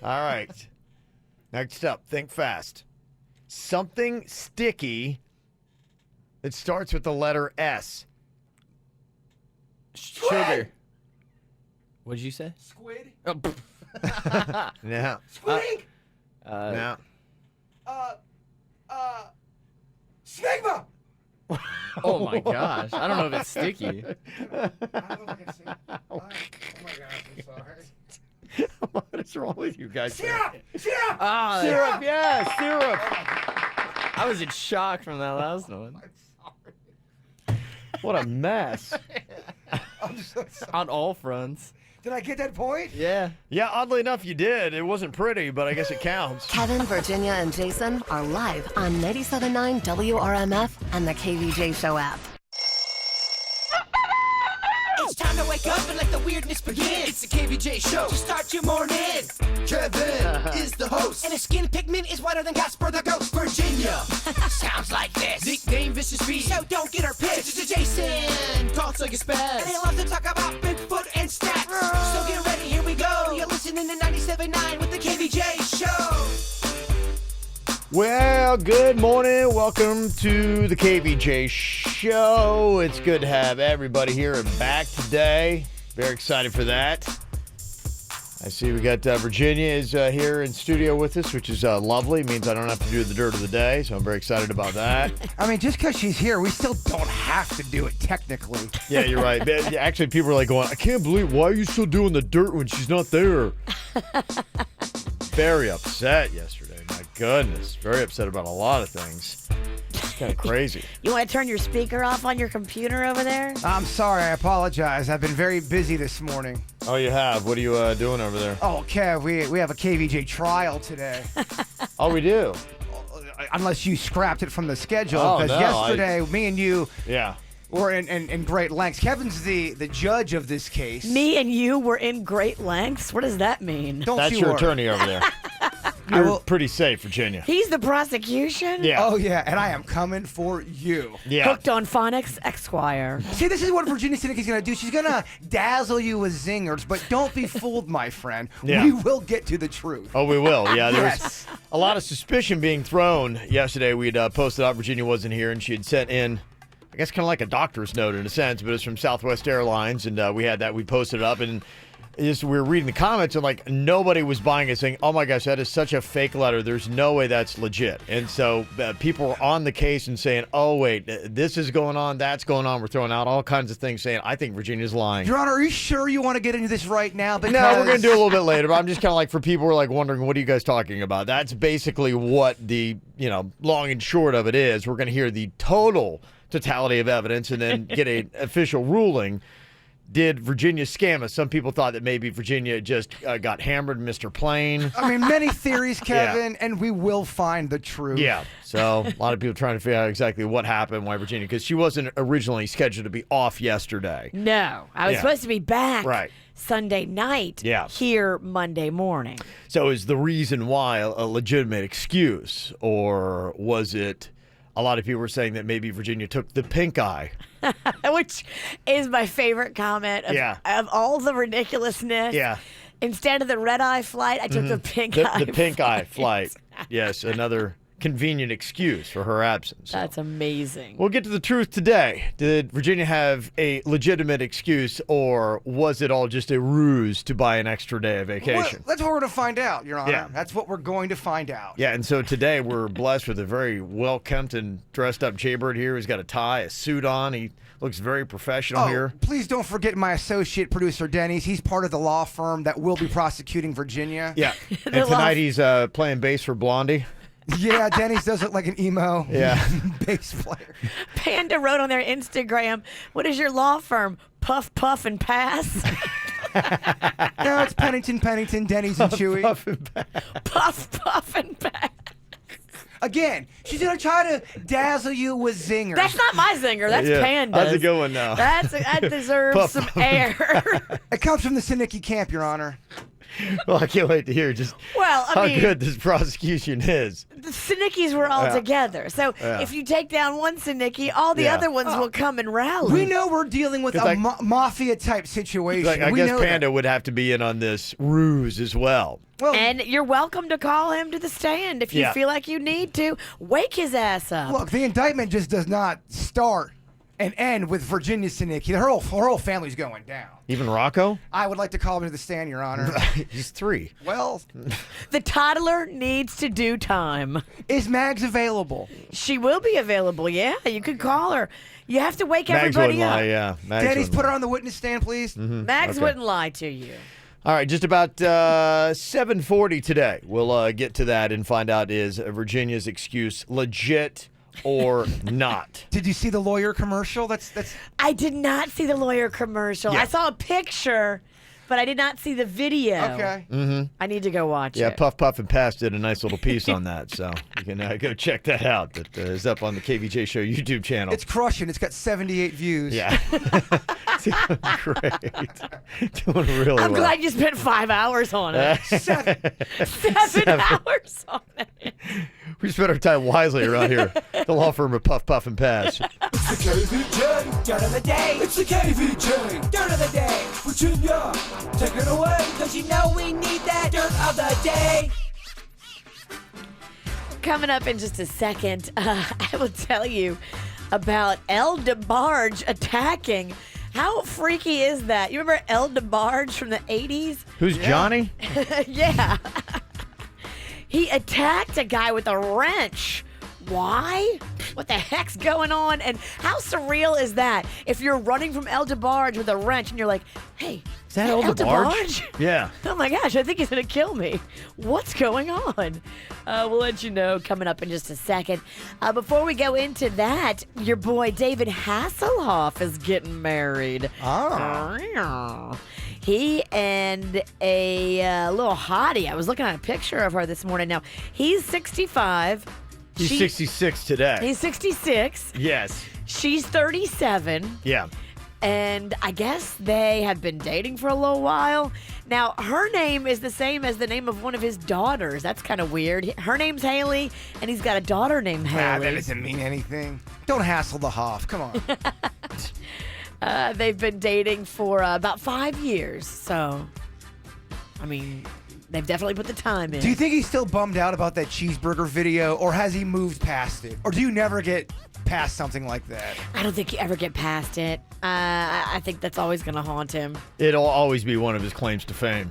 All right. Next up, think fast. Something sticky that starts with the letter S. Sugar. What did you say? Squid. Oh, Yeah. Squid ink. No. Smegma. oh my gosh. I don't know if it's sticky. I don't know if I can say it. Oh my gosh, I'm sorry. What is wrong with you guys? Syrup! Syrup! Ah, Syrup, yes, syrup. I was in shock from that last one. What a mess. I'm so sorry. On all fronts. Did I get that point? Yeah. Yeah, oddly enough, you did. It wasn't pretty, but I guess it counts. Kevin, Virginia, and Jason are live on 97.9 WRMF and the KVJ Show app. It's time to wake up and let the weirdness begin. It's the KVJ show to start your morning. Kevin is the host, and his skin pigment is whiter than Casper the Ghost. Virginia sounds like this. Nickname Vicious Bee, so don't get her pissed. It's Jason talks like a spaz, and they love to talk about Bigfoot and stats. So get ready, here we go. You're listening to 97.9 with the KVJ show. Well, good morning. Welcome to the KVJ Show. It's good to have everybody here and back today. Very excited for that. I see we got Virginia is here in studio with us, which is lovely. Means I don't have to do the dirt of the day, so I'm very excited about that. I mean, just because she's here, we still don't have to do it technically. Yeah, you're right. Actually, people are like going, I can't believe, why are you still doing the dirt when she's not there? Very upset yesterday. My goodness. Very upset about a lot of things. It's kind of crazy. You want to turn your speaker off on your computer over there? I'm sorry. I apologize. I've been very busy this morning. Oh, you have? What are you doing over there? Oh, Kev, we have a KVJ trial today. Oh, we do? Unless you scrapped it from the schedule. Oh, Because no, yesterday, me and you Yeah. were in great lengths. Kevin's the judge of this case. Me and you were in great lengths? What does that mean? Don't That's you your worry. attorney over there. You're pretty safe, Virginia. He's the prosecution? Yeah. Oh, yeah, and I am coming for you. Yeah. Hooked on phonics, Esquire. See, this is what Virginia Cynic is going to do. She's going to dazzle you with zingers, but don't be fooled, my friend. Yeah. We will get to the truth. Oh, we will. Yeah, there was Yes. a lot of suspicion being thrown yesterday. We'd posted out Virginia wasn't here, and she had sent in, I guess, kind of like a doctor's note in a sense, but it's from Southwest Airlines, and we had that. We posted it up, and we were reading the comments, and like nobody was buying it, saying, "Oh my gosh, that is such a fake letter. There's no way that's legit." And so people were on the case and saying, "Oh wait, this is going on, that's going on." We're throwing out all kinds of things, saying, "I think Virginia's lying." Your Honor, are you sure you want to get into this right now? Because No, we're going to do it a little bit later, but I'm just kind of like, for people who are like wondering, what are you guys talking about? That's basically what the, long and short of it is. We're going to hear the totality of evidence and then get an official ruling. Did Virginia scam us? Some people thought that maybe Virginia just got hammered, Mr. Plain. I mean, many theories, Kevin, and we will find the truth. Yeah, so a lot of people trying to figure out exactly what happened, why Virginia, because she wasn't originally scheduled to be off yesterday. No, I was supposed to be back Right. Sunday night, Yeah. here Monday morning. So is the reason why a legitimate excuse, or was it a lot of people were saying that maybe Virginia took the pink eye? Which is my favorite comment of all the ridiculousness. Yeah. Instead of the red eye flight, I took the pink eye The pink eye flight. Exactly. Yes, another convenient excuse for her absence. So That's amazing. we'll get to the truth today. Did Virginia have a legitimate excuse, or was it all just a ruse to buy an extra day of Well, vacation? that's what we're going to find out, Your Honor. Yeah. That's what we're going to find out. Yeah, and so today we're blessed with a very well-kempt and dressed-up Jaybird here. He's got a tie, a suit on. He looks very professional Oh, here. please don't forget my associate producer, Denny's. He's part of the law firm that will be prosecuting Virginia. Yeah, and tonight he's playing bass for Blondie. Yeah, Denny's does look like an emo bass player. Panda wrote on their Instagram, "What is your law firm? Puff, puff, and pass?" No, it's Pennington, Denny's, and Chewy. Puff, puff, and pass. Again, she's going to try to dazzle you with zingers. That's not my zinger. That's Yeah, Panda's. that's a good one now. That deserves Puff, some puff. air. It comes from the Sinicki camp, Your Honor. Well, I can't wait to hear just Well, I how mean, good this prosecution is. the Sinickies were all together. So Yeah. if you take down one Sinicki, all the Yeah. other ones will come and rally. We know we're dealing with a like- mafia type situation. Like, I we guess know Panda that. would have to be in on this ruse as well. Well, And you're welcome to call him to the stand if you Yeah. feel like you need to. Wake his ass up. look, the indictment just does not start and end with Virginia Sinicki. Her whole family's going down. Even Rocco? I would like to call him to the stand, Your Honor. He's 3. Well, The toddler needs to do time. is Mags available? She will be available. Yeah, you could call her. You have to wake Mags everybody wouldn't up. lie, yeah. Mags Daddy's wouldn't put her lie. on the witness stand, please. Mags Okay. wouldn't lie to you. All right, just about 7:40 today. We'll get to that and find out is Virginia's excuse legit or not. Did you see the lawyer commercial? That's I did not see the lawyer commercial. Yeah. I saw a picture, but I did not see the video. okay. I need to go watch Yeah, it. Puff Puff and Pass did a nice little piece on that, so you can go check that out. That is up on the KVJ Show YouTube channel. It's crushing. It's got 78 views. Yeah. Doing great. Doing really I'm well. glad you spent 5 hours on it. 7 hours on it. We spend our time wisely around here. The law firm of Puff Puff and Pass. It's the KVJ Dirt of the Day. It's the KVJ Dirt of the Day. Virginia, take it away. Cause you know we need that Dirt of the Day. Coming up in just a second, I will tell you about DeBarge attacking. How freaky is that? You remember DeBarge from the 80s? Who's Johnny? Yeah. He attacked a guy with a wrench. Why? What the heck's going on? And how surreal is that? If you're running from DeBarge with a wrench and you're like, hey, Is that DeBarge? Yeah. Oh my gosh, I think he's going to kill me. What's going on? We'll let you know coming up in just a second. Before we go into that, your boy David Hasselhoff is getting married. Oh. He and a little hottie. I was looking at a picture of her this morning. Now, he's 65. He's She- 66 today. He's 66. Yes. She's 37. Yeah. And I guess they have been dating for a little while. Now, her name is the same as the name of one of his daughters. That's kind of weird. Her name's Haley, and he's got a daughter named Ah, that Haley. doesn't mean anything. Don't hassle the Hoff. Come on. They've been dating for about 5 years. So, I mean, they've definitely put the time in. Do you think he's still bummed out about that cheeseburger video, or has he moved past it? Or do you never get past something like that? I don't think you ever get past it. I think that's always going to haunt him. It'll always be one of his claims to fame.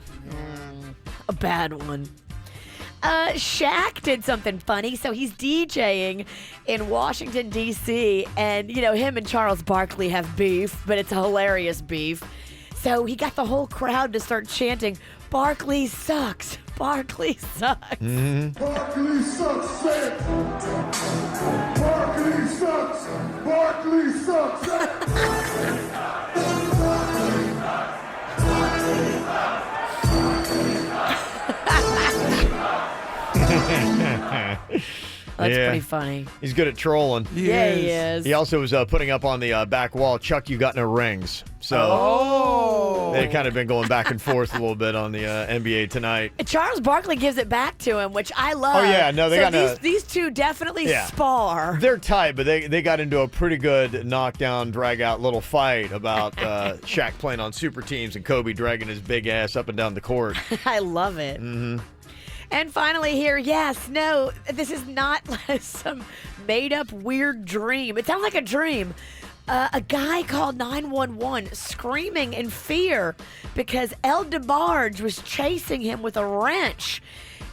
A bad one. Shaq did something funny. So he's DJing in Washington, D.C., and, you know, him and Charles Barkley have beef, but it's a hilarious beef. So he got the whole crowd to start chanting, Barkley sucks. Barkley sucks. Barkley sucks, say it. Barkley sucks. Barkley sucks. That's Yeah. pretty funny. He's good at trolling. Yeah, he is. He also was putting up on the back wall, Chuck, you got no rings. So Oh. they've kind of been going back and forth a little bit on the NBA tonight. Charles Barkley gives it back to him, which I love. Oh, yeah, no, they so got these two definitely Yeah. spar. They're tight, but they got into a pretty good knockdown, drag-out little fight about Shaq playing on super teams and Kobe dragging his big ass up and down the court. I love it. Mm-hmm. And finally here, yes, no, this is not some made-up weird dream. It sounds like a dream. A guy called 911 screaming in fear because DeBarge was chasing him with a wrench.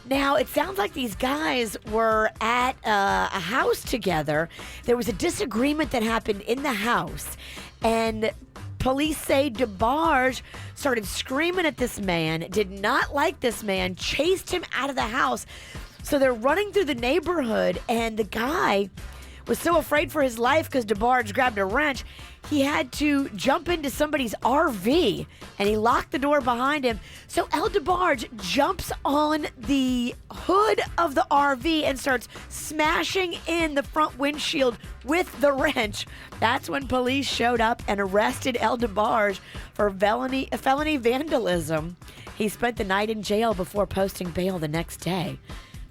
Now, it sounds like these guys were at a house together. There was a disagreement that happened in the house, and police say DeBarge started screaming at this man, did not like this man, chased him out of the house. So they're running through the neighborhood, and the guy was so afraid for his life because DeBarge grabbed a wrench, he had to jump into somebody's RV and he locked the door behind him. So El DeBarge jumps on the hood of the RV and starts smashing in the front windshield with the wrench. That's when police showed up and arrested El DeBarge for felony vandalism. He spent the night in jail before posting bail the next day.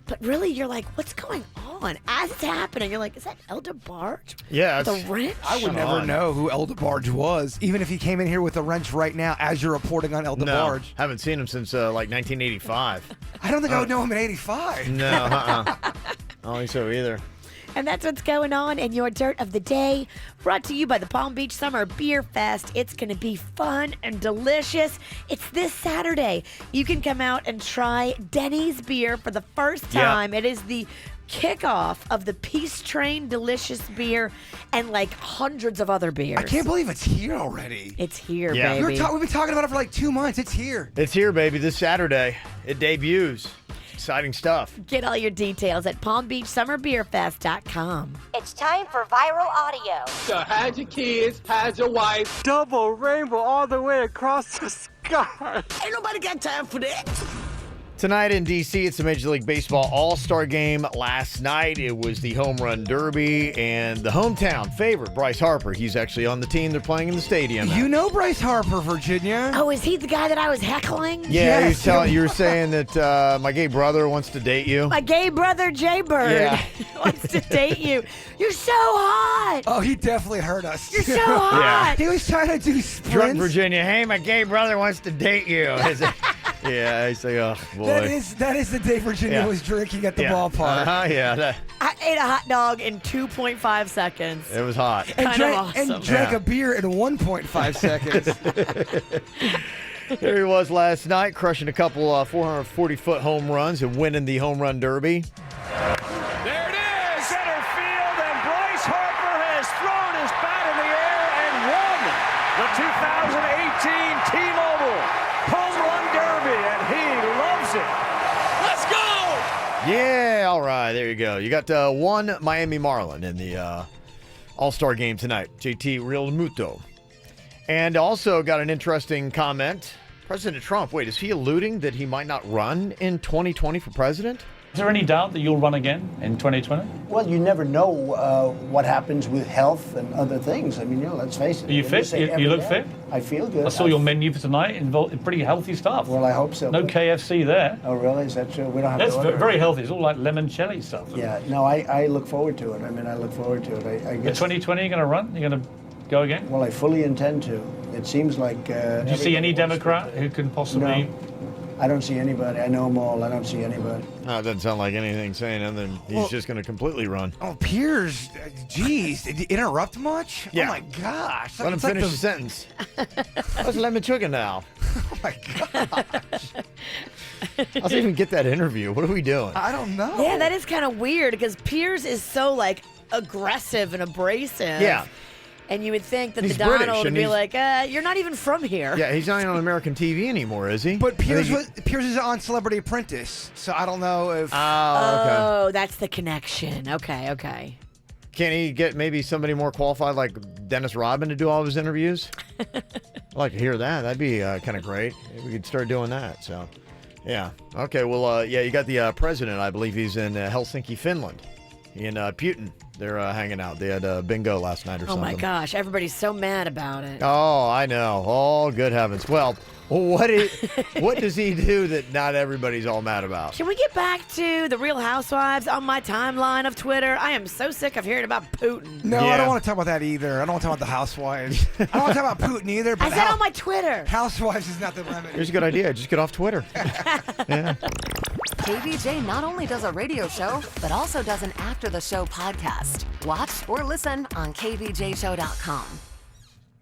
But really, you're like, what's going on? As it's happening, you're like, is that El DeBarge? Yeah. The wrench? I would never know who El DeBarge was, even if he came in here with a wrench right now as you're reporting on El No, DeBarge. haven't seen him since like 1985. I don't think I would know him in 85. No, I don't think so either. And that's what's going on in your Dirt of the Day. Brought to you by the Palm Beach Summer Beer Fest. It's going to be fun and delicious. It's this Saturday. You can come out and try Denny's beer for the first time. It is the kickoff of the Peace Train delicious beer and like hundreds of other beers. I can't believe it's here already. It's here, Yeah. baby. We've been talking about it for like 2 months. It's here. It's here, baby, this Saturday. It debuts. Exciting stuff. Get all your details at PalmBeachSummerBeerFest.com. It's time for viral audio. So hide your kids, hide your wife. Double rainbow all the way across the sky. Ain't nobody got time for that. Tonight in D.C., it's the Major League Baseball All-Star Game. Last night, it was the Home Run Derby, and the hometown favorite, Bryce Harper. He's actually on the team. They're playing in the stadium now. You know Bryce Harper, Virginia. Oh, is he the guy that I was heckling? Yeah, Yes. you were saying that my gay brother wants to date you. My gay brother, Jay Bird, Yeah. wants to date you. You're so hot. Oh, he definitely heard us. You're so hot. Yeah. He was trying to do Drunk sprints. Virginia, hey, my gay brother wants to date you. Yeah, he's like, oh, boy. That is the day Virginia Yeah. was drinking at the Yeah. ballpark. Yeah, I ate a hot dog in 2.5 seconds. it was hot. And Kind drank, of awesome. and drank Yeah. a beer in 1.5 seconds. There he was last night, crushing a couple 440-foot home runs and winning the Home Run Derby. There it is, center field, and Bryce Harper has thrown his bat in the air and won the 2018 T-Mobile Home Run Derby, and he loves it. Let's go! Yeah, all right, there you go. You got one Miami Marlin in the All-Star game tonight, JT Realmuto. And also got an interesting comment. President Trump, wait, is he alluding that he might not run in 2020 for president? Is there any doubt that you'll run again in 2020? Well, you never know what happens with health and other things. I mean, let's face it. Are you fit? You look fit? I feel good. I saw your menu for tonight, involved pretty healthy stuff. Well, I hope so. No KFC there. Oh, really? Is that true? We don't have That's to order. very healthy. It's all like limoncello stuff. Yeah, no, I look forward to it. I mean, I look forward to it. I In guess. 2020, you're going to run? You're going to go again? Well, I fully intend to. It seems like. Do you see any Democrat who can possibly... No. I don't see anybody. I know them all. I don't see anybody. Oh, it doesn't sound like anything saying other than he's just going to completely run. Oh, Piers, geez, did you interrupt much? Yeah. Oh my gosh. Let him It's like finish the- the sentence. Let's let me chicken now. Oh my gosh. Let's even get that interview. What are we doing? I don't know. Yeah, that is kind of weird because Piers is so like aggressive and abrasive. Yeah. And you would think that He's the Donald British, would and be he's- like, you're not even from here. Yeah, he's not even on American TV anymore, is he? But Piers I think Piers is on Celebrity Apprentice, so I don't know if. Oh, okay. Oh, that's the connection. Okay. Can't he get maybe somebody more qualified like Dennis Rodman to do all of his interviews? I'd like to hear that. That'd be kind of great. Maybe we could start doing that. So, yeah. Okay, well, yeah, you got the president. I believe he's in Helsinki, Finland. He and Putin, they're hanging out. They had bingo last night or Oh something. my gosh, everybody's so mad about it. Oh, I know. Oh, good heavens. Well, what does he do that not everybody's all mad about? Can we get back to the Real Housewives on my timeline of Twitter? I am so sick of hearing about Putin. No, I Yeah. don't want to talk about that either. I don't want to talk about the Housewives. I don't want to talk about Putin either. But I said on my Twitter. Housewives is not the remedy. Here's a good idea. Just get off Twitter. Yeah. KVJ not only does a radio show, but also does an after the show podcast. Watch or listen on kvjshow.com.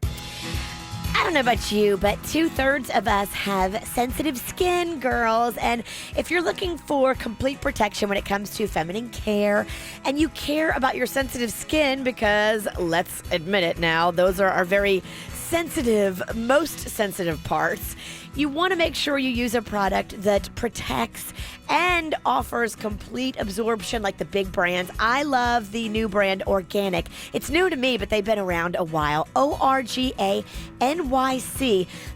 I don't know about you, but 2/3 of us have sensitive skin, girls. And if you're looking for complete protection when it comes to feminine care and you care about your sensitive skin, because let's admit it now, those are our very sensitive, most sensitive parts. you want to make sure you use a product that protects and offers complete absorption like the big brands. I love the new brand Organic. It's new to me, but they've been around a while. ORGANYC.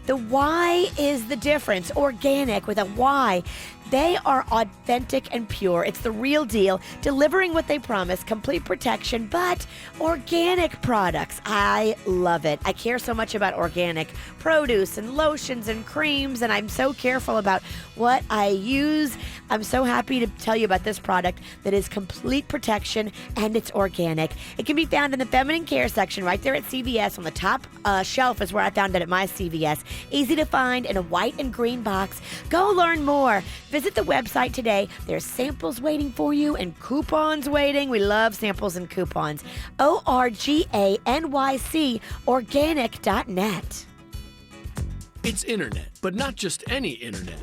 The Y is the difference. Organic with a Y. They are authentic and pure. It's the real deal, delivering what they promise, complete protection, but organic products. I love it. I care so much about organic produce and lotions and creams, and I'm so careful about what I use. I'm so happy to tell you about this product that is complete protection, and it's organic. It can be found in the feminine care section right there at CVS. On the top shelf is where I found it at my CVS. Easy to find in a white and green box. Go learn more. Visit the website today. There's samples waiting for you and coupons waiting. We love samples and coupons. ORGANYC, organic.net. It's internet, but not just any internet.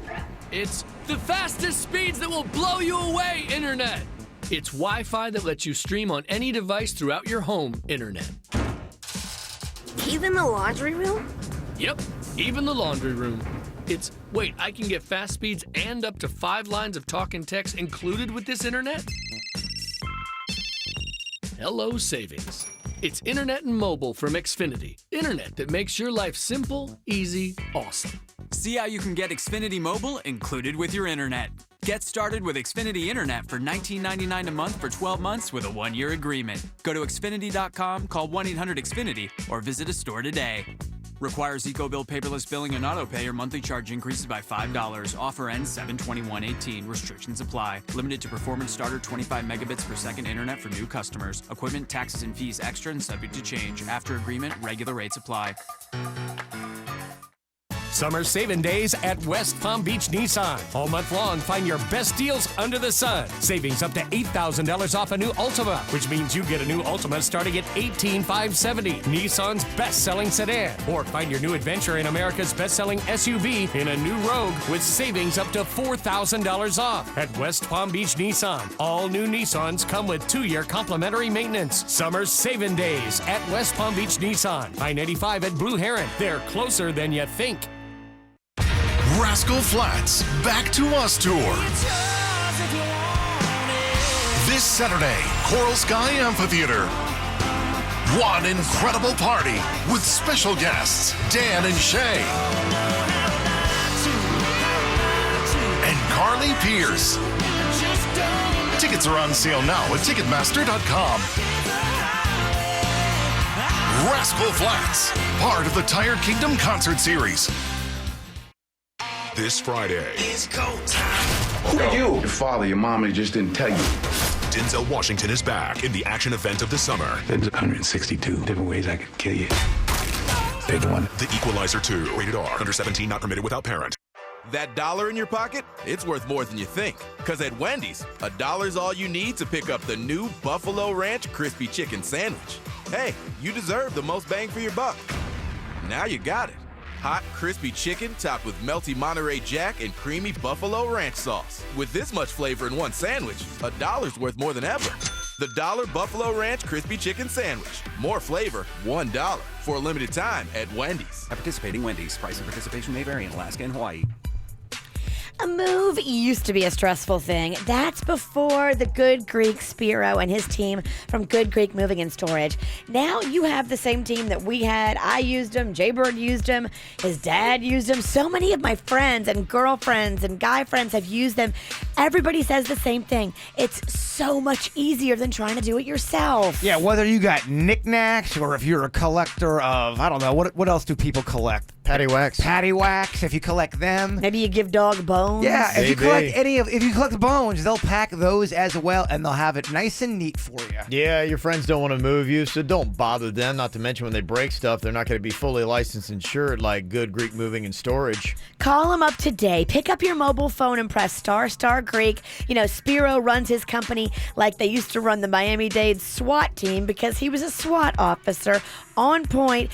It's the fastest speeds that will blow you away internet. It's Wi-Fi that lets you stream on any device throughout your home internet. Even the laundry room? Yep, even the laundry room. It's, wait, I can get fast speeds and up to 5 lines of talk and text included with this internet? Hello, savings. It's internet and mobile from Xfinity. Internet that makes your life simple, easy, awesome. See how you can get Xfinity Mobile included with your internet. Get started with Xfinity Internet for $19.99 a month for 12 months with a 1-year agreement. Go to Xfinity.com, call 1-800-XFINITY, or visit a store today. Requires EcoBill paperless billing and autopay or monthly charge increases by $5. Offer ends 7/21/18. Restrictions apply. Limited to performance starter 25 megabits per second internet for new customers. Equipment, taxes, and fees extra and subject to change. After agreement, regular rates apply. Summer saving days at West Palm Beach Nissan. All month long, find your best deals under the sun. Savings up to $8,000 off a new Altima, which means you get a new Altima starting at $18,570. Nissan's best-selling sedan. Or find your new adventure in America's best-selling SUV in a new Rogue with savings up to $4,000 off. At West Palm Beach Nissan, all new Nissans come with 2-year complimentary maintenance. Summer saving days at West Palm Beach Nissan. I-95 at Blue Heron. They're closer than you think. Rascal Flatts Back to Us Tour. This Saturday, Coral Sky Amphitheater. One incredible party with special guests Dan and Shay. And Carly Pierce. Tickets are on sale now at Ticketmaster.com. Rascal Flatts, part of the Tire Kingdom concert series. This Friday. It's go time. Who are you? Your father, your mama just didn't tell you. Denzel Washington is back in the action event of the summer. There's 162 different ways I could kill you. Pick one. The Equalizer 2. Rated R. Under 17. Not permitted without parent. That $1 in your pocket, it's worth more than you think. Because at Wendy's, $1's all you need to pick up the new Buffalo Ranch Crispy Chicken Sandwich. Hey, you deserve the most bang for your buck. Now you got it. Hot, crispy chicken topped with melty Monterey Jack and creamy Buffalo Ranch sauce. With this much flavor in one sandwich, $1's worth more than ever. The $1 Buffalo Ranch Crispy Chicken Sandwich. More flavor, $1. For a limited time at Wendy's. At participating Wendy's, price and participation may vary in Alaska and Hawaii. A move used to be a stressful thing. That's before the Good Greek Spiro and his team from Good Greek Moving and Storage. Now you have the same team that we had. I used him. Jaybird used him. His dad used him. So many of my friends and girlfriends and guy friends have used them. Everybody says the same thing. It's so much easier than trying to do it yourself. Yeah, whether you got knickknacks or if you're a collector of, I don't know, what else do people collect? Patty wax. Patty wax, if you collect them. Maybe you give dog bones. Yeah, if you collect bones, they'll pack those as well, and they'll have it nice and neat for you. Yeah, your friends don't want to move you, so don't bother them. Not to mention when they break stuff, they're not going to be fully licensed and insured like Good Greek Moving and Storage. Call them up today. Pick up your mobile phone and press ** Greek. You know, Spiro runs his company like they used to run the Miami-Dade SWAT team because he was a SWAT officer. On point,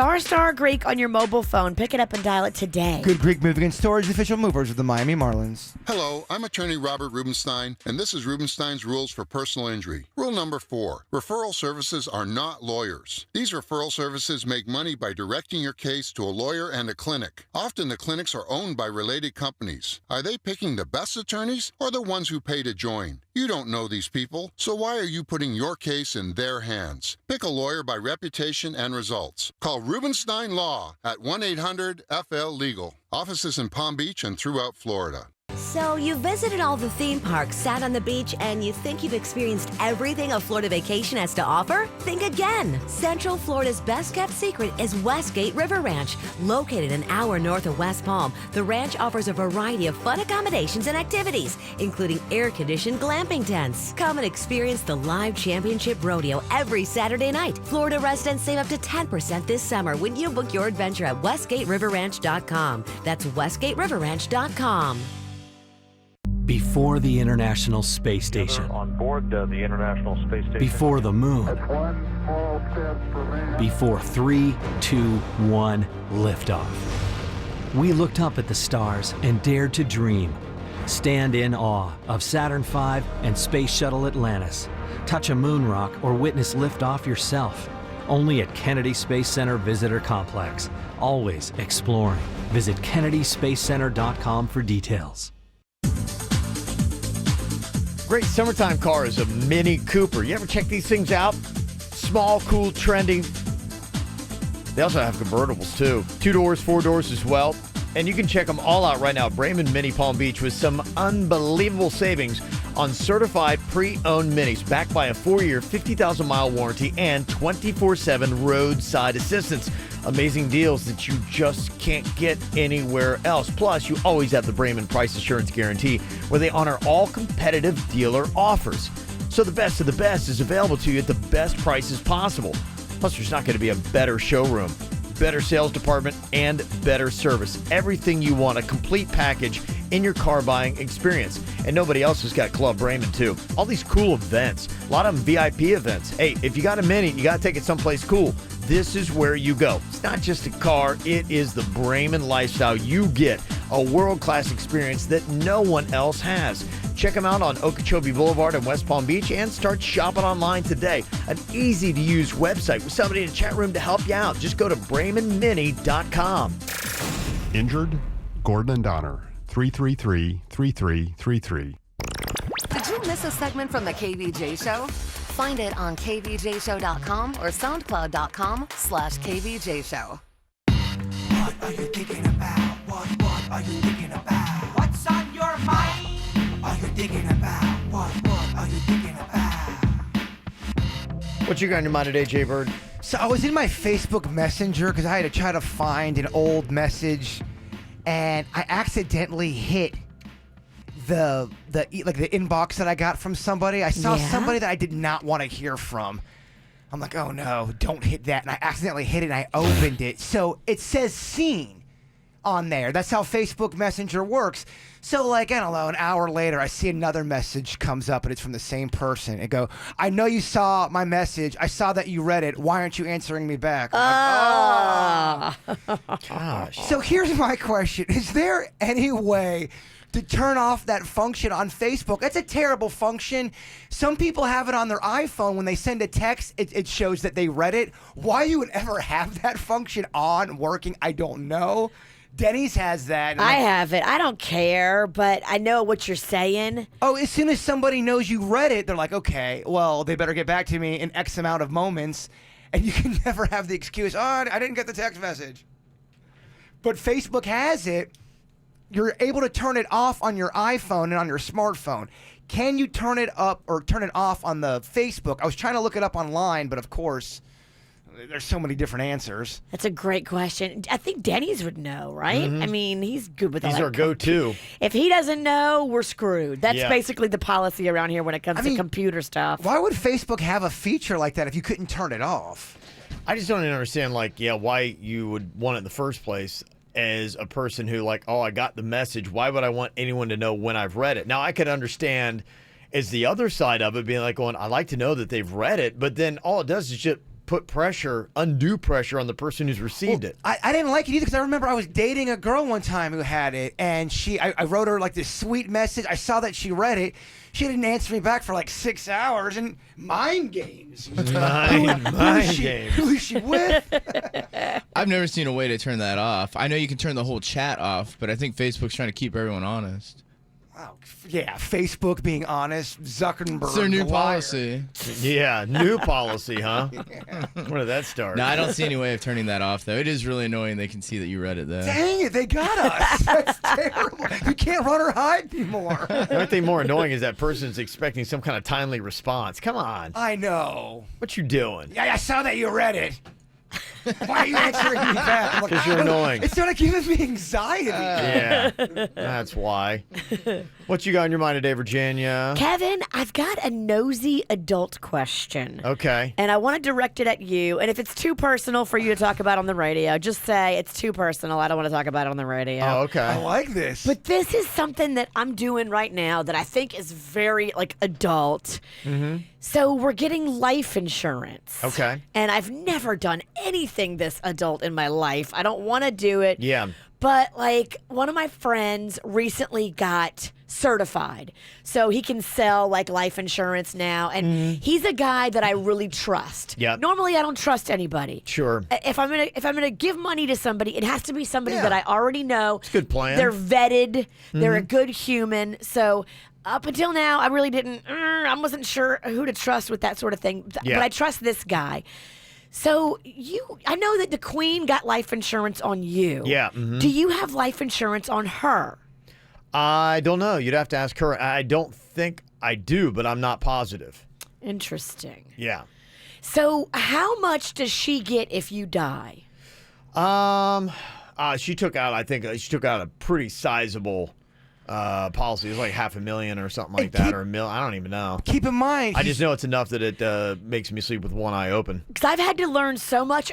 ** Greek on your mobile phone. phone. Pick it up and dial it today. Good Greek Moving and Storage, official movers of the Miami Marlins. Hello, I'm attorney Robert Rubenstein, and this is Rubenstein's Rules for Personal Injury. Rule number 4, referral services are not lawyers. These referral services make money by directing your case to a lawyer and a clinic. Often the clinics are owned by related companies. Are they picking the best attorneys or the ones who pay to join? You don't know these people, so why are you putting your case in their hands? Pick a lawyer by reputation and results. Call Rubenstein Law at 1-800-FL-LEGAL. Offices in Palm Beach and throughout Florida. So you visited all the theme parks, sat on the beach, and you think you've experienced everything a Florida vacation has to offer? Think again. Central Florida's best-kept secret is Westgate River Ranch. Located an hour north of West Palm, the ranch offers a variety of fun accommodations and activities, including air-conditioned glamping tents. Come and experience the live championship rodeo every Saturday night. Florida residents save up to 10% this summer when you book your adventure at WestgateRiverRanch.com. That's WestgateRiverRanch.com. Before the International Space Station. On board the International Space Station. Before the moon. That's one small step for man. Before 3, 2, 1, liftoff. We looked up at the stars and dared to dream. Stand in awe of Saturn V and Space Shuttle Atlantis. Touch a moon rock or witness liftoff yourself. Only at Kennedy Space Center Visitor Complex. Always exploring. Visit KennedySpaceCenter.com for details. Great summertime car is a Mini Cooper. You ever check these things out? Small, cool, trendy. They also have convertibles, too. 2 doors, 4 doors as well. And you can check them all out right now at Brayman Mini Palm Beach with some unbelievable savings on certified pre-owned minis backed by a 4-year, 50,000-mile warranty and 24/7 roadside assistance. Amazing deals that you just can't get anywhere else. Plus, you always have the Brayman Price Assurance Guarantee, where they honor all competitive dealer offers. So the best of the best is available to you at the best prices possible. Plus, there's not going to be a better showroom, better sales department, and better service. Everything you want, a complete package in your car buying experience. And nobody else has got Club Brayman, too. All these cool events, a lot of them VIP events. Hey, if you got a Mini, you got to take it someplace cool. This is where you go. It's not just a car, it is the Brayman lifestyle. You get a world-class experience that no one else has. Check them out on Okeechobee Boulevard in West Palm Beach and start shopping online today. An easy-to-use website with somebody in the chat room to help you out. Just go to BraymanMini.com. Injured? Gordon and Donner, 333-3333. Did you miss a segment from the KVJ Show? Find it on kvjshow.com or soundcloud.com/KVJ Show. What are you thinking about? What are you thinking about? What's on your mind? Are you thinking about? What are you thinking about? What you got on your mind today, Jay Bird? So I was in my Facebook Messenger because I had to try to find an old message, and I accidentally hit the inbox that I got from somebody. I saw somebody that I did not want to hear from. I'm like, oh no, don't hit that. And I accidentally hit it and I opened it. So it says seen on there. That's how Facebook Messenger works. So like, I don't know, an hour later, I see another message comes up and it's from the same person. It go, I know you saw my message. I saw that you read it. Why aren't you answering me back? I'm like, oh. Gosh. So here's my question. Is there any way to turn off that function on Facebook? That's a terrible function. Some people have it on their iPhone. When they send a text, it shows that they read it. Why you would ever have that function on working, I don't know. Denny's has that. I have it. I don't care, but I know what you're saying. Oh, as soon as somebody knows you read it, they're like, okay, well, they better get back to me in X amount of moments. And you can never have the excuse, oh, I didn't get the text message. But Facebook has it. You're able to turn it off on your iPhone and on your smartphone. Can you turn it up or turn it off on the Facebook? I was trying to look it up online, but of course, there's so many different answers. That's a great question. I think Denny's would know, right? Mm-hmm. I mean, he's good with all He's that. our go-to. If he doesn't know, we're screwed. That's basically the policy around here when it comes to computer stuff. Why would Facebook have a feature like that if you couldn't turn it off? I just don't understand, why you would want it in the first place. As a person who I got the message, why would I want anyone to know when I've read it? Now, I could understand as the other side of it being going, I like to know that they've read it, but then all it does is just put undue pressure on the person who's received it. I didn't like it either because I remember I was dating a girl one time who had it, and I wrote her like this sweet message. I saw that she read it. She didn't answer me back for like 6 hours, and mind games. Mind games. Who is she with? I've never seen a way to turn that off. I know you can turn the whole chat off, but I think Facebook's trying to keep everyone honest. Wow. Yeah, Facebook being honest, Zuckerberg. It's their new the liar. policy. Yeah, new policy, huh? Where did that start? No, I don't see any way of turning that off, though. It is really annoying they can see that you read it, though. Dang it, they got us. That's terrible. You can't run or hide anymore. The only thing more annoying is that person's expecting some kind of timely response. Come on. I know. What you doing? Yeah, I saw that you read it. Why are you answering me back? Because you're annoying. It started giving me anxiety. Yeah, that's why. What you got in your mind today, Virginia? Kevin, I've got a nosy adult question. Okay. And I want to direct it at you. And if it's too personal for you to talk about on the radio, just say it's too personal. I don't want to talk about it on the radio. Oh, okay. I like this. But this is something that I'm doing right now that I think is very, adult. Mm-hmm. So we're getting life insurance. Okay. And I've never done anything this adult in my life. I don't want to do it. Yeah. But, one of my friends recently got certified. So he can sell, life insurance now. And he's a guy that I really trust. Yep. Normally, I don't trust anybody. Sure. If I'm gonna give money to somebody, it has to be somebody that I already know. It's a good plan. They're vetted. They're a good human. So up until now, I really didn't. I wasn't sure who to trust with that sort of thing. Yeah. But I trust this guy. So I know that the Queen got life insurance on you. Yeah. Mm-hmm. Do you have life insurance on her? I don't know. You'd have to ask her. I don't think I do, but I'm not positive. Interesting. Yeah. So how much does she get if you die? She took out. I think she took out a pretty sizable policy. It was like $500,000 or something like that, or $1 million. I don't even know. Keep in mind, I just know it's enough that it makes me sleep with one eye open. Because I've had to learn so much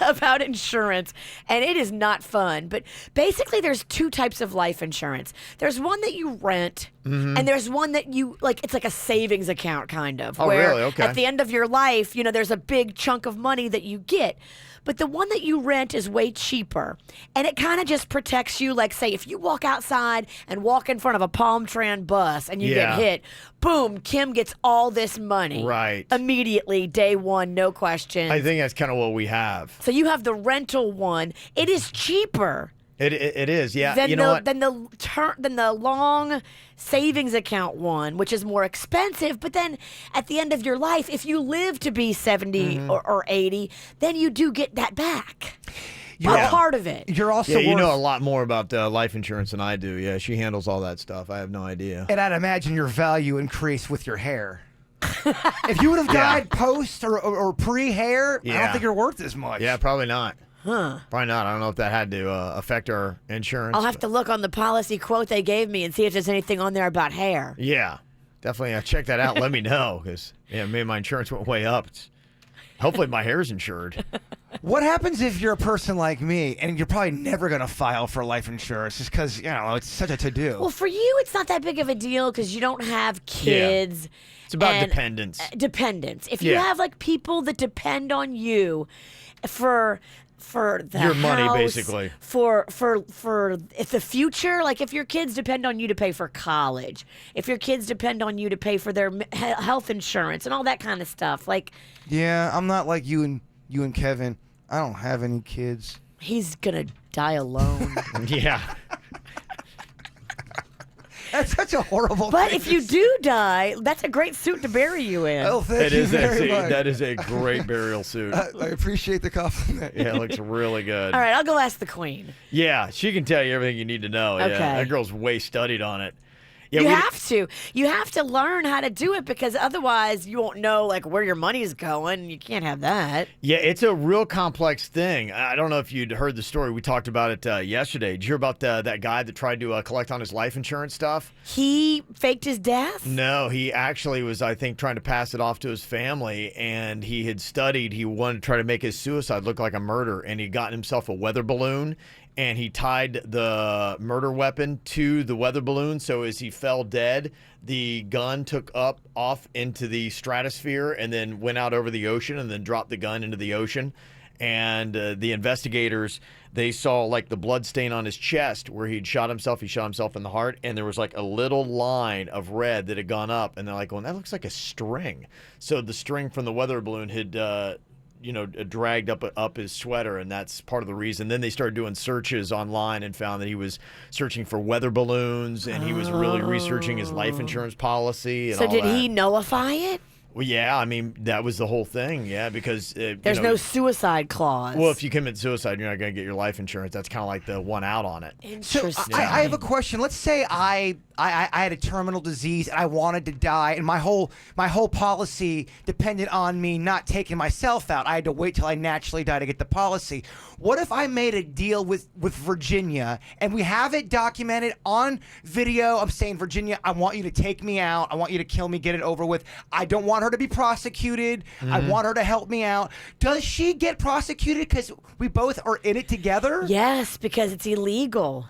about insurance, and it is not fun. But basically, there's two types of life insurance. There's one that you rent, and there's one that you, it's like a savings account, kind of. Oh, where really? Okay. At the end of your life, there's a big chunk of money that you get. But the one that you rent is way cheaper. And it kind of just protects you. Like, say, if you walk outside and walk in front of a Palm Tran bus and you get hit, boom, Kim gets all this money. Right. Immediately, day one, no questions. I think that's kind of what we have. So you have the rental one. It is cheaper. It is, yeah. Than you know what? Than the long savings account one, which is more expensive. But then at the end of your life, if you live to be 70 or 80, then you do get that back. You're a part of it. You're also you know a lot more about life insurance than I do. Yeah, she handles all that stuff. I have no idea. And I'd imagine your value increased with your hair. If you would have died post or pre-hair, I don't think you're worth as much. Yeah, probably not. Huh. Probably not. I don't know if that had to affect our insurance. I'll have to look on the policy quote they gave me and see if there's anything on there about hair. Yeah, definitely. Check that out. Let me know, because maybe my insurance went way up. Hopefully my hair's insured. What happens if you're a person like me and you're probably never going to file for life insurance just because, it's such a to-do? Well, for you, it's not that big of a deal because you don't have kids. Yeah. It's about dependence. Dependence. If you have, people that depend on you for the your money, house, basically. For if the future, if your kids depend on you to pay for college, if your kids depend on you to pay for their health insurance and all that kind of stuff, Yeah, I'm not like you and Kevin. I don't have any kids. He's gonna die alone. Yeah. That's such a horrible But thing if you do die, that's a great suit to bury you in. Oh, thank you very much. That is a great burial suit. I appreciate the compliment. Yeah, it looks really good. All right, I'll go ask the Queen. Yeah, she can tell you everything you need to know. Okay. Yeah, that girl's way studied on it. Yeah, you have to. You have to learn how to do it because otherwise you won't know where your money's going. You can't have that. Yeah, it's a real complex thing. I don't know if you'd heard the story. We talked about it yesterday. Did you hear about that guy that tried to collect on his life insurance stuff? He faked his death? No, he actually was, I think, trying to pass it off to his family, and he had studied. He wanted to try to make his suicide look like a murder, and he'd gotten himself a weather balloon and he tied the murder weapon to the weather balloon. So as he fell dead, the gun took off into the stratosphere and then went out over the ocean and then dropped the gun into the ocean. And the investigators, they saw like the blood stain on his chest where he'd shot himself. He shot himself in the heart, and there was like a little line of red that had gone up. And they're like, well, that looks like a string. So the string from the weather balloon had, dragged up his sweater, and that's part of the reason. Then they started doing searches online and found that he was searching for weather balloons, and he was really researching his life insurance policy. And So all did that. he nullify it? Well, yeah, I mean, that was the whole thing, yeah, because... There's no suicide clause. Well, if you commit suicide, you're not going to get your life insurance. That's kind of like the one out on it. So I have a question. Let's say I had a terminal disease and I wanted to die, and my whole policy depended on me not taking myself out. I had to wait till I naturally die to get the policy. What if I made a deal with Virginia and we have it documented on video? I'm saying, Virginia, I want you to take me out. I want you to kill me, get it over with. I don't want her to be prosecuted. I want her to help me out. Does she get prosecuted because we both are in it together? Yes, because it's illegal.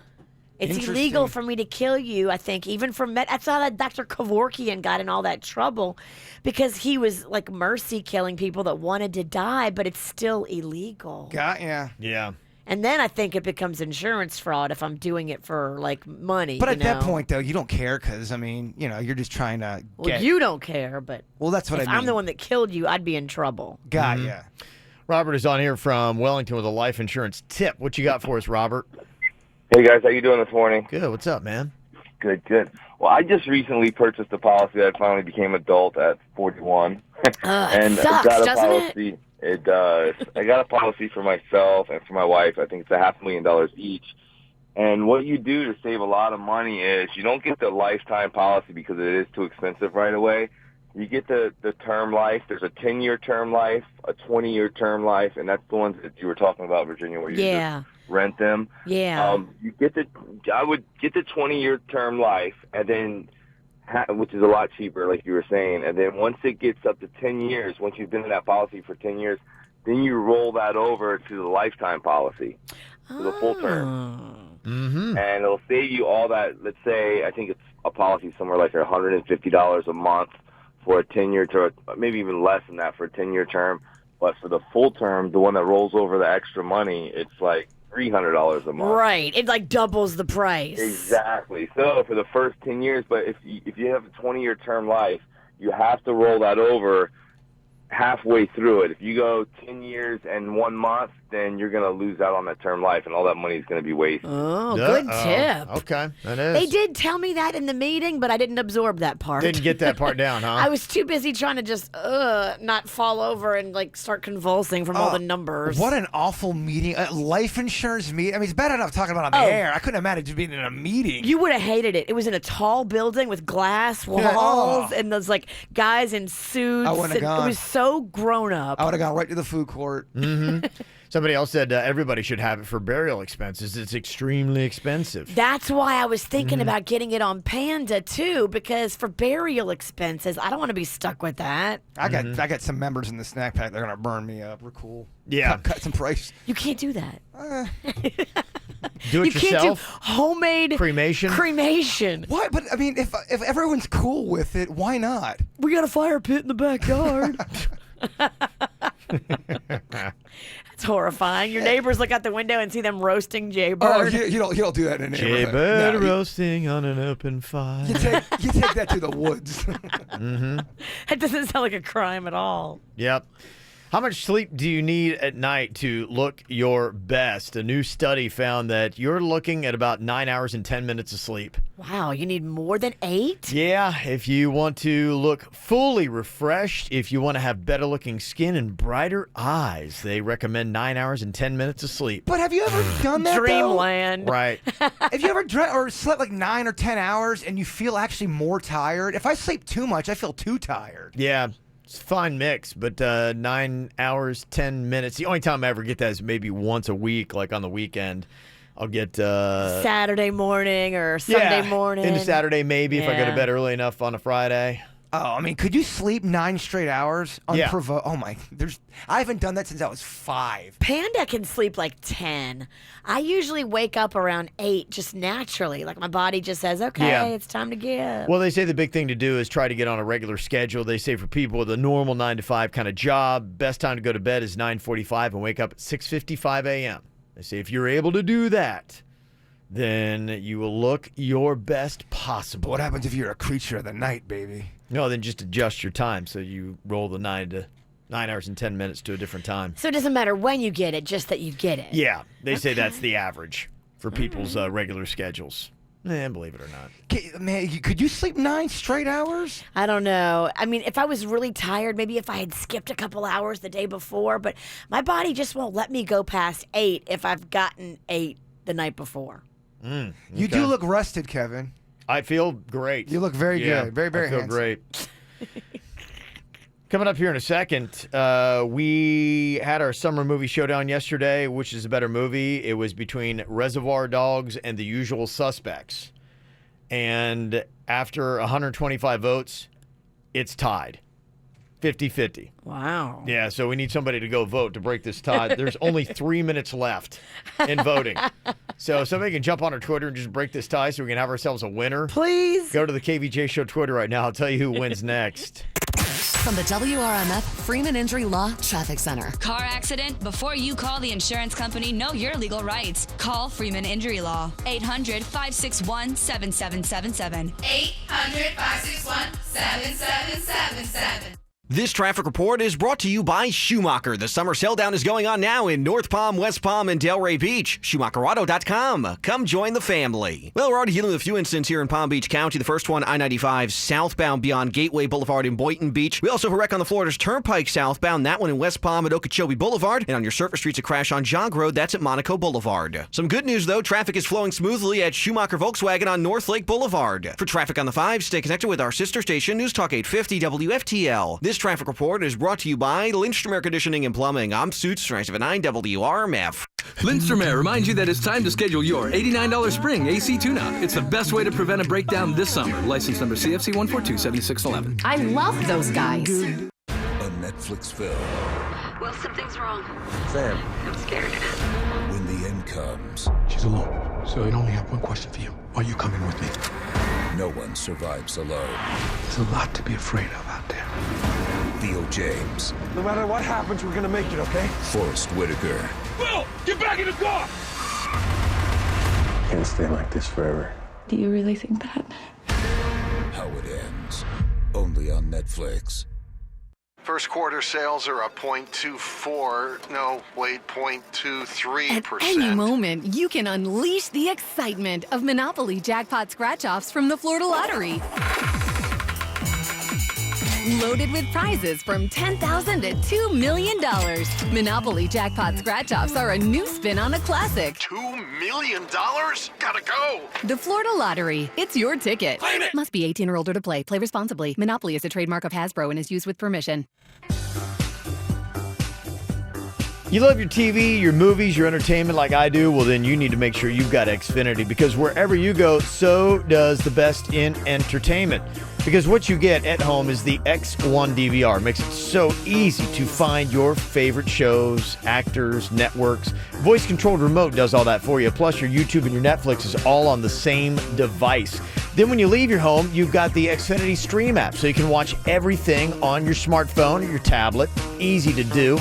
It's illegal for me to kill you, I think, even for I saw that Dr. Kevorkian got in all that trouble because he was like mercy killing people that wanted to die, but it's still illegal. Got ya. Yeah. And then I think it becomes insurance fraud if I'm doing it for like money. But at that point, though, you don't care because, I mean, you're just trying to Well, get... you don't care, but Well, that's what if I mean. I'm the one that killed you, I'd be in trouble. Got ya. Robert is on here from Wellington with a life insurance tip. What you got for us, Robert? Hey, guys. How you doing this morning? Good. What's up, man? Good, good. Well, I just recently purchased a policy. I finally became adult at 41. And it sucks, got a doesn't policy. It does. I got a policy for myself and for my wife. I think it's $500,000 each. And what you do to save a lot of money is you don't get the lifetime policy because it is too expensive right away. You get the term life. There's a 10-year term life, a 20-year term life, and that's the ones that you were talking about, Virginia, where you just rent them. Yeah. I would get the 20-year term life, and then, which is a lot cheaper, like you were saying. And then once it gets up to 10 years, once you've been in that policy for 10 years, then you roll that over to the lifetime policy, to the full term. Mm-hmm. And it'll save you all that. Let's say, I think it's a policy somewhere like $150 a month for a 10-year term, maybe even less than that for a 10-year term. But for the full term, the one that rolls over the extra money, it's like $300 a month. Right. It like doubles the price. Exactly. So for the first 10 years, but if you have a 20-year term life, you have to roll that over halfway through it. If you go 10 years and 1 month, then you're going to lose out on that term life, and all that money is going to be wasted. Oh, good tip. Okay, that is. They did tell me that in the meeting, but I didn't absorb that part. Didn't get that part down, huh? I was too busy trying to just not fall over and like start convulsing from all the numbers. What an awful meeting. Life insurance meeting. I mean, it's bad enough talking about it on the air. I couldn't imagine just being in a meeting. You would have hated it. It was in a tall building with glass walls and those like guys in suits. I wouldn't have gone. It was so grown up. I would have gone right to the food court. Mm-hmm. Somebody else said everybody should have it for burial expenses. It's extremely expensive. That's why I was thinking about getting it on Panda too, because for burial expenses, I don't want to be stuck with that. I got some members in the snack pack. They're gonna burn me up. We're cool. Yeah, cut some price. You can't do that. Do it you yourself. Can't do homemade cremation. Cremation. What? But I mean, if everyone's cool with it, why not? We got a fire pit in the backyard. It's horrifying. Your neighbors look out the window and see them roasting Jaybird. Oh, you don't do that in a neighborhood. Jaybird roasting on an open fire. You take that to the woods. Mm-hmm. That doesn't sound like a crime at all. Yep. How much sleep do you need at night to look your best? A new study found that you're looking at about 9 hours and 10 minutes of sleep. Wow, you need more than 8? Yeah, if you want to look fully refreshed, if you want to have better looking skin and brighter eyes, they recommend 9 hours and 10 minutes of sleep. But have you ever done that, Dreamland. Right. Have you ever slept like 9 or 10 hours and you feel actually more tired? If I sleep too much, I feel too tired. Yeah. It's a fine mix, but 9 hours, 10 minutes. The only time I ever get that is maybe once a week, like on the weekend. I'll get Saturday morning or Sunday morning. Into Saturday maybe if I go to bed early enough on a Friday. Oh, I mean, could you sleep 9 straight hours unprovoked? Oh my, I haven't done that since I was 5. Panda can sleep like 10. I usually wake up around 8 just naturally. Like my body just says, okay, it's time to get up. Well, they say the big thing to do is try to get on a regular schedule. They say for people with a normal 9 to 5 kind of job, best time to go to bed is 9:45 and wake up at 6:55 a.m. They say if you're able to do that, then you will look your best possible. What happens if you're a creature of the night, baby? No, then just adjust your time so you roll the 9 hours and 10 minutes to a different time. So it doesn't matter when you get it, just that you get it. Yeah, they say that's the average for people's regular schedules. Believe it or not. Man, could you sleep 9 straight hours? I don't know. I mean, if I was really tired, maybe if I had skipped a couple hours the day before, but my body just won't let me go past 8 if I've gotten 8 the night before. Okay. You do look rested, Kevin. I feel great. You look very good. Very, very handsome. I feel great. Coming up here in a second, we had our summer movie showdown yesterday. Which is a better movie? It was between Reservoir Dogs and The Usual Suspects. And after 125 votes, it's tied. 50-50. Wow. Yeah, so we need somebody to go vote to break this tie. There's only 3 minutes left in voting. So somebody can jump on our Twitter and just break this tie so we can have ourselves a winner. Please. Go to the KVJ Show Twitter right now. I'll tell you who wins next. From the WRMF Freeman Injury Law Traffic Center. Car accident? Before you call the insurance company, know your legal rights. Call Freeman Injury Law. 800-561-7777. 800-561-7777. This traffic report is brought to you by Schumacher. The summer sell down is going on now in North Palm, West Palm, and Delray Beach. SchumacherAuto.com. Come join the family. Well, we're already dealing with a few incidents here in Palm Beach County. The first one, I-95 southbound beyond Gateway Boulevard in Boynton Beach. We also have a wreck on the Florida's Turnpike southbound. That one in West Palm at Okeechobee Boulevard. And on your surface streets, a crash on Jog Road. That's at Monaco Boulevard. Some good news, though. Traffic is flowing smoothly at Schumacher Volkswagen on North Lake Boulevard. For traffic on the 5, stay connected with our sister station, News Talk 850 WFTL. This traffic report is brought to you by Lindstrom Air Conditioning and Plumbing. I'm Suits, 9 WRMF. Lindstrom Air reminds you that it's time to schedule your $89 spring AC tune-up. It's the best way to prevent a breakdown this summer. License number CFC 1427611. I love those guys. A Netflix film. Well, something's wrong. Sam. I'm scared. When the end comes, She's alone, so I'd only have one question for you. Are you coming with me? no one survives alone. There's a lot to be afraid of out there. Theo James. No matter what happens, we're gonna make it, okay? Forrest Whitaker. Will, get back in the car! Can't stay like this forever. Do you really think that? How it ends. Only on Netflix. First quarter sales are up 0.23%. At any moment, you can unleash the excitement of Monopoly Jackpot Scratch-Offs from the Florida Lottery. Loaded with prizes from $10,000 to $2 million. Monopoly Jackpot Scratch-Offs are a new spin on a classic. $2 million? Gotta go! The Florida Lottery. It's your ticket. Claim it! Must be 18 or older to play. Play responsibly. Monopoly is a trademark of Hasbro and is used with permission. You love your TV, your movies, your entertainment like I do? Well, then you need to make sure you've got Xfinity, because wherever you go, so does the best in entertainment. Because what you get at home is the X1 DVR. It makes it so easy to find your favorite shows, actors, networks. Voice-controlled remote does all that for you. Plus, your YouTube and your Netflix is all on the same device. Then when you leave your home, you've got the Xfinity Stream app, so you can watch everything on your smartphone or your tablet. Easy to do.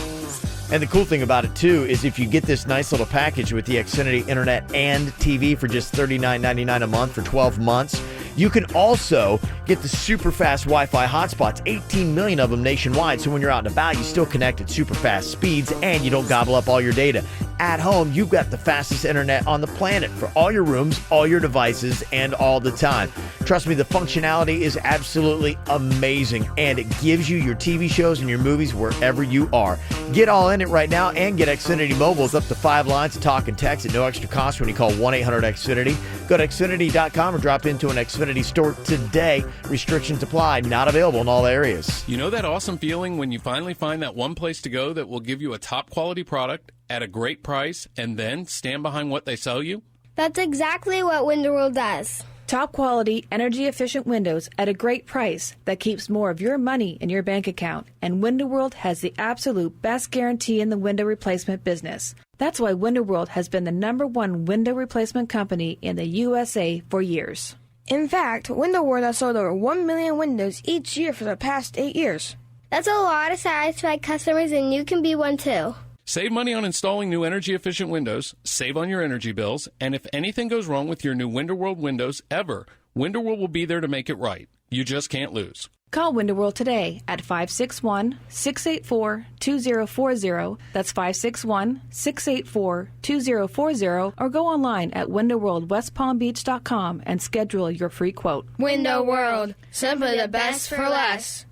And the cool thing about it, too, is if you get this nice little package with the Xfinity Internet and TV for just $39.99 a month for 12 months, you can also get the super fast Wi-Fi hotspots, 18 million of them nationwide. So when you're out and about, you still connect at super fast speeds and you don't gobble up all your data. At home, you've got the fastest internet on the planet for all your rooms, all your devices, and all the time. Trust me, the functionality is absolutely amazing, and it gives you your TV shows and your movies wherever you are. Get all in it right now and get Xfinity Mobile. It's up to 5 lines to talk and text at no extra cost when you call 1-800-XFINITY. Go to Xfinity.com or drop into an Xfinity store today. Restrictions apply. Not available in all areas. You know that awesome feeling when you finally find that one place to go that will give you a top quality product at a great price and then stand behind what they sell you? That's exactly what Winterworld does. Top quality, energy efficient windows at a great price that keeps more of your money in your bank account. And Window World has the absolute best guarantee in the window replacement business. That's why Window World has been the #1 window replacement company in the USA for years. In fact, Window World has sold over 1 million windows each year for the past 8 years. That's a lot of satisfied customers, and you can be one too. Save money on installing new energy-efficient windows, save on your energy bills, and if anything goes wrong with your new Window World windows ever, Window World will be there to make it right. You just can't lose. Call Window World today at 561-684-2040. That's 561-684-2040. Or go online at windowworldwestpalmbeach.com and schedule your free quote. Window World, simply the best for less.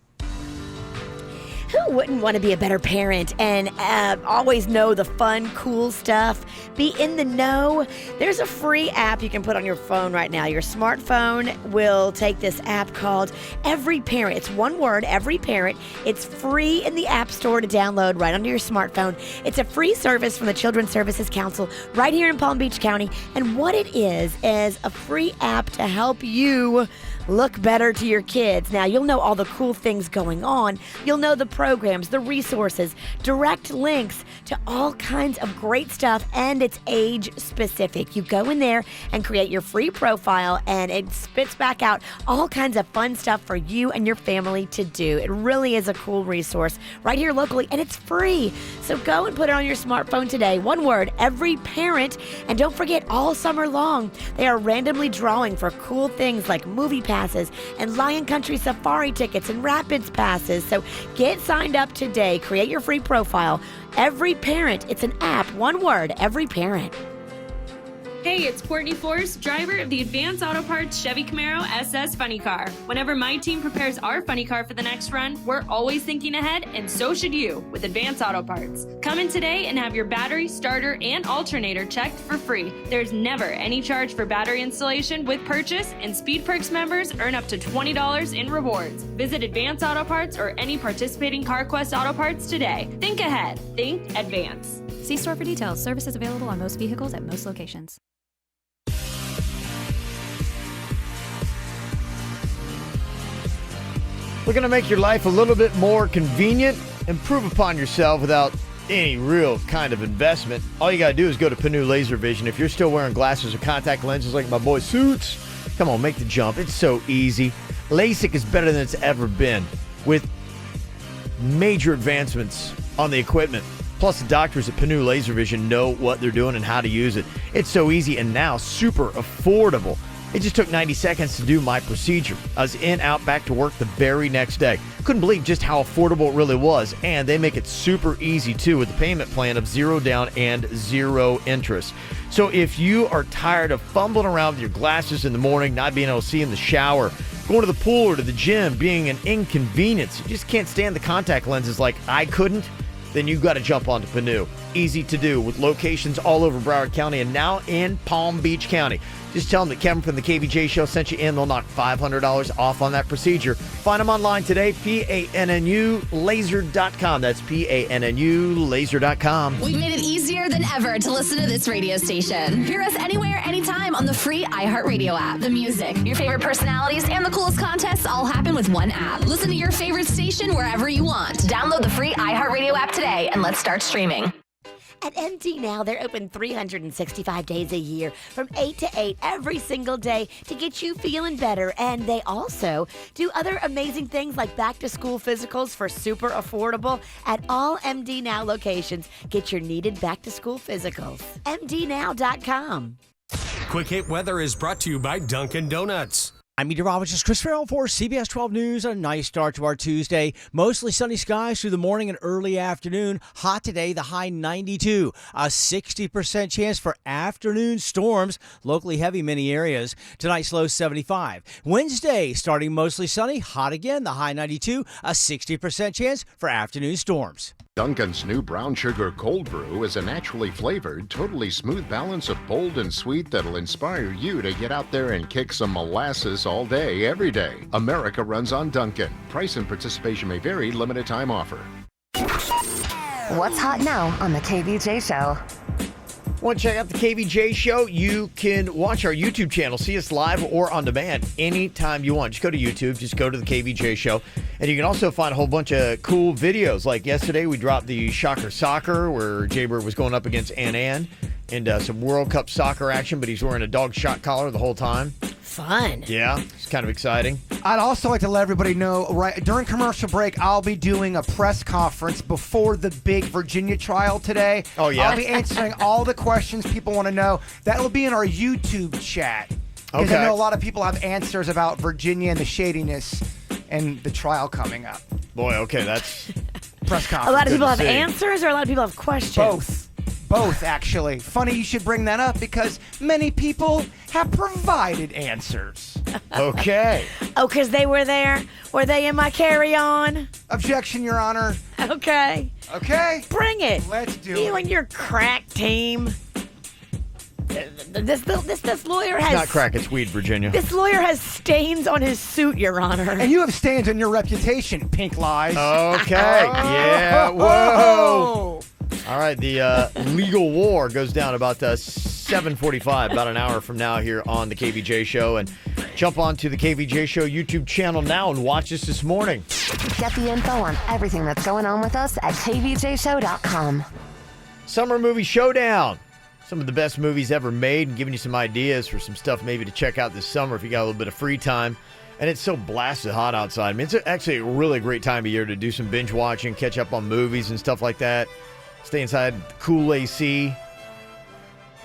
Who wouldn't want to be a better parent and always know the fun, cool stuff? Be in the know. There's a free app you can put on your phone right now. Your smartphone will take this app called Every Parent. It's one word, Every Parent. It's free in the App Store to download right onto your smartphone. It's a free service from the Children's Services Council right here in Palm Beach County. And what it is a free app to help you look better to your kids. Now, you'll know all the cool things going on. You'll know the programs, the resources, direct links to all kinds of great stuff, and it's age specific. You go in there and create your free profile, and it spits back out all kinds of fun stuff for you and your family to do. It really is a cool resource right here locally, and it's free. So go and put it on your smartphone today. One word, Every Parent. And don't forget, all summer long, they are randomly drawing for cool things like movie passes and Lion Country Safari tickets and Rapids passes. So get signed up today. Create your free profile. Every Parent. It's an app. One word. Every Parent. Hey, it's Courtney Force, driver of the Advanced Auto Parts Chevy Camaro SS Funny Car. Whenever my team prepares our funny car for the next run, we're always thinking ahead, and so should you with Advanced Auto Parts. Come in today and have your battery, starter, and alternator checked for free. There's never any charge for battery installation with purchase, and Speed Perks members earn up to $20 in rewards. Visit Advanced Auto Parts or any participating CarQuest Auto Parts today. Think ahead. Think advance. See store for details. Services available on most vehicles at most locations. We're going to make your life a little bit more convenient. Improve upon yourself without any real kind of investment. All you got to do is go to Panu Laser Vision. If you're still wearing glasses or contact lenses like my boy Suits, come on, make the jump. It's so easy. LASIK is better than it's ever been with major advancements on the equipment. Plus, the doctors at Panu Laser Vision know what they're doing and how to use it. It's so easy and now super affordable. It just took 90 seconds to do my procedure. I was in, out, back to work the very next day. Couldn't believe just how affordable it really was. And they make it super easy, too, with the payment plan of 0 down and 0 interest. So if you are tired of fumbling around with your glasses in the morning, not being able to see in the shower, going to the pool or to the gym being an inconvenience, you just can't stand the contact lenses like I couldn't, then you've got to jump onto Panu. Easy to do with locations all over Broward County and now in Palm Beach County. Just tell them that Kevin from the KVJ Show sent you in. They'll knock $500 off on that procedure. Find them online today, PANNUlaser.com. That's PANNUlaser.com. We've made it easier than ever to listen to this radio station. Hear us anywhere, anytime on the free iHeartRadio app. The music, your favorite personalities, and the coolest contests all happen with one app. Listen to your favorite station wherever you want. Download the free iHeartRadio app today and let's start streaming. At MD Now, they're open 365 days a year from 8 to 8 every single day to get you feeling better. And they also do other amazing things like back-to-school physicals for super affordable at all MD Now locations. Get your needed back-to-school physicals. MDNow.com. Quick Hit Weather is brought to you by Dunkin' Donuts. I'm meteorologist Chris Farrell for CBS 12 News. A nice start to our Tuesday. Mostly sunny skies through the morning and early afternoon. Hot today, the high 92. A 60% chance for afternoon storms. Locally heavy many areas. Tonight's low 75. Wednesday, starting mostly sunny. Hot again, the high 92. A 60% chance for afternoon storms. Dunkin's new brown sugar cold brew is a naturally flavored, totally smooth balance of bold and sweet that'll inspire you to get out there and kick some molasses all day, every day. America runs on Dunkin'. Price and participation may vary. Limited time offer. What's hot now on the KVJ Show? Want to check out the KVJ show? You can watch our YouTube channel, see us live or on demand anytime you want. Just go to YouTube, just go to the KVJ show. And you can also find a whole bunch of cool videos. Like yesterday, we dropped the Shocker Soccer, where Jaybird was going up against Ann and some World Cup soccer action, but he's wearing a dog shot collar the whole time. Fun. Yeah, it's kind of exciting. I'd also like to let everybody know, right during commercial break, I'll be doing a press conference before the big Virginia trial today. Oh, yeah? I'll be answering all the questions people want to know. That'll be in our YouTube chat. Because Okay. I know a lot of people have answers about Virginia and the shadiness and the trial coming up. Boy, okay, that's Press conference. A lot of people have see. answers or a lot of people have questions? Both, actually. Funny you should bring that up because many people have provided answers. Okay. Oh, because they were there? Were they in my carry-on? Objection, Your Honor. Okay. Okay. Bring it. Let's do You and your crack team. This lawyer It's has... not crack, it's weed, Virginia. This lawyer has stains on his suit, Your Honor. And you have stains on your reputation, Pink Lies. Okay. Yeah. Whoa. All right. The legal war goes down about 7:45, about an hour from now here on the KVJ show. And jump onto the KVJ show YouTube channel now and watch us this morning. Get the info on everything that's going on with us at kvjshow.com. Summer movie showdown. Some of the best movies ever made, and giving you some ideas for some stuff maybe to check out this summer if you got a little bit of free time. And it's so blasted hot outside. I mean, it's actually a really great time of year to do some binge watching, catch up on movies and stuff like that. Stay inside cool AC.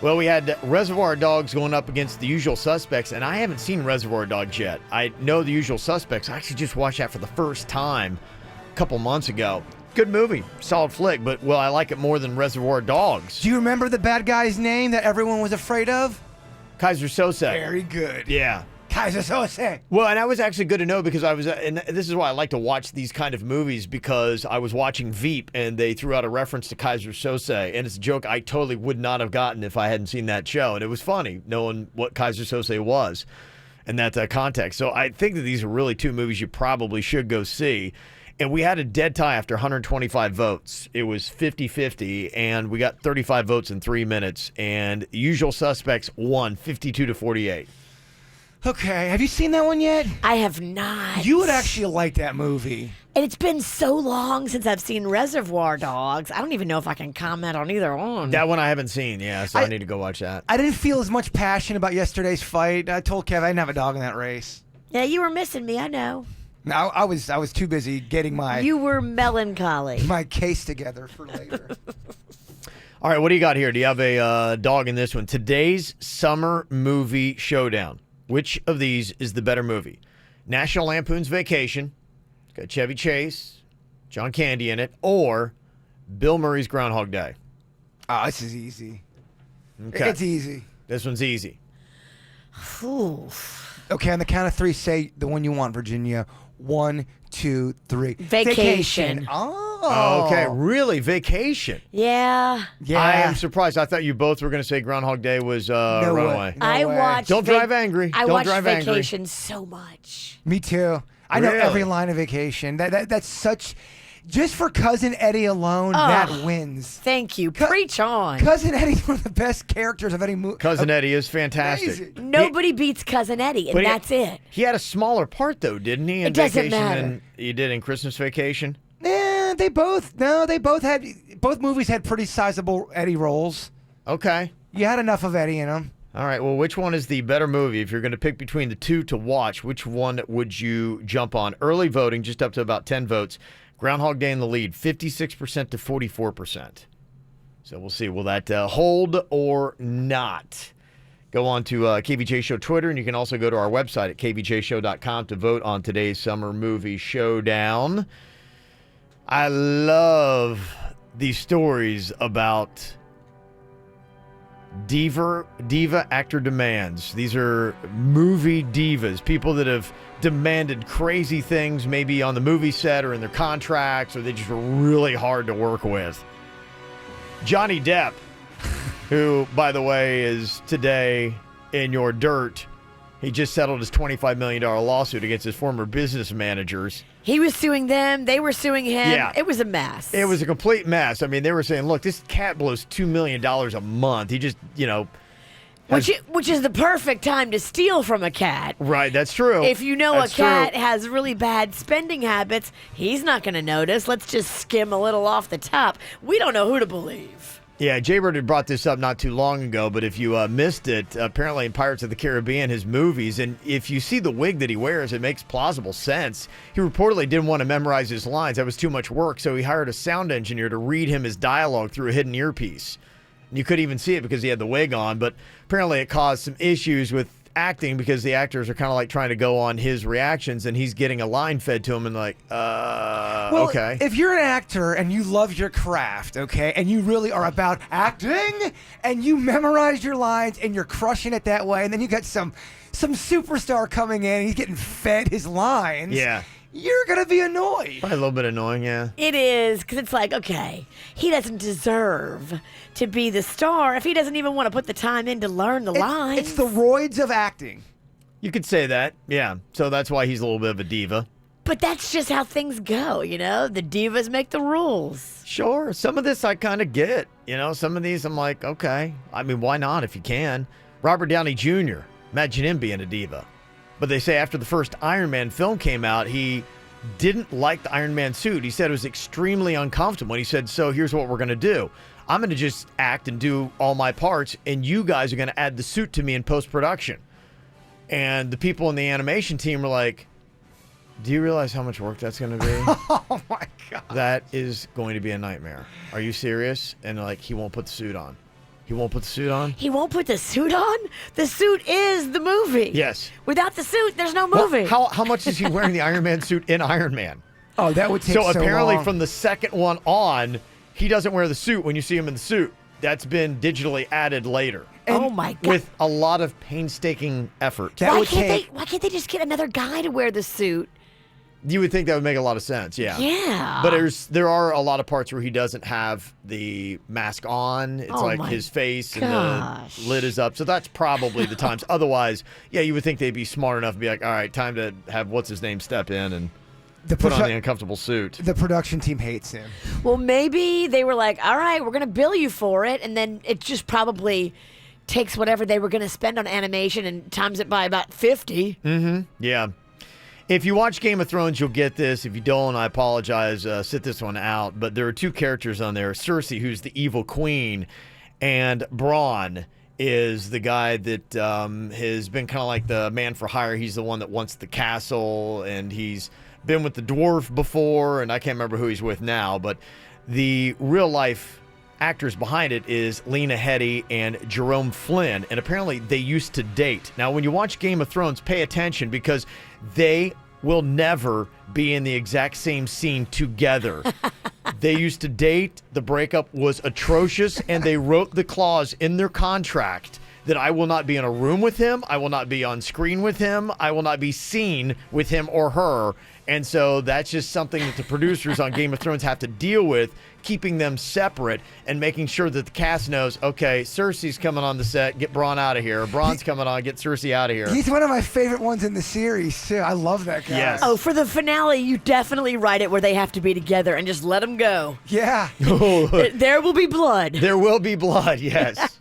Well, we had Reservoir Dogs going up against The Usual Suspects, and I haven't seen Reservoir Dogs yet. I know The Usual Suspects. I actually just watched that for the first time a couple months ago. Good movie, solid flick, but, well, I like it more than Reservoir Dogs. Do you remember the bad guy's name that everyone was afraid of? Kaiser Sose. Very good. Yeah. Kaiser Sose. Well, and that was actually good to know because I was, and this is why I like to watch these kind of movies, because I was watching Veep and they threw out a reference to Kaiser Sose, and it's a joke I totally would not have gotten if I hadn't seen that show, and it was funny knowing what Kaiser Sose was in that context. So I think that these are really two movies you probably should go see. And we had a dead tie after 125 votes. It was 50-50, and we got 35 votes in 3 minutes, and Usual Suspects won 52-48. Okay, have you seen that one yet? I have not. You would actually like that movie. And it's been so long since I've seen Reservoir Dogs. I don't even know if I can comment on either one. That one I haven't seen, yeah, so I need to go watch that. I didn't feel as much passion about yesterday's fight. I told Kev I didn't have a dog in that race. Yeah, you were missing me, I know. No, I was too busy getting You were melancholy. my case together for later. All right, what do you got here? Do you have a dog in this one? Today's summer movie showdown. Which of these is the better movie? National Lampoon's Vacation, it's got Chevy Chase, John Candy in it, or Bill Murray's Groundhog Day? Oh, this is easy. Okay. It's easy. This one's easy. Okay, on the count of three, say the one you want, Virginia. 1, 2, 3. Vacation. Oh. Okay, really? Vacation? Yeah. I am surprised. I thought you both were going to say Groundhog Day was Runaway. I watched. Don't drive angry. I Don't watched drive angry. Vacation so much. Me too. I know Really? every line of Vacation. That's such. Just for Cousin Eddie alone, Oh, that wins. Thank you. Preach on. Cousin Eddie's one of the best characters of any movie. Cousin Eddie is fantastic. Nobody beats Cousin Eddie, and But he- that's it. He had a smaller part, though, didn't he? In It doesn't Vacation matter. than he did in Christmas Vacation? They both movies had pretty sizable Eddie roles. Okay. You had enough of Eddie in them. All right, well, which one is the better movie? If you're going to pick between the two to watch, which one would you jump on? Early voting, just up to about 10 votes. Groundhog Day in the lead, 56% to 44%. So we'll see. Will that hold or not? Go on to KVJ Show Twitter, and you can also go to our website at kvjshow.com to vote on today's summer movie showdown. I love these stories about diva actor demands. These are movie divas, people that have demanded crazy things maybe on the movie set or in their contracts, or they just were really hard to work with. Johnny Depp, who, by the way, is today in your dirt He just settled his $25 million lawsuit against his former business managers. He was suing them. They were suing him. Yeah. It was a mess. It was a complete mess. I mean, they were saying, look, this cat blows $2 million a month. He just, Which is the perfect time to steal from a cat. Right, that's true. If you know That's a cat true. has really bad spending habits, he's not going to notice. Let's just skim a little off the top. We don't know who to believe. Yeah, Jaybird had brought this up not too long ago, but if you missed it, apparently in Pirates of the Caribbean, his movies, and if you see the wig that he wears, it makes plausible sense. He reportedly didn't want to memorize his lines. That was too much work, so he hired a sound engineer to read him his dialogue through a hidden earpiece. And you couldn't even see it because he had the wig on, but apparently it caused some issues with acting because the actors are kind of like trying to go on his reactions, and he's getting a line fed to him and like, well, okay. If you're an actor and you love your craft, okay, and you really are about acting, and you memorize your lines and you're crushing it that way, and then you got some superstar coming in and he's getting fed his lines. Yeah. You're going to be annoyed. Probably a little bit annoying, yeah. It is, because it's like, okay, he doesn't deserve to be the star if he doesn't even want to put the time in to learn the lines. It's the roids of acting. You could say that, yeah. So that's why he's a little bit of a diva. But that's just how things go, The divas make the rules. Sure. Some of this I kind of get. Some of these I'm like, okay. I mean, why not if you can? Robert Downey Jr., imagine him being a diva. But they say after the first Iron Man film came out, he didn't like the Iron Man suit. He said it was extremely uncomfortable. And he said, so here's what we're going to do. I'm going to just act and do all my parts, and you guys are going to add the suit to me in post-production. And the people in the animation team were like, do you realize how much work that's going to be? Oh, my God. That is going to be a nightmare. Are you serious? And he won't put the suit on. He won't put the suit on? He won't put the suit on? The suit is the movie. Yes. Without the suit, there's no movie. Well, how much is he wearing the Iron Man suit in Iron Man? Oh, that would take so long. So apparently from the second one on, he doesn't wear the suit when you see him in the suit. That's been digitally added later. Oh, my God. With a lot of painstaking effort. Why can't they just get another guy to wear the suit? You would think that would make a lot of sense, yeah. Yeah. But there are a lot of parts where he doesn't have the mask on. It's like his face and the lid is up. So that's probably the times. Otherwise, yeah, you would think they'd be smart enough to be like, all right, time to have what's-his-name step in and put on the uncomfortable suit. The production team hates him. Well, maybe they were like, all right, we're going to bill you for it. And then it just probably takes whatever they were going to spend on animation and times it by about 50. Mm-hmm. Yeah. If you watch Game of Thrones, you'll get this. If you don't, I apologize. Sit this one out. But there are two characters on there. Cersei, who's the evil queen, and Bronn is the guy that has been kind of like the man for hire. He's the one that wants the castle, and he's been with the dwarf before, and I can't remember who he's with now. But the real-life actors behind it is Lena Headey and Jerome Flynn, and apparently they used to date. Now, when you watch Game of Thrones, pay attention because they will never be in the exact same scene together. They used to date. The breakup was atrocious, and they wrote the clause in their contract that I will not be in a room with him, I will not be on screen with him, I will not be seen with him or her. And so that's just something that the producers on Game of Thrones have to deal with, keeping them separate and making sure that the cast knows, okay, Cersei's coming on the set, get Bronn out of here. Bronn's coming on, get Cersei out of here. He's one of my favorite ones in the series, too. I love that guy. Yes. Oh, for the finale, you definitely write it where they have to be together and just let them go. Yeah. There will be blood. There will be blood, yes.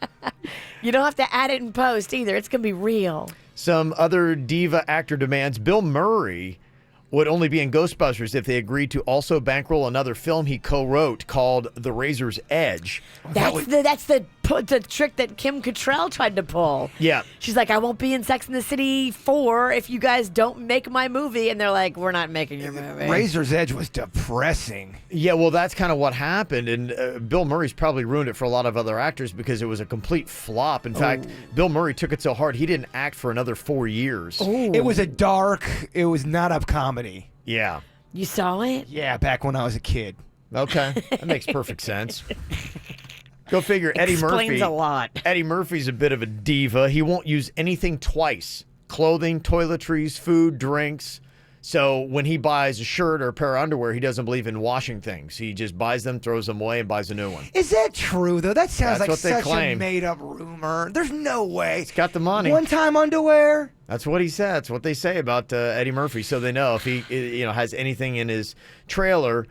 You don't have to add it in post either. It's going to be real. Some other diva actor demands. Bill Murray would only be in Ghostbusters if they agreed to also bankroll another film he co-wrote called The Razor's Edge. That's the trick that Kim Cattrall tried to pull. Yeah. She's like, I won't be in Sex and the City 4 if you guys don't make my movie. And they're like, we're not making your movie. Razor's Edge was depressing. Yeah, well, that's kind of what happened. And Bill Murray's probably ruined it for a lot of other actors because it was a complete flop. In fact, Bill Murray took it so hard he didn't act for another 4 years. Ooh. It was it was not a comedy. Yeah. You saw it? Yeah, back when I was a kid. Okay. That makes perfect sense. Go figure. Eddie Murphy. Explains a lot. Eddie Murphy's a bit of a diva. He won't use anything twice. Clothing, toiletries, food, drinks. So when he buys a shirt or a pair of underwear, he doesn't believe in washing things. He just buys them, throws them away, and buys a new one. Is that true, though? That sounds That's like what they such claim. a made-up rumor. There's no way. He's got the money. One-time underwear? That's what he said. That's what they say about Eddie Murphy. So they know if he has anything in his trailer,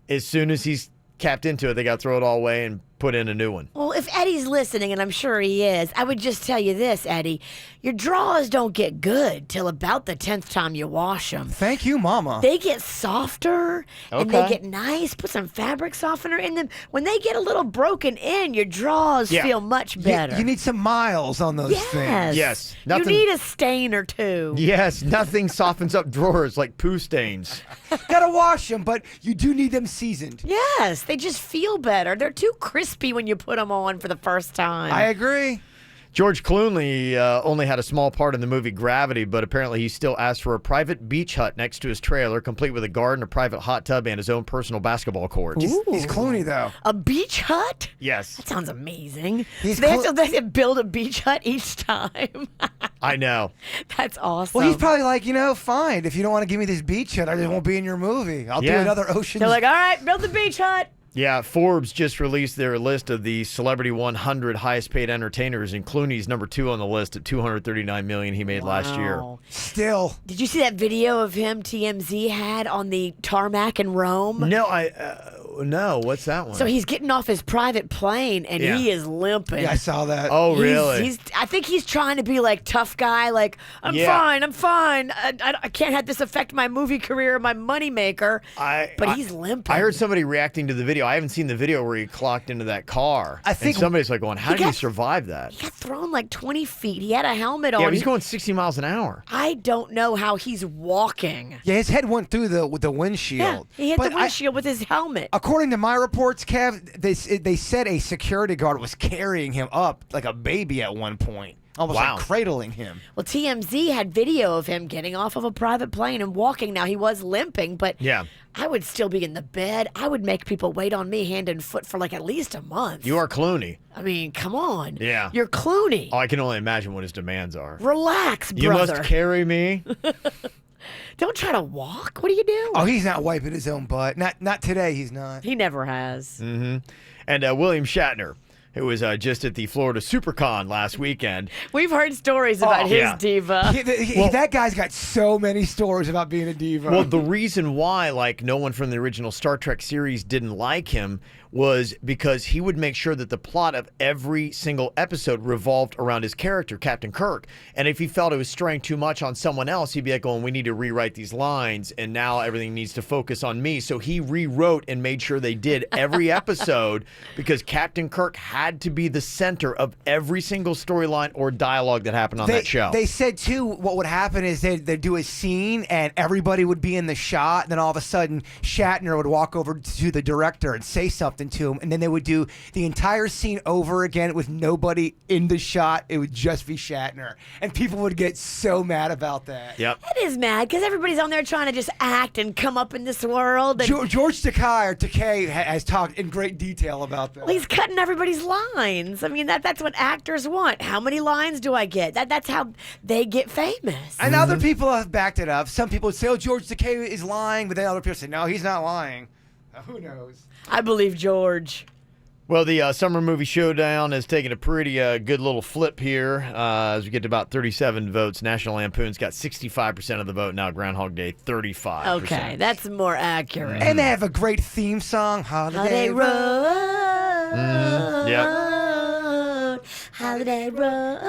as soon as he's capped into it, they got to throw it all away and put in a new one. Well, if Eddie's listening, and I'm sure he is, I would just tell you this, Eddie. Your drawers don't get good till about the 10th time you wash them. Thank you, Mama. They get softer, and they get nice. Put some fabric softener in them. When they get a little broken in, your drawers feel much better. You need some miles on those things. Yes. You need a stain or two. Yes, nothing softens up drawers like poo stains. Gotta wash them, but you do need them seasoned. Yes, they just feel better. They're too crispy when you put them on for the first time. I agree. George Clooney only had a small part in the movie Gravity, but apparently he still asked for a private beach hut next to his trailer, complete with a garden, a private hot tub, and his own personal basketball court. He's Clooney, though. A beach hut? Yes. That sounds amazing. He's they have to build a beach hut each time. I know. That's awesome. Well, he's probably like, fine. If you don't want to give me this beach hut, I just won't be in your movie. I'll do another Ocean's. They're like, all right, build the beach hut. Yeah, Forbes just released their list of the celebrity 100 highest paid entertainers, and Clooney's number 2 on the list at $239 million he made last year. Still. Did you see that video of him TMZ had on the tarmac in Rome? No, what's that one? So he's getting off his private plane, and he is limping. Yeah, I saw that. Oh, really? I think he's trying to be like tough guy, like, I'm fine. I can't have this affect my movie career, my moneymaker. But he's limping. I heard somebody reacting to the video. I haven't seen the video where he clocked into that car. I think and somebody's like going, how did he survive that? He got thrown like 20 feet. He had a helmet on. Yeah, but he's going 60 miles an hour. I don't know how he's walking. Yeah, his head went through the windshield. Yeah, he hit the windshield with his helmet. According to my reports, Kev, they said a security guard was carrying him up like a baby at one point. Almost like cradling him. Well, TMZ had video of him getting off of a private plane and walking. Now, he was limping, but I would still be in the bed. I would make people wait on me hand and foot for like at least a month. You are Clooney. I mean, come on. Yeah. You're Clooney. Oh, I can only imagine what his demands are. Relax, brother. You must carry me. Don't try to walk. What are you doing? Oh, he's not wiping his own butt. Not today, he's not. He never has. Mm-hmm. And William Shatner, who was just at the Florida SuperCon last weekend. We've heard stories about his diva. That guy's got so many stories about being a diva. Well, the reason why, no one from the original Star Trek series didn't like him was because he would make sure that the plot of every single episode revolved around his character, Captain Kirk. And if he felt it was straying too much on someone else, he'd be like, we need to rewrite these lines, and now everything needs to focus on me. So he rewrote and made sure they did every episode because Captain Kirk had to be the center of every single storyline or dialogue that happened on that show. They said, too, what would happen is they'd do a scene, and everybody would be in the shot, and then all of a sudden, Shatner would walk over to the director and say something to him, and then they would do the entire scene over again with nobody in the shot. It would just be Shatner, and people would get so mad about that. Yep. It is mad because everybody's on there trying to just act and come up in this world. And George Takei has talked in great detail about that. Well, he's cutting everybody's lines. I mean, that's what actors want. How many lines do I get? That's how they get famous. And other people have backed it up. Some people would say, George Takei is lying, but then other people say, no, he's not lying. Who knows? I believe George. Well, the summer movie showdown has taken a pretty good little flip here as we get to about 37 votes. National Lampoon's got 65% of the vote now. Groundhog Day, 35%. Okay, that's more accurate. And they have a great theme song, Holiday Road. Yep. Holiday Road.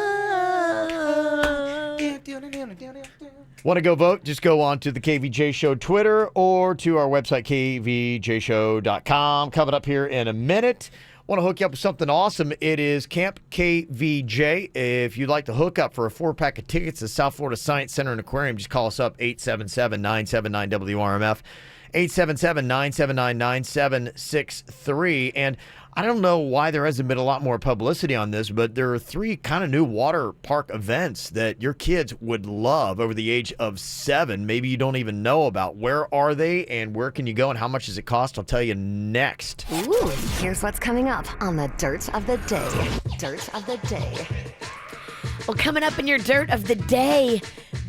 Want to go vote? Just go on to the KVJ Show Twitter or to our website, kvjshow.com. Coming up here in a minute. Want to hook you up with something awesome. It is Camp KVJ. If you'd like to hook up for a 4-pack of tickets to South Florida Science Center and Aquarium, just call us up, 877-979-WRMF, 877-979-9763. And I don't know why there hasn't been a lot more publicity on this, but there are 3 kind of new water park events that your kids would love over the age of 7. Maybe you don't even know about. Where are they and where can you go and how much does it cost? I'll tell you next. Ooh, here's what's coming up on the Dirt of the Day. Dirt of the Day. Well, coming up in your Dirt of the Day,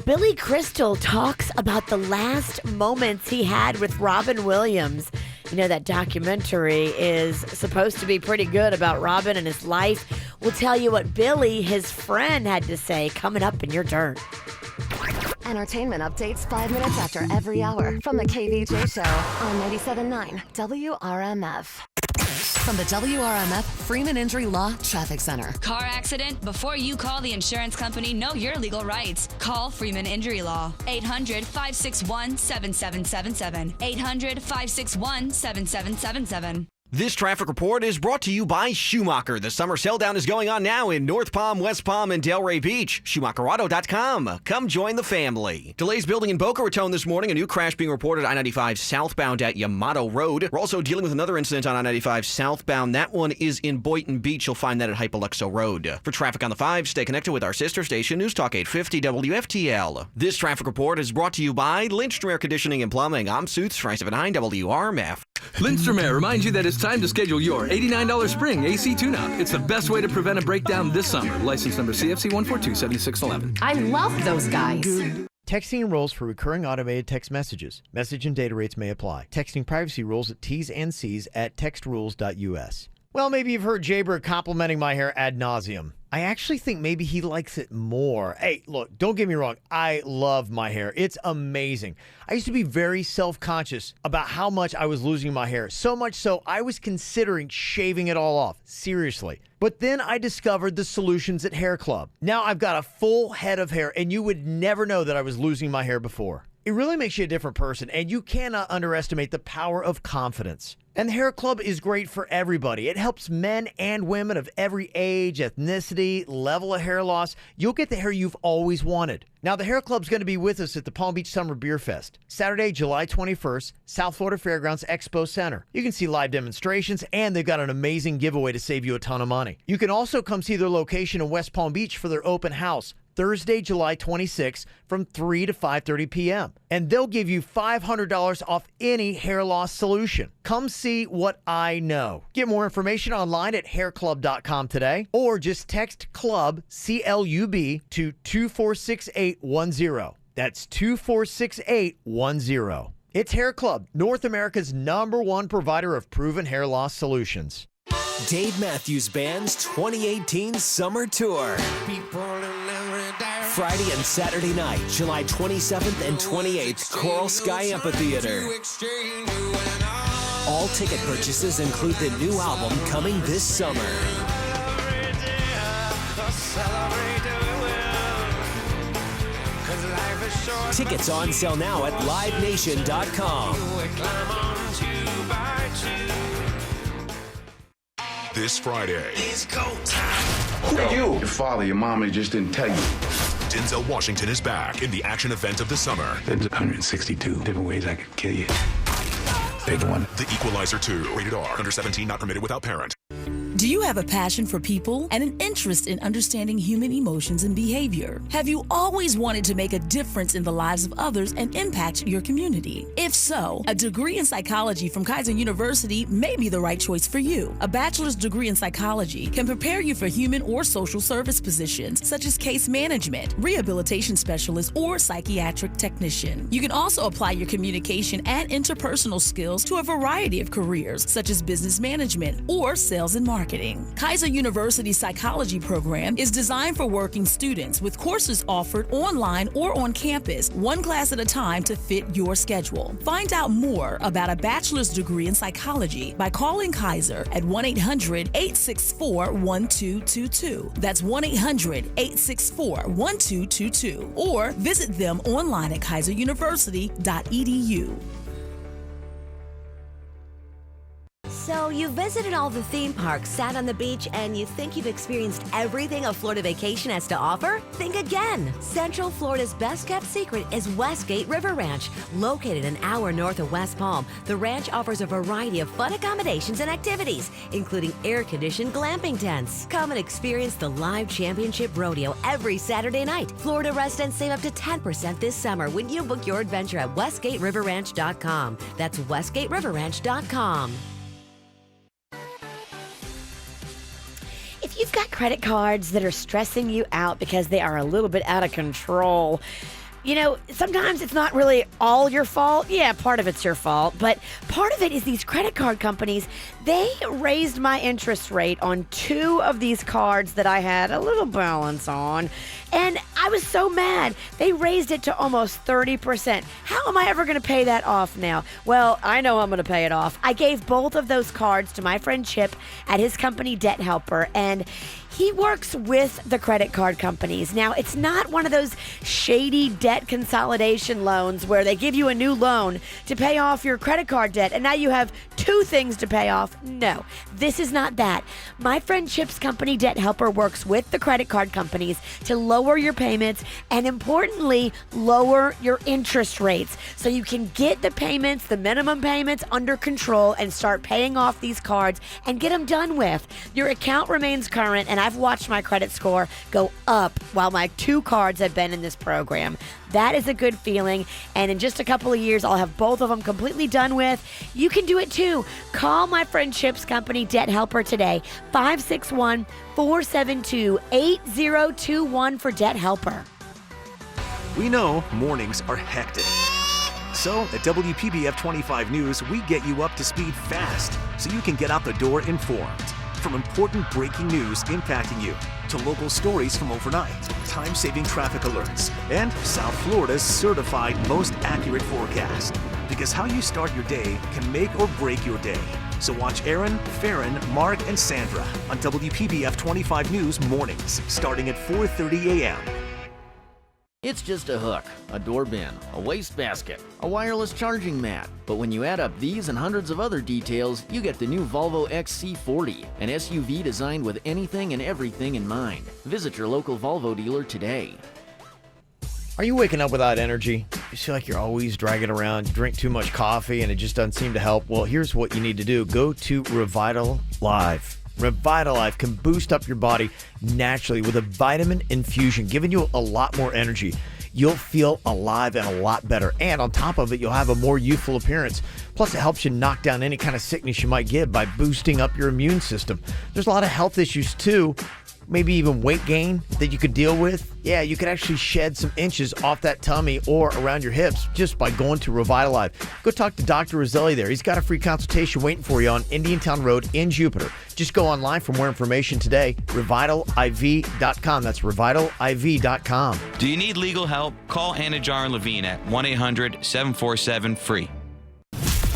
Billy Crystal talks about the last moments he had with Robin Williams. You know, that documentary is supposed to be pretty good about Robin and his life. We'll tell you what Billy, his friend, had to say coming up in your Dirt. Entertainment updates 5 minutes after every hour from the KVJ Show on 97.9 WRMF. From the WRMF Freeman Injury Law Traffic Center. Car accident? Before you call the insurance company, know your legal rights. Call Freeman Injury Law. 800-561-7777. 800-561-7777. This traffic report is brought to you by Schumacher. The summer showdown is going on now in North Palm, West Palm, and Delray Beach. SchumacherAuto.com. Come join the family. Delays building in Boca Raton this morning. A new crash being reported I-95 southbound at Yamato Road. We're also dealing with another incident on I-95 southbound. That one is in Boynton Beach. You'll find that at Hypoluxo Road. For traffic on the 5, stay connected with our sister station, News Talk 850 WFTL. This traffic report is brought to you by Lindstrom Air Conditioning and Plumbing. I'm Suits, 579 WRMF. Lindstrom Air reminds you that it's time to schedule your $89 spring AC tune-up. It's the best way to prevent a breakdown this summer. License number CFC 1427611. I love those guys. Texting enrolls for recurring automated text messages. Message and data rates may apply. Texting privacy rules at T's and C's at textrules.us. Well, maybe you've heard Jaybird complimenting my hair ad nauseum. I actually think maybe he likes it more. Hey, look, don't get me wrong. I love my hair. It's amazing. I used to be very self-conscious about how much I was losing my hair. So much so, I was considering shaving it all off. Seriously. But then I discovered the solutions at Hair Club. Now I've got a full head of hair, and you would never know that I was losing my hair before. It really makes you a different person, and you cannot underestimate the power of confidence. And the Hair Club is great for everybody. It helps men and women of every age, ethnicity, level of hair loss. You'll get the hair you've always wanted. Now, the Hair Club's going to be with us at the Palm Beach Summer Beer Fest, Saturday, July 21st, South Florida Fairgrounds Expo Center. You can see live demonstrations, and they've got an amazing giveaway to save you a ton of money. You can also come see their location in West Palm Beach for their open house, Thursday, July 26th from 3 to 5:30 p.m. And they'll give you $500 off any hair loss solution. Come see what I know. Get more information online at hairclub.com today, or just text CLUB, C-L-U-B, to 246810. That's 246810. It's Hair Club, North America's #1 provider of proven hair loss solutions. Dave Matthews Band's 2018 Summer Tour. Friday and Saturday night, July 27th and 28th, Coral Sky Amphitheater. All ticket purchases include the new album coming this summer. Tickets on sale now at livenation.com. This Friday. It's go time. Who are you? Your father, your mama just didn't tell you. Denzel Washington is back in the action event of the summer. There's 162 different ways I could kill you. Pick one. The Equalizer 2, rated R, under 17, not permitted without parent. Do you have a passion for people and an interest in understanding human emotions and behavior? Have you always wanted to make a difference in the lives of others and impact your community? If so, a degree in psychology from Kaiser University may be the right choice for you. A bachelor's degree in psychology can prepare you for human or social service positions such as case management, rehabilitation specialist, or psychiatric technician. You can also apply your communication and interpersonal skills to a variety of careers such as business management or sales and marketing. Kaiser University's psychology program is designed for working students with courses offered online or on campus, one class at a time to fit your schedule. Find out more about a bachelor's degree in psychology by calling Kaiser at 1-800-864-1222. That's 1-800-864-1222. Or visit them online at kaiseruniversity.edu. So you visited all the theme parks, sat on the beach, and you think you've experienced everything a Florida vacation has to offer? Think again. Central Florida's best-kept secret is Westgate River Ranch. Located an hour north of West Palm, the ranch offers a variety of fun accommodations and activities, including air-conditioned glamping tents. Come and experience the live championship rodeo every Saturday night. Florida residents save up to 10% this summer when you book your adventure at WestgateRiverRanch.com. That's WestgateRiverRanch.com. If you've got credit cards that are stressing you out because they are a little bit out of control, sometimes it's not really all your fault. Yeah, part of it's your fault. But part of it is these credit card companies, they raised my interest rate on 2 of these cards that I had a little balance on. And I was so mad. They raised it to almost 30%. How am I ever going to pay that off now? Well, I know I'm going to pay it off. I gave both of those cards to my friend Chip at his company Debt Helper, and he works with the credit card companies. Now, it's not one of those shady debt consolidation loans where they give you a new loan to pay off your credit card debt, and now you have 2 things to pay off. No, this is not that. My friend Chip's company, Debt Helper, works with the credit card companies to lower your payments and, importantly, lower your interest rates so you can get the payments, the minimum payments, under control and start paying off these cards and get them done with. Your account remains current, and I've watched my credit score go up while my 2 cards have been in this program. That is a good feeling, and in just a couple of years, I'll have both of them completely done with. You can do it too. Call my friend Chip's company, Debt Helper, today, 561-472-8021 for Debt Helper. We know mornings are hectic. So at WPBF 25 News, we get you up to speed fast so you can get out the door informed. From important breaking news impacting you to local stories from overnight, time-saving traffic alerts, and South Florida's certified most accurate forecast. Because how you start your day can make or break your day. So watch Aaron, Farron, Mark, and Sandra on WPBF 25 News mornings, starting at 4:30 a.m. It's just a hook, a door bin, a wastebasket, a wireless charging mat. But when you add up these and hundreds of other details, you get the new Volvo XC40, an SUV designed with anything and everything in mind. Visit your local Volvo dealer today. Are you waking up without energy? You feel like you're always dragging around, drink too much coffee, and it just doesn't seem to help? Well, here's what you need to do. Go to Revital Live. Revitalife can boost up your body naturally with a vitamin infusion, giving you a lot more energy. You'll feel alive and a lot better. And on top of it, you'll have a more youthful appearance. Plus, it helps you knock down any kind of sickness you might get by boosting up your immune system. There's a lot of health issues, too. Maybe even weight gain that you could deal with. Yeah, you could actually shed some inches off that tummy or around your hips just by going to Revitalife. Go talk to Dr. Roselli there. He's got a free consultation waiting for you on Indiantown Road in Jupiter. Just go online for more information today. RevitaliV.com. That's RevitaliV.com. Do you need legal help? Call Anna Jar and Levine at 1-800-747-FREE.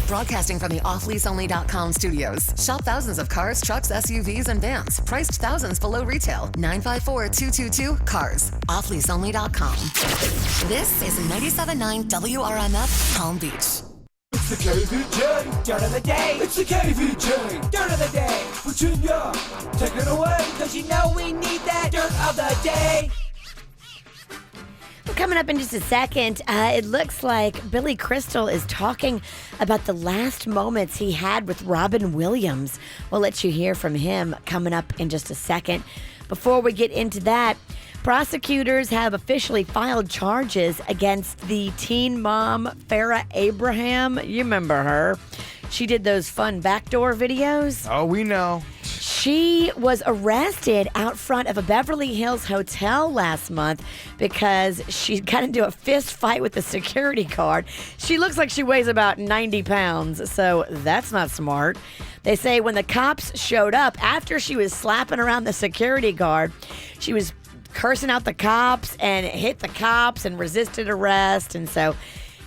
Broadcasting from the offleaseonly.com studios. Shop thousands of cars, trucks, SUVs, and vans. Priced thousands below retail. 954-222-CARS. Offleaseonly.com. This is 97.9 WRMF Palm Beach. It's the KVJ Dirt of the Day. It's the KVJ Dirt of the Day. Virginia, take it away. Cause you know we need that Dirt of the Day. Coming up in just a second, it looks like Billy Crystal is talking about the last moments he had with Robin Williams. We'll let you hear from him coming up in just a second. Before we get into that, prosecutors have officially filed charges against the teen mom, Farrah Abraham. You remember her. She did those fun backdoor videos. Oh, we know. She was arrested out front of a Beverly Hills hotel last month because she got into a fist fight with the security guard. She looks like she weighs about 90 pounds, so that's not smart. They say when the cops showed up, after she was slapping around the security guard, she was cursing out the cops and hit the cops and resisted arrest. And so,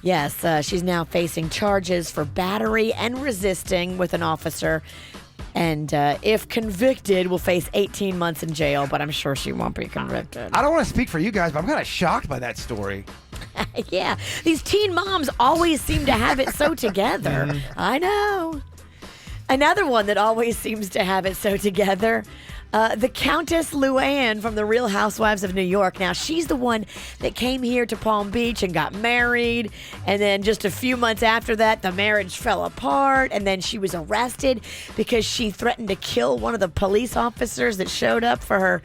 yes, she's now facing charges for battery and resisting with an officer. And if convicted, will face 18 months in jail, but I'm sure she won't be convicted. I don't want to speak for you guys, but I'm kind of shocked by that story. Yeah, these teen moms always seem to have it so together. I know. Another one that always seems to have it so together, the Countess Luann from the Real Housewives of New York. Now, she's the one that came here to Palm Beach and got married. And then just a few months after that, the marriage fell apart. And then she was arrested because she threatened to kill one of the police officers that showed up for her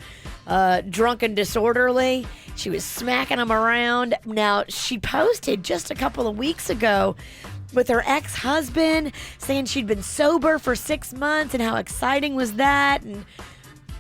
drunk and disorderly. She was smacking them around. Now, she posted just a couple of weeks ago with her ex-husband saying she'd been sober for 6 months and how exciting was that. And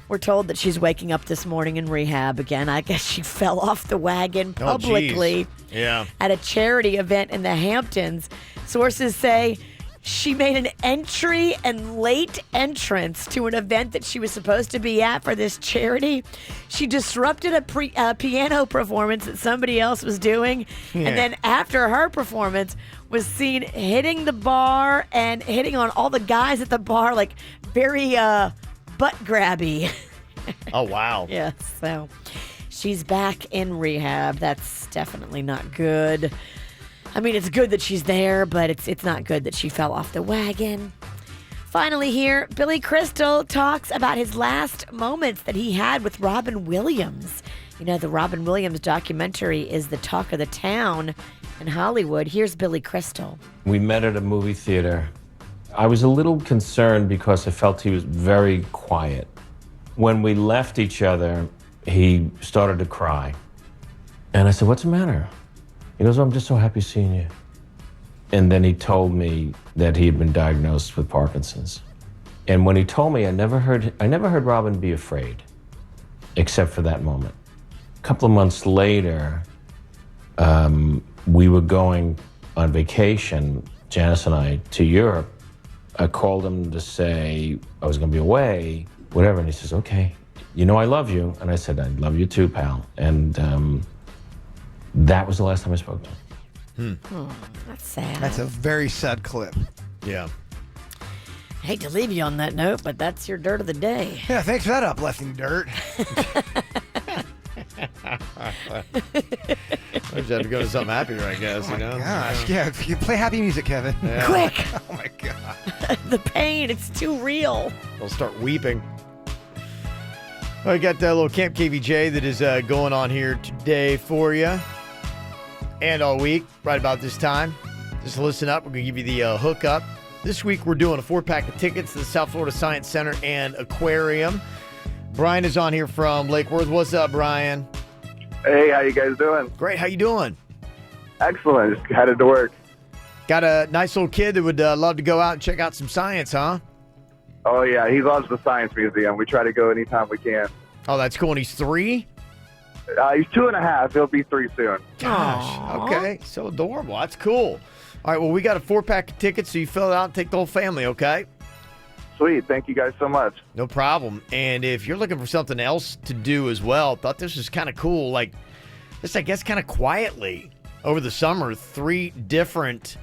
We're told that she's waking up this morning in rehab again. I guess she fell off the wagon publicly at a charity event in the Hamptons. Sources say she made an entry and late entrance to an event that she was supposed to be at for this charity. She disrupted a piano performance that somebody else was doing. Yeah. And then after her performance was seen hitting the bar and hitting on all the guys at the bar, like very butt grabby. Oh, wow. Yeah, so she's back in rehab. That's definitely not good. I mean, it's good that she's there, but it's not good that she fell off the wagon. Finally here, Billy Crystal talks about his last moments that he had with Robin Williams. You know, the Robin Williams documentary is the talk of the town in Hollywood. Here's Billy Crystal. We met at a movie theater. I was a little concerned because I felt he was very quiet. When we left each other, he started to cry. And I said, "What's the matter?" He goes, "I'm just so happy seeing you." And then he told me that he had been diagnosed with Parkinson's. And when he told me, I never heard Robin be afraid, except for that moment. A couple of months later, we were going on vacation, Janice and I, to Europe. I called him to say I was going to be away, whatever. And he says, "Okay, you know I love you." And I said, "I love you too, pal." And that was the last time I spoke to him. Oh, that's sad. That's a very sad clip. Yeah. I hate to leave you on that note, but that's your dirt of the day. Yeah, thanks for that uplifting dirt. I just have to go to something happier, I guess, you know? Gosh, yeah, if you play happy music, Kevin. Yeah. Quick! Oh, my God. The pain, it's too real. They'll start weeping. I got that little Camp KVJ that is going on here today for you. And all week, right about this time. Just listen up. We're going to give you the hookup. This week, we're doing a 4-pack of tickets to the South Florida Science Center and Aquarium. Brian is on here from Lake Worth. What's up, Brian? Hey, how you guys doing? Great. How you doing? Excellent. Just headed to work. Got a nice little kid that would love to go out and check out some science, huh? Oh, yeah. He loves the Science Museum. We try to go anytime we can. Oh, that's cool. And he's 3? He's 2.5. He'll be 3 soon. Gosh. Aww. Okay. So adorable. That's cool. All right. Well, we got a 4-pack of tickets, so you fill it out and take the whole family, okay? Sweet. Thank you guys so much. No problem. And if you're looking for something else to do as well, thought this was kind of cool. Like, just, I guess, kind of quietly over the summer, 3 different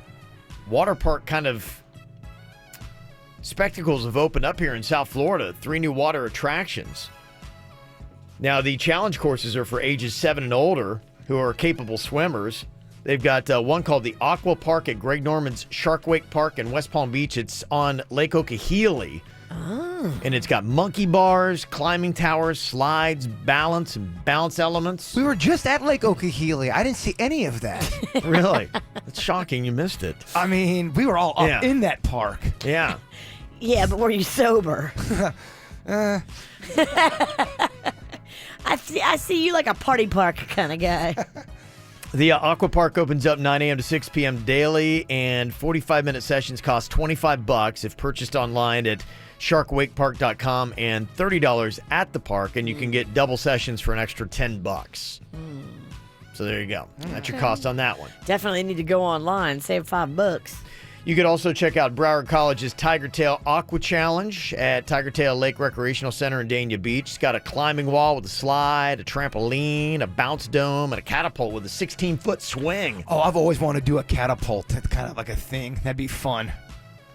water park kind of spectacles have opened up here in South Florida. 3 new water attractions. Now, the challenge courses are for ages 7 and older who are capable swimmers. They've got one called the Aqua Park at Greg Norman's Shark Wake Park in West Palm Beach. It's on Lake Okeechobee. Oh. And it's got monkey bars, climbing towers, slides, balance, and bounce elements. We were just at Lake Okeechobee. I didn't see any of that. Really? It's shocking you missed it. I mean, we were all up in that park. Yeah. Yeah, but were you sober? I see you like a party park kind of guy. The Aqua Park opens up 9 a.m. to 6 p.m. daily, and 45-minute sessions cost $25 if purchased online at sharkwakepark.com and $30 at the park, and you can get double sessions for an extra $10. So there you go. That's your cost on that one. Definitely need to go online, save $5. You could also check out Broward College's Tiger Tail Aqua Challenge at Tiger Tail Lake Recreational Center in Dania Beach. It's got a climbing wall with a slide, a trampoline, a bounce dome, and a catapult with a 16-foot swing. Oh, I've always wanted to do a catapult. That's kind of like a thing. That'd be fun.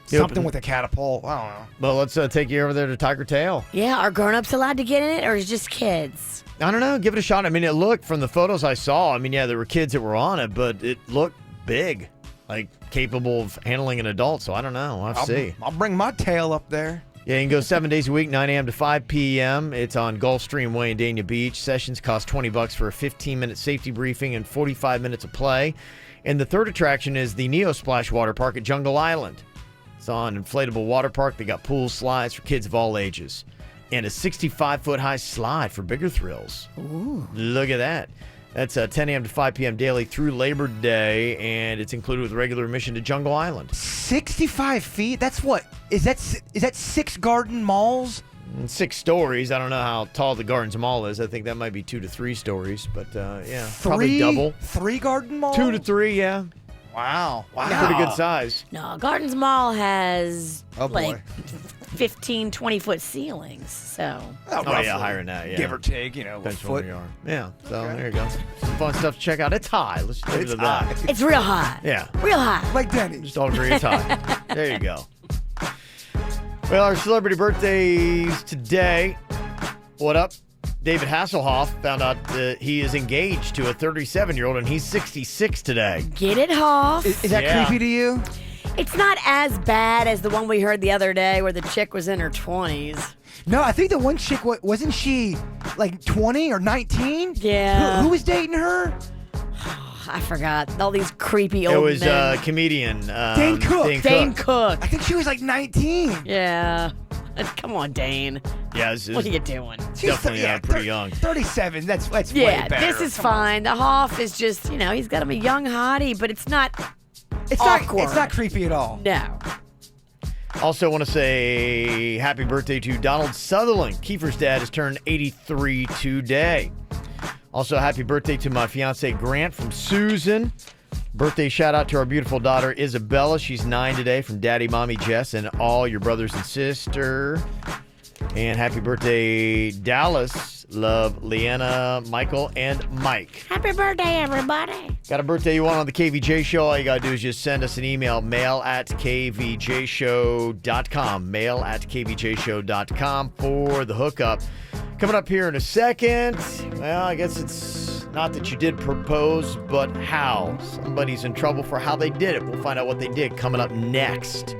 Something with a catapult. I don't know. Well, let's take you over there to Tiger Tail. Yeah, are grown-ups allowed to get in it, or is it just kids? I don't know. Give it a shot. I mean, it looked, from the photos I saw, I mean, yeah, there were kids that were on it, but it looked big. Like, capable of handling an adult, so I don't know. I'll see. I'll bring my tail up there. Yeah, you can go 7 days a week, 9 a.m. to 5 p.m. It's on Gulfstream Way in Dania Beach. Sessions cost $20 for a 15-minute safety briefing and 45 minutes of play. And the third attraction is the Neo Splash Water Park at Jungle Island. It's on inflatable water park. They got pool slides for kids of all ages. And a 65-foot high slide for bigger thrills. Ooh. Look at that. That's 10 a.m. to 5 p.m. daily through Labor Day, and it's included with regular admission to Jungle Island. 65 feet? That's what? Is that 6 garden malls? And 6 stories. I don't know how tall the Gardens Mall is. I think that might be 2 to 3 stories, but yeah, probably double. 3 Garden Mall? 2 to 3, yeah. Wow. Pretty good size. No, Gardens Mall has Oh, boy. like 15, 20-foot ceilings. So. Oh, yeah, higher than that, yeah. Give or take, a Depends on foot. where you are. Yeah, so there you go. Some fun stuff to check out. It's high. Let's leave it at that. It's real high. Yeah. Real high. Like Denny's. Just all agree it's high. There you go. Well, our celebrity birthdays today. What up? David Hasselhoff found out that he is engaged to a 37-year-old, and he's 66 today. Get it, Hoff. Is that creepy to you? It's not as bad as the one we heard the other day where the chick was in her 20s. No, I think the one chick, wasn't she like 20 or 19? Yeah. Who was dating her? I forgot. All these creepy old men. It was a comedian. Dane Cook. Dane Cook. I think she was like 19. Yeah. Come on, Dane. Yeah, what are you doing? She's definitely pretty young. 37. That's way Yeah, better. this is Come on. fine. The Hoff is just, he's got him a young hottie, but it's not It's awkward. not. It's not creepy at all. No. Also want to say happy birthday to Donald Sutherland. Kiefer's dad has turned 83 today. Also, happy birthday to my fiance Grant from Susan. Birthday shout out to our beautiful daughter Isabella. She's 9 today, from Daddy, Mommy, Jess, and all your brothers and sister. And happy birthday, Dallas. Love, Leanna, Michael, and Mike. Happy birthday, everybody. Got a birthday you want on the KVJ show? All you got to do is just send us an email, mail@kvjshow.com. Mail@kvjshow.com for the hookup. Coming up here in a second. Well, I guess it's not that you did propose, but how. Somebody's in trouble for how they did it. We'll find out what they did coming up next.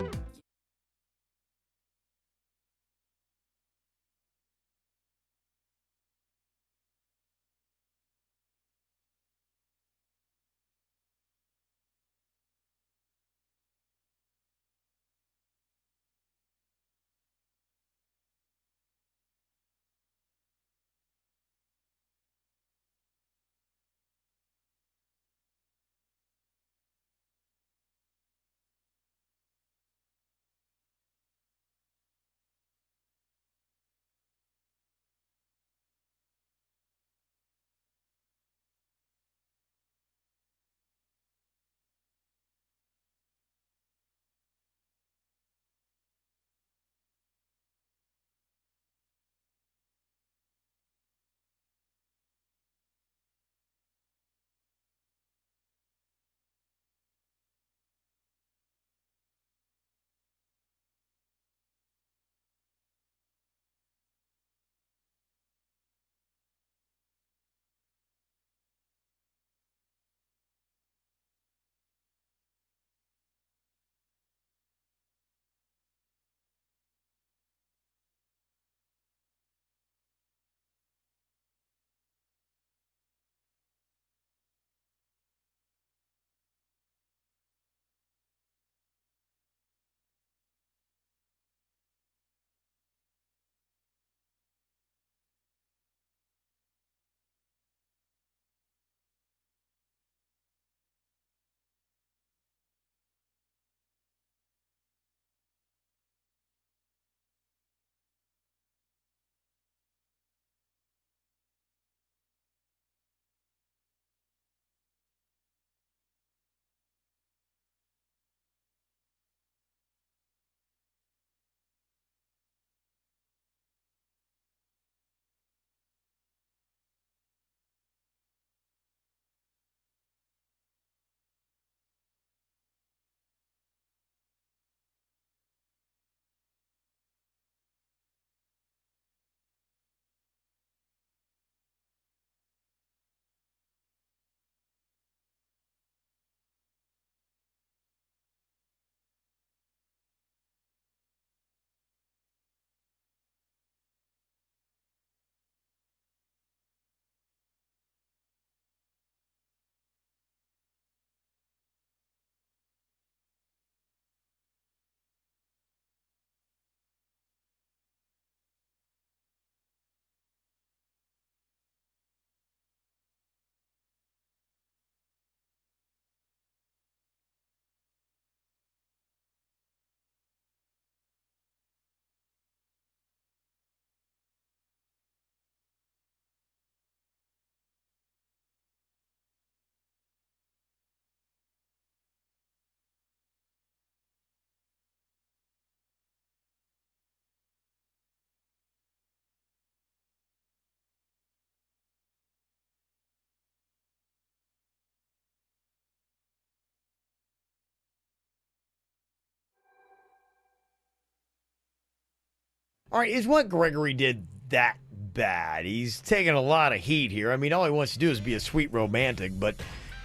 All right, is what Gregory did that bad? He's taking a lot of heat here. I mean, all he wants to do is be a sweet romantic, but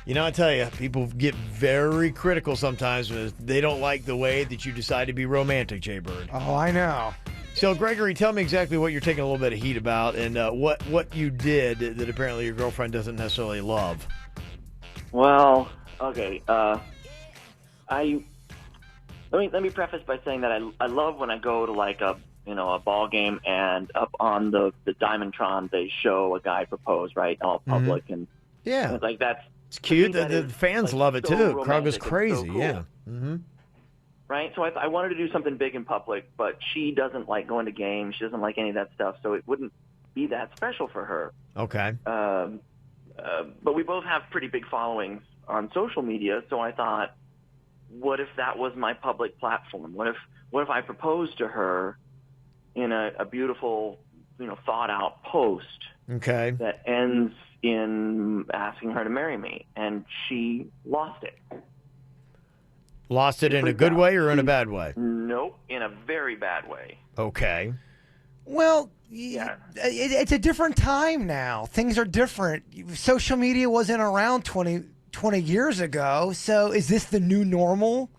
I tell you, people get very critical sometimes when they don't like the way that you decide to be romantic, Jay Bird. Oh, I know. So, Gregory, tell me exactly what you're taking a little bit of heat about and what you did that apparently your girlfriend doesn't necessarily love. Well, okay. Let me preface by saying that I love when I go to like a ball game and up on the Diamondtron they show a guy propose, right, all public and like that's it's cute. The is, fans like, love it so too. The crowd goes romantic and crazy. so cool. Yeah. Mm-hmm. Right, so I wanted to do something big in public, but she doesn't like going to games. She doesn't like any of that stuff, so it wouldn't be that special for her. Okay. But we both have pretty big followings on social media, so I thought, what if that was my public platform? What if I proposed to her in a beautiful, thought out post Okay. that ends in asking her to marry me, and she lost it. Lost it in a good way or in a bad way? Nope, in a very bad way. Okay. Well, it's a different time now. Things are different. Social media wasn't around 20 years ago, so is this the new normal?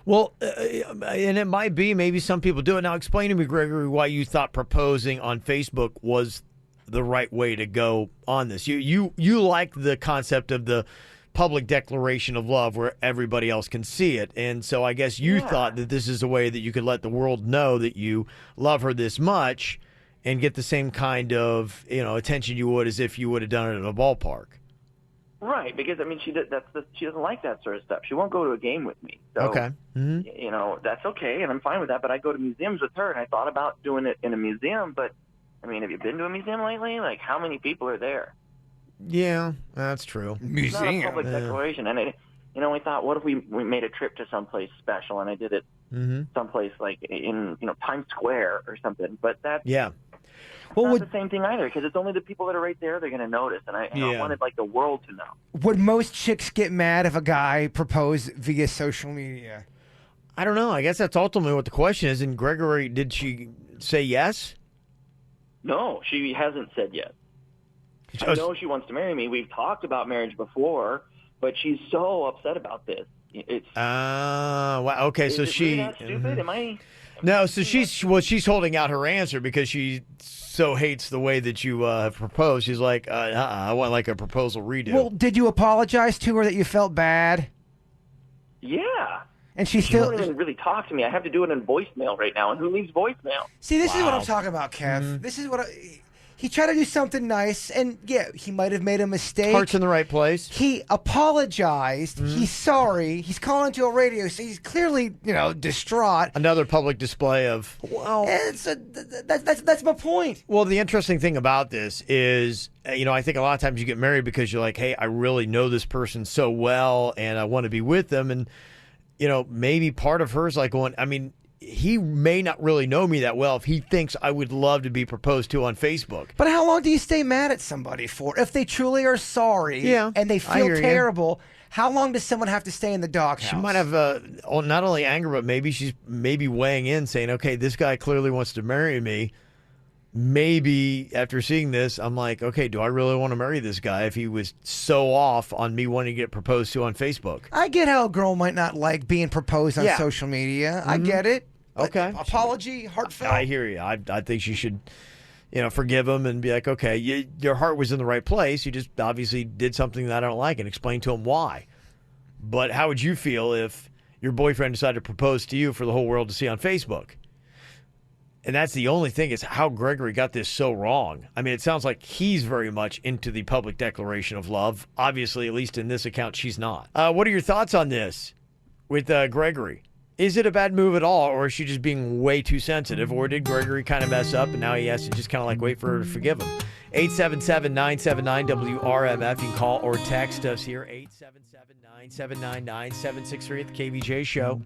Well, and it might be. Maybe some people do it. Now, explain to me, Gregory, why you thought proposing on Facebook was the right way to go on this. You like the concept of the public declaration of love where everybody else can see it. And so I guess you thought that this is a way that you could let the world know that you love her this much and get the same kind of, attention you would as if you would have done it at a ballpark. Right, because she doesn't like that sort of stuff. She won't go to a game with me. So, okay. Mm-hmm. That's okay, and I'm fine with that. But I go to museums with her, and I thought about doing it in a museum. But have you been to a museum lately? Like, how many people are there? Yeah, that's true. It's not a public declaration, and we thought, what if we made a trip to someplace special, and I did it someplace like in Times Square or something. But that's not the same thing either, because it's only the people that are right there they're going to notice, and I wanted like the world to know. Would most chicks get mad if a guy proposed via social media? I don't know. I guess that's ultimately what the question is. And Gregory, did she say yes? No, she hasn't said yes. I know she wants to marry me. We've talked about marriage before, but she's so upset about this. Wow. Okay, so she. Really that stupid? Am I? No, so she's holding out her answer because she so hates the way that you have proposed. She's like, I want like a proposal redo. Well, did you apologize to her that you felt bad? Yeah. And she still doesn't even really talk to me. I have to do it in voicemail right now. And who leaves voicemail? See, this is what I'm talking about, Kev. This is what he tried to do something nice, and he might have made a mistake. Heart's in the right place. He apologized. He's sorry. He's calling to a radio, so he's clearly, distraught. Another public display of that's my point. Well, the interesting thing about this is, I think a lot of times you get married because you're like, hey, I really know this person so well, and I want to be with them, and maybe part of her is like going, he may not really know me that well if he thinks I would love to be proposed to on Facebook. But how long do you stay mad at somebody for? If they truly are sorry and they feel terrible, how long does someone have to stay in the doghouse? She might have not only anger, but maybe she's weighing in saying, okay, this guy clearly wants to marry me. Maybe after seeing this, I'm like, okay, do I really want to marry this guy if he was so off on me wanting to get proposed to on Facebook? I get how a girl might not like being proposed on social media. I get it. Okay. Apology, heartfelt. I hear you. I think she should, forgive him and be like, okay, your heart was in the right place. You just obviously did something that I don't like and explain to him why. But how would you feel if your boyfriend decided to propose to you for the whole world to see on Facebook? And that's the only thing is how Gregory got this so wrong. It sounds like he's very much into the public declaration of love. Obviously, at least in this account, she's not. What are your thoughts on this with Gregory? Is it a bad move at all, or is she just being way too sensitive, or did Gregory kind of mess up and now he has to just kind of like wait for her to forgive him? 877-979-WRMF. You can call or text us here, 877-979-9763 at the KVJ Show.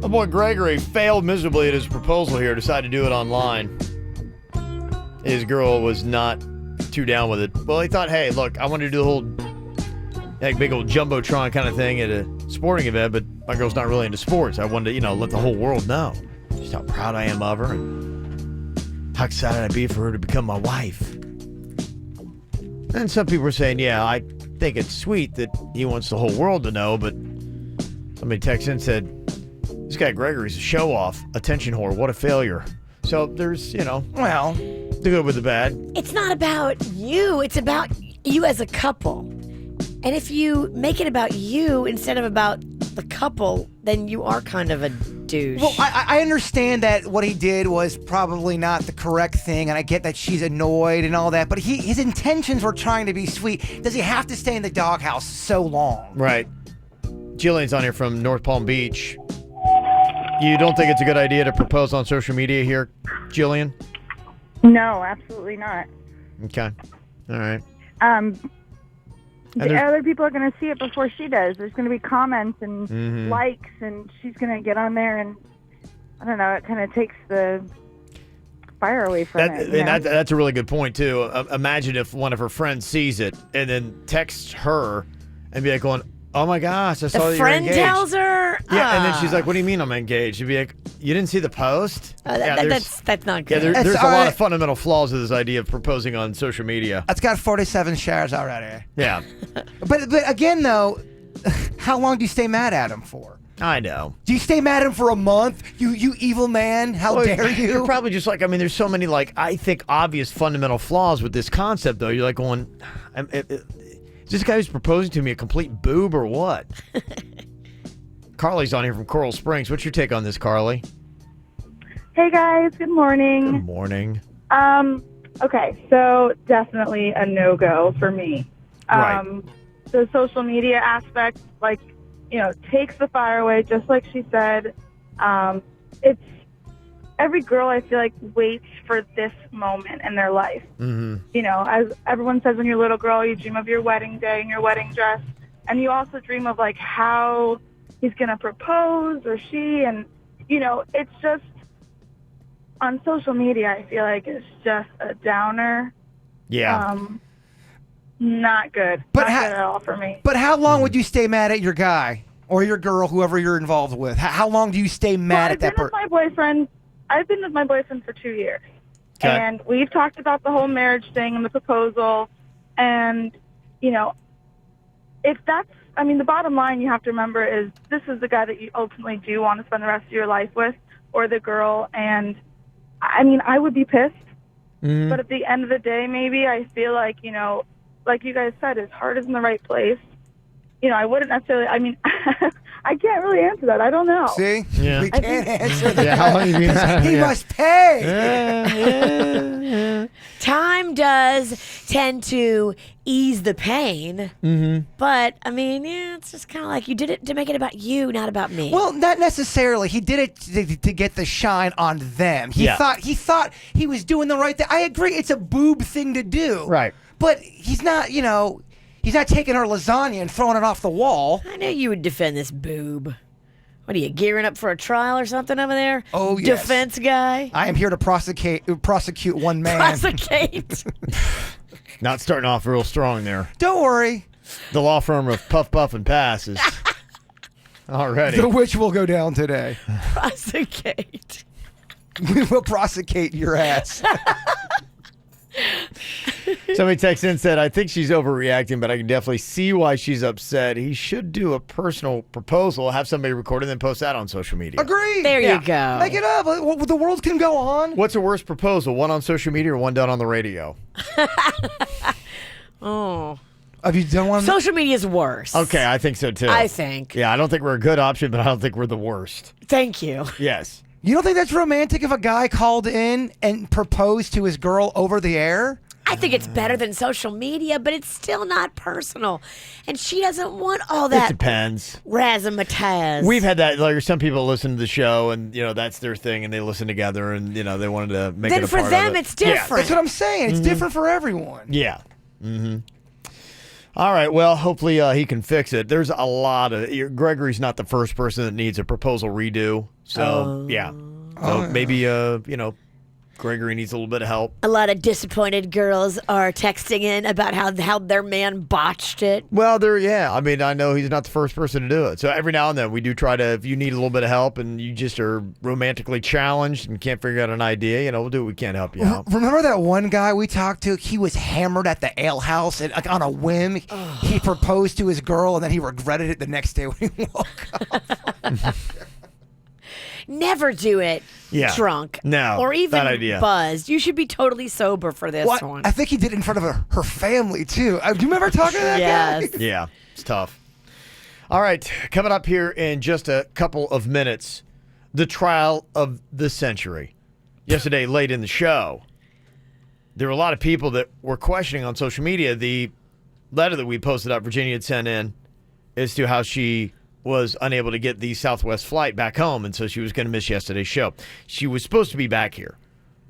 My boy Gregory failed miserably at his proposal here, decided to do it online. His girl was not too down with it. Well, he thought, hey, look, I wanted to do the whole big old Jumbotron kind of thing at a sporting event, but my girl's not really into sports. I wanted to, let the whole world know just how proud I am of her and how excited I'd be for her to become my wife. And some people are saying, yeah, I think it's sweet that he wants the whole world to know, but somebody texted in and said, this guy Gregory's a show-off, attention whore, what a failure. So there's, well, the good with the bad. It's not about you. It's about you as a couple. And if you make it about you instead of about the couple, then you are kind of a douche. Well, I understand that what he did was probably not the correct thing, and I get that she's annoyed and all that, but his intentions were trying to be sweet. Does he have to stay in the doghouse so long? Right. Jillian's on here from North Palm Beach. You don't think it's a good idea to propose on social media here, Jillian? No, absolutely not. Okay. All right. The other people are going to see it before she does. There's going to be comments and likes, and she's going to get on there, and I don't know, it kind of takes the fire away from it. And that's a really good point, too. Imagine if one of her friends sees it and then texts her and be like going, oh my gosh, I saw that you were engaged. The friend tells her? Yeah, and then she's like, what do you mean I'm engaged? She'd be like, you didn't see the post? That's not good. Yeah, there's a lot of fundamental flaws with this idea of proposing on social media. It's got 47 shares already. Yeah. But again, though, how long do you stay mad at him for? I know. Do you stay mad at him for a month? You evil man. How dare you? You're probably just like, there's so many, I think, obvious fundamental flaws with this concept, though. You're like going, is this guy who's proposing to me a complete boob or what? Carly's on here from Coral Springs. What's your take on this, Carly? Hey, guys. Good morning. Good morning. Okay, so definitely a no-go for me. Right. The social media aspect, takes the fire away, just like she said. It's every girl, I feel like, waits for this moment in their life. Mm-hmm. As everyone says, when you're a little girl, you dream of your wedding day and your wedding dress. And you also dream of, how he's going to propose or she. And, it's just, on social media, I feel like it's just a downer. Yeah. Not good. Not good at all for me. But how long would you stay mad at your guy or your girl, whoever you're involved with? How long do you stay mad at that person? I've been with my boyfriend for 2 years. Okay. And we've talked about the whole marriage thing and the proposal. And, if that's, the bottom line you have to remember is this is the guy that you ultimately do want to spend the rest of your life with, or the girl. And, I would be pissed. Mm-hmm. But at the end of the day, maybe I feel like, like you guys said, his heart is in the right place. I wouldn't necessarily, I can't really answer that. I don't know. See? Yeah. We can't answer that. Yeah, how long have you been? He must pay. Yeah. Time does tend to ease the pain. Mm-hmm. But, it's just kind of like you did it to make it about you, not about me. Well, not necessarily. He did it to get the shine on them. He thought he was doing the right thing. I agree. It's a boob thing to do. Right. But he's not, he's not taking her lasagna and throwing it off the wall. I knew you would defend this boob. What are you, gearing up for a trial or something over there? Oh, yes. Defense guy? I am here to prosecute one man. Prosecute. Not starting off real strong there. Don't worry. The law firm of Puff, Puff, and Pass is already. The witch will go down today. Prosecute. We will prosecute your ass. Somebody texted in and said, I think she's overreacting, but I can definitely see why she's upset. He should do a personal proposal, have somebody record it, and then post that on social media. Agreed. There you go. Make it up. The world can go on. What's a worse proposal, one on social media or one done on the radio? Oh. Have you done one? Social media is worse. Okay, I think so too. I think. Yeah, I don't think we're a good option, but I don't think we're the worst. Thank you. Yes. You don't think that's romantic if a guy called in and proposed to his girl over the air? I think it's better than social media, but it's still not personal. And she doesn't want all that. It depends. Razzmatazz. We've had that. Some people listen to the show, and that's their thing, and they listen together, and they wanted to make it a part of it. Then for them, it's different. Yeah, that's what I'm saying. It's different for everyone. Yeah. Mm-hmm. All right, well, hopefully he can fix it. There's a lot of Gregory's not the first person that needs a proposal redo. So, yeah. So maybe Gregory needs a little bit of help. A lot of disappointed girls are texting in about how their man botched it. Well, I mean, I know he's not the first person to do it. So every now and then we do try to, if you need a little bit of help and you just are romantically challenged and can't figure out an idea, we'll do what we can to help you out. Remember that one guy we talked to? He was hammered at the ale house and on a whim. He proposed to his girl and then he regretted it the next day when he woke up. Never do it drunk. No, or even bad idea. buzzed. You should be totally sober for this one. I think he did it in front of her family, too. Do you remember talking to that guy? Yeah, it's tough. All right, coming up here in just a couple of minutes, the trial of the century. Yesterday, late in the show, there were a lot of people that were questioning on social media the letter that we posted up Virginia had sent in as to how she was unable to get the Southwest flight back home, and so she was going to miss yesterday's show. She was supposed to be back here,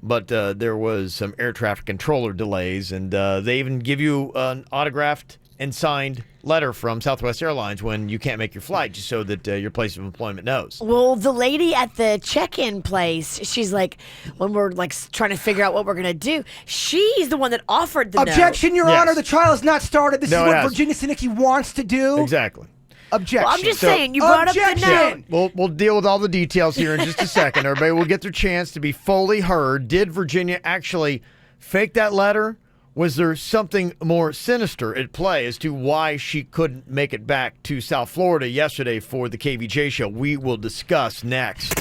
but there was some air traffic controller delays, and they even give you an autographed and signed letter from Southwest Airlines when you can't make your flight, just so that your place of employment knows. Well, the lady at the check-in place, she's like, when we're like trying to figure out what we're going to do, she's the one that offered the Objection, note. Your Honor, the trial has not started. This is what has. Virginia Sinicki wants to do. Exactly. Objection. Well, I'm just saying, you brought up the note. We'll deal with all the details here in just a second. Everybody will get their chance to be fully heard. Did Virginia actually fake that letter? Was there something more sinister at play as to why she couldn't make it back to South Florida yesterday for the KVJ show? We will discuss next.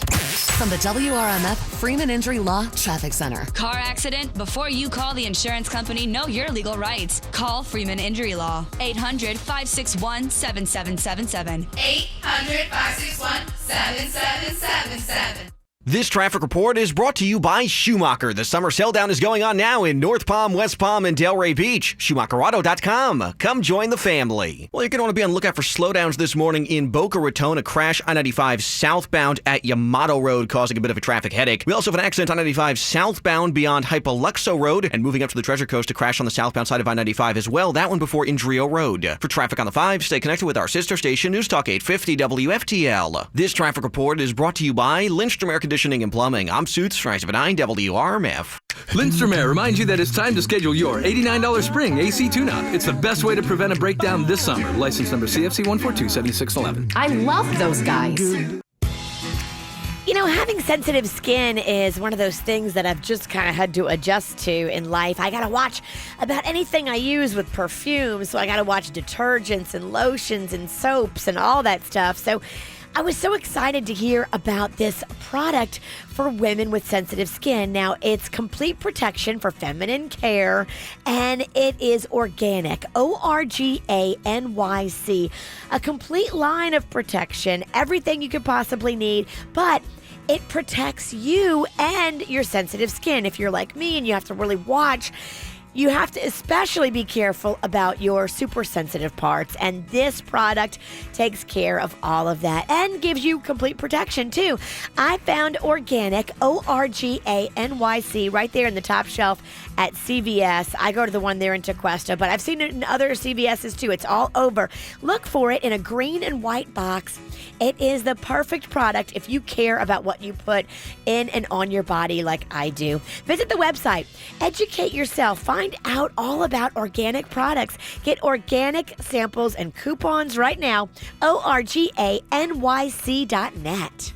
From the WRMF Freeman Injury Law Traffic Center. Car accident? Before you call the insurance company, know your legal rights. Call Freeman Injury Law. 800-561-7777. 800-561-7777. This traffic report is brought to you by Schumacher. The summer sell-down is going on now in North Palm, West Palm, and Delray Beach. SchumacherAuto.com. Come join the family. Well, you're going to want to be on the lookout for slowdowns this morning in Boca Raton. A crash I-95 southbound at Yamato Road causing a bit of a traffic headache. We also have an accident on I-95 southbound beyond Hypoluxo Road and moving up to the Treasure Coast, a crash on the southbound side of I-95 as well. That one before Indrio Road. For traffic on the 5, stay connected with our sister station, News Talk 850 WFTL. This traffic report is brought to you by Lindstrom Air Conditioning and Plumbing. I'm Suits, Rise of 9 WRMF. Lindstrom Air reminds you that it's time to schedule your $89 spring AC tune-up. It's the best way to prevent a breakdown this summer. License number CFC 1427611. I love those guys. Having sensitive skin is one of those things that I've just kind of had to adjust to in life. I got to watch about anything I use with perfume, so I got to watch detergents and lotions and soaps and all that stuff. So I was so excited to hear about this product for women with sensitive skin. Now, it's complete protection for feminine care, and it is organic, ORGANYC. A complete line of protection, everything you could possibly need, but it protects you and your sensitive skin. If you're like me and you have to really watch, you have to especially be careful about your super sensitive parts, and this product takes care of all of that and gives you complete protection too. I found organic, ORGANYC, right there in the top shelf at CVS. I go to the one there in Tequesta, but I've seen it in other CVS's too. It's all over. Look for it in a green and white box. It is the perfect product if you care about what you put in and on your body like I do. Visit the website, educate yourself, find out all about organic products. Get organic samples and coupons right now, ORGANYC.net.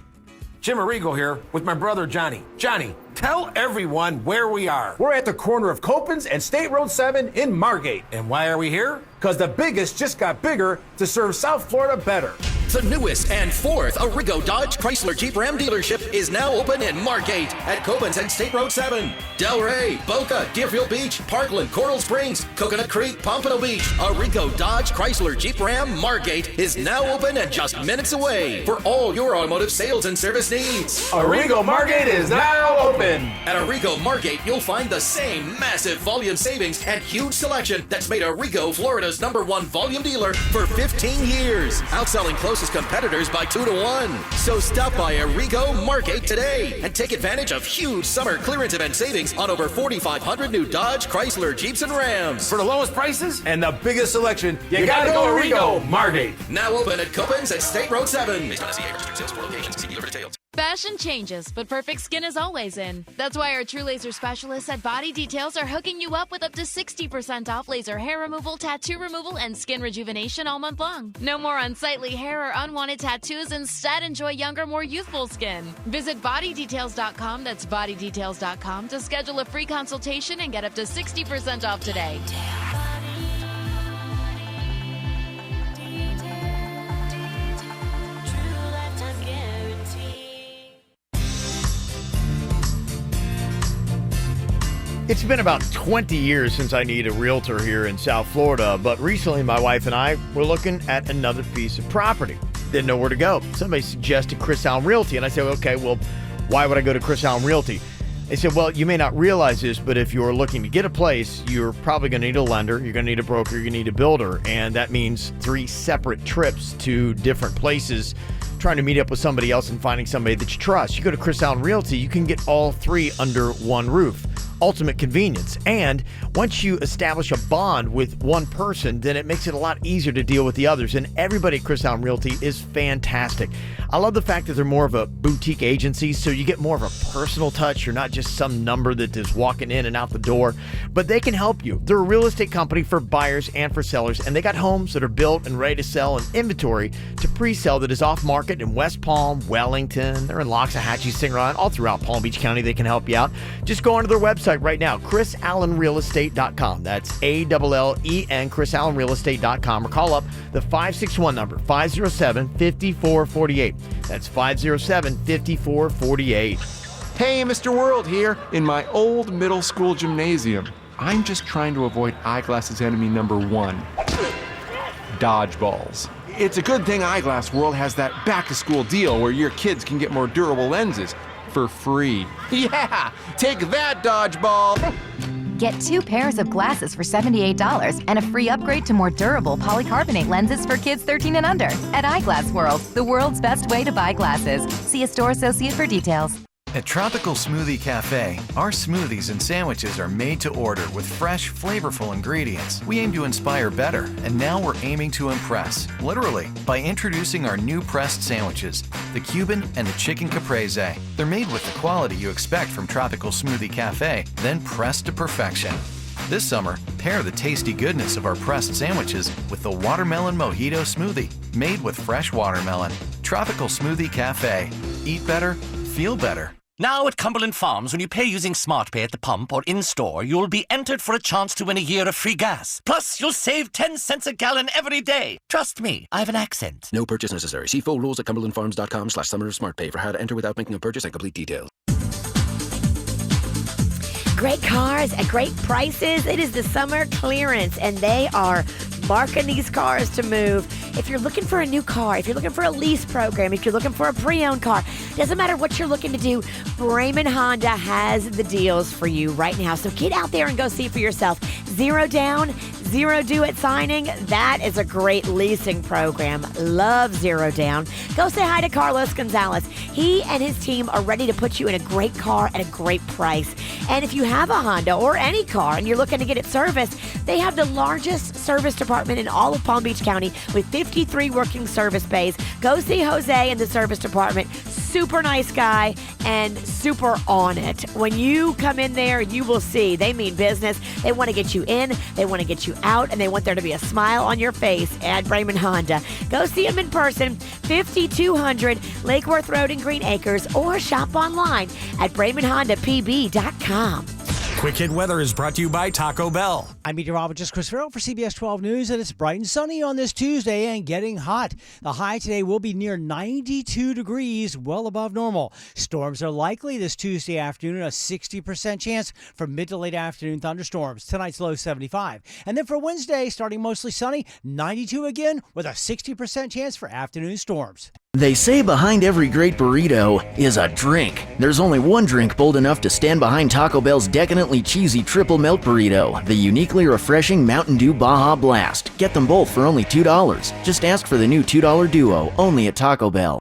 Jim Arrigo here with my brother Johnny. Johnny, tell everyone where we are. We're at the corner of Copans and State Road 7 in Margate. And why are we here? Because the biggest just got bigger to serve South Florida better. The newest and fourth Arrigo Dodge Chrysler Jeep Ram dealership is now open in Margate at Copans and State Road 7. Delray, Boca, Deerfield Beach, Parkland, Coral Springs, Coconut Creek, Pompano Beach. Arrigo Dodge Chrysler Jeep Ram Margate is now open and just minutes away for all your automotive sales and service needs. Arrigo Margate is now open. At Arrigo Margate, you'll find the same massive volume savings and huge selection that's made Arrigo Florida's #1 volume dealer for 15 years. Outselling closest closest competitors by 2 to 1. So stop by Arrigo Margate today and take advantage of huge summer clearance event savings on over 4,500 new Dodge, Chrysler, Jeeps, and Rams. For the lowest prices and the biggest selection, you gotta go Arrigo Margate. Now open at Copens at State Road 7. Based on SCA registered sales for locations. See dealer for details. Fashion changes, but perfect skin is always in. That's why our True Laser specialists at Body Details are hooking you up with up to 60% off laser hair removal, tattoo removal, and skin rejuvenation all month long. No more unsightly hair or unwanted tattoos. Instead, enjoy younger, more youthful skin. Visit bodydetails.com, that's bodydetails.com, to schedule a free consultation and get up to 60% off today. It's been about 20 years since I need a realtor here in South Florida, but recently my wife and I were looking at another piece of property. Didn't know where to go. Somebody suggested Chris Allen Realty, and I said, okay, well, why would I go to Chris Allen Realty? They said, well, you may not realize this, but if you're looking to get a place, you're probably going to need a lender, you're going to need a broker, you're going to need a builder, and that means 3 separate trips to different places, trying to meet up with somebody else and finding somebody that you trust. You go to Chris Allen Realty, you can get all 3 under one roof. Ultimate convenience. And once you establish a bond with one person, then it makes it a lot easier to deal with the others. And everybody at Chris Allen Realty is fantastic. I love the fact that they're more of a boutique agency, so you get more of a personal touch. You're not just some number that is walking in and out the door, but they can help you. They're a real estate company for buyers and for sellers, and they got homes that are built and ready to sell and inventory to pre-sell that is off market in West Palm, Wellington. They're in Loxahatchee, Cimarron, all throughout Palm Beach County. They can help you out. Just go onto their website right now, chrisallenrealestate.com. That's ALLEN, chrisallenrealestate.com, or call up the 561 number, 507-5448. That's 507-5448. Hey, Mr. World here in my old middle school gymnasium. I'm just trying to avoid Eyeglass's enemy number 1, dodgeballs. It's a good thing Eyeglass World has that back-to-school deal where your kids can get more durable lenses for free. Yeah, take that, dodgeball. Get 2 pairs of glasses for $78 and a free upgrade to more durable polycarbonate lenses for kids 13 and under at Eyeglass World, the world's best way to buy glasses. See a store associate for details. At Tropical Smoothie Cafe, our smoothies and sandwiches are made to order with fresh, flavorful ingredients. We aim to inspire better, and now we're aiming to impress, literally, by introducing our new pressed sandwiches, the Cuban and the Chicken Caprese. They're made with the quality you expect from Tropical Smoothie Cafe, then pressed to perfection. This summer, pair the tasty goodness of our pressed sandwiches with the Watermelon Mojito Smoothie, made with fresh watermelon. Tropical Smoothie Cafe. Eat better, feel better. Now at Cumberland Farms, when you pay using SmartPay at the pump or in-store, you'll be entered for a chance to win a year of free gas. Plus, you'll save 10 cents a gallon every day. Trust me, I have an accent. No purchase necessary. See full rules at cumberlandfarms.com/summer of SmartPay for how to enter without making a purchase and complete details. Great cars at great prices. It is the summer clearance, and they are marking these cars to move. If you're looking for a new car, if you're looking for a lease program, if you're looking for a pre-owned car, doesn't matter what you're looking to do, Braman Honda has the deals for you right now. So get out there and go see for yourself. 0 down, 0 due at signing. That is a great leasing program. Love 0 down. Go say hi to Carlos Gonzalez. He and his team are ready to put you in a great car at a great price. And if you have a Honda or any car and you're looking to get it serviced, they have the largest service department in all of Palm Beach County with 53 working service bays. Go see Jose in the service department. Super nice guy and super on it. When you come in there, you will see they mean business. They want to get you in, they want to get you out, and they want there to be a smile on your face at Braman Honda. Go see them in person, 5200 Lake Worth Road in Green Acres, or shop online at BramanHondaPB.com. Quick Hit Weather is brought to you by Taco Bell. I'm meteorologist Chris Farrell for CBS 12 News, and it's bright and sunny on this Tuesday and getting hot. The high today will be near 92 degrees, well above normal. Storms are likely this Tuesday afternoon, a 60% chance for mid to late afternoon thunderstorms. Tonight's low 75. And then for Wednesday, starting mostly sunny, 92 again with a 60% chance for afternoon storms. They say behind every great burrito is a drink. There's only one drink bold enough to stand behind Taco Bell's decadently cheesy triple melt burrito, the uniquely refreshing Mountain Dew Baja Blast. Get them both for only $2. Just ask for the new $2 duo, only at Taco Bell.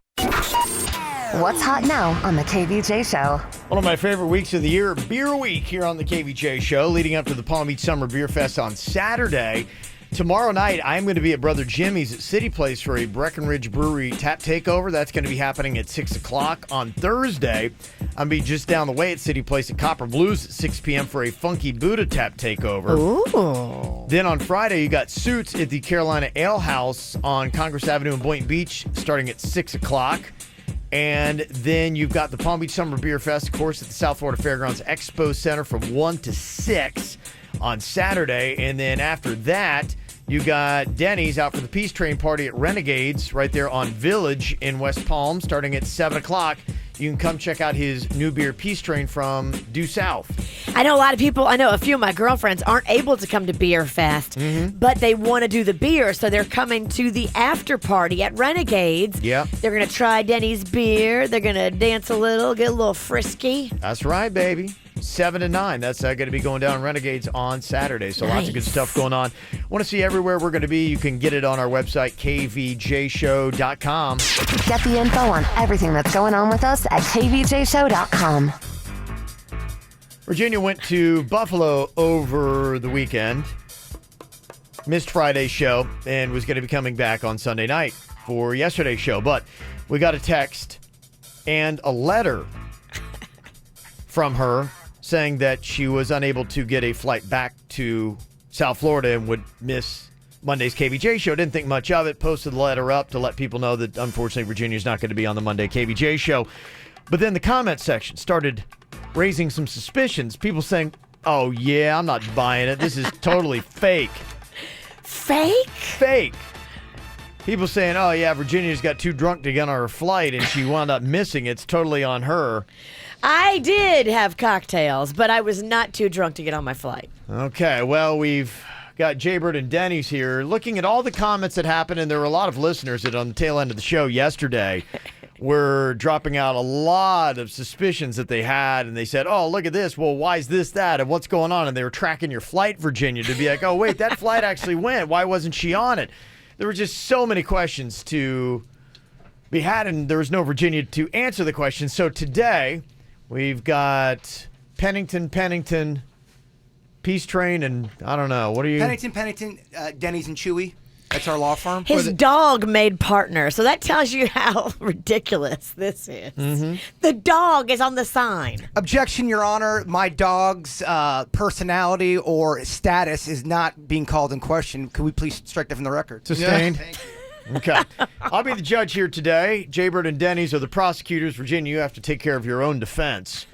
What's hot now on the KVJ Show? One of my favorite weeks of the year, Beer Week, here on the KVJ Show, leading up to the Palm Beach Summer Beer Fest on Saturday. Tomorrow night, I'm going to be at Brother Jimmy's at City Place for a Breckenridge Brewery tap takeover. That's going to be happening at 6 o'clock. On Thursday, I'm going to be just down the way at City Place at Copper Blues at 6 p.m. for a Funky Buddha tap takeover. Ooh. Then on Friday, you got Suits at the Carolina Ale House on Congress Avenue in Boynton Beach starting at 6 o'clock. And then you've got the Palm Beach Summer Beer Fest, of course, at the South Florida Fairgrounds Expo Center from 1 to 6 on Saturday. And then after that, you got Denny's out for the Peace Train party at Renegades right there on Village in West Palm starting at 7 o'clock. You can come check out his new beer Peace Train from Due South. I know a lot of people, I know a few of my girlfriends aren't able to come to Beer Fest, but they want to do the beer, so they're coming to the after party at Renegades. Yeah. They're going to try Denny's beer. They're going to dance a little, get a little frisky. That's right, baby. 7 to 9. That's going to be going down Renegades on Saturday. So lots of good stuff going on. Want to see everywhere we're going to be? You can get it on our website, kvjshow.com. Get the info on everything that's going on with us at kvjshow.com. Virginia went to Buffalo over the weekend. Missed Friday's show and was going to be coming back on Sunday night for yesterday's show. But we got a text and a letter from her saying that she was unable to get a flight back to South Florida and would miss Monday's KVJ show. Didn't think much of it. Posted the letter up to let people know that unfortunately Virginia's not going to be on the Monday KVJ show. But then the comment section started raising some suspicions. People saying, oh yeah, I'm not buying it. This is totally fake. Fake? Fake. People saying, oh yeah, Virginia's got too drunk to get on her flight and she wound up missing. It's totally on her. I did have cocktails, but I was not too drunk to get on my flight. Okay, well, we've got Jaybird and Denny's here looking at all the comments that happened, and there were a lot of listeners that on the tail end of the show yesterday were dropping out a lot of suspicions that they had, and they said, oh, look at this. Well, why is this, that, and what's going on? And they were tracking your flight, Virginia, to be like, oh, wait, that flight actually went. Why wasn't she on it? There were just so many questions to be had, and there was no Virginia to answer the questions. So today, we've got Pennington, Peace Train, and I don't know. What are you? Pennington, Denny's and Chewy. That's our law firm. His dog made partner, so that tells you how ridiculous this is. The dog is on the sign. Objection, Your Honor. My dog's personality or status is not being called in question. Could we please strike that from the record? Sustained. Okay. I'll be the judge here today. Jaybird and Denny's are the prosecutors. Virginia, you have to take care of your own defense.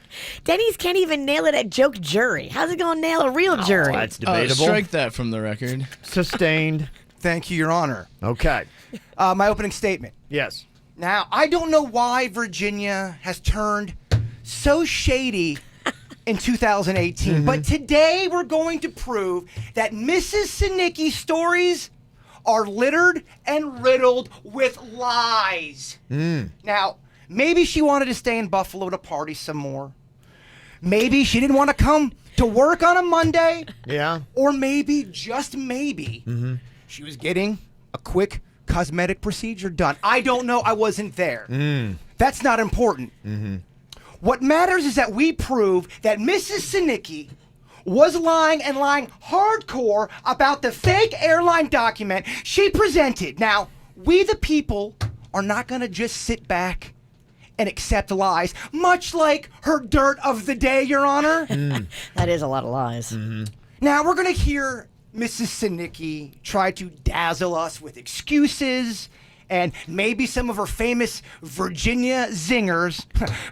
Denny's can't even nail it at joke jury. How's it going to nail a real jury? That's debatable. Strike that from the record. Sustained. Thank you, Your Honor. Okay. My opening statement. Yes. Now, I don't know why Virginia has turned so shady in 2018, but today we're going to prove that Mrs. Sinicki's stories are littered and riddled with lies. Now, maybe she wanted to stay in Buffalo to party some more. Maybe she didn't want to come to work on a Monday. Yeah. Or maybe, just maybe, she was getting a quick cosmetic procedure done. I don't know. I wasn't there. That's not important. What matters is that we prove that Mrs. Sinicki was lying and lying hardcore about the fake airline document she presented. Now, we the people are not going to just sit back and accept lies, much like her dirt of the day, Your Honor. That is a lot of lies. Now, we're going to hear Mrs. Sinicki try to dazzle us with excuses and maybe some of her famous Virginia zingers,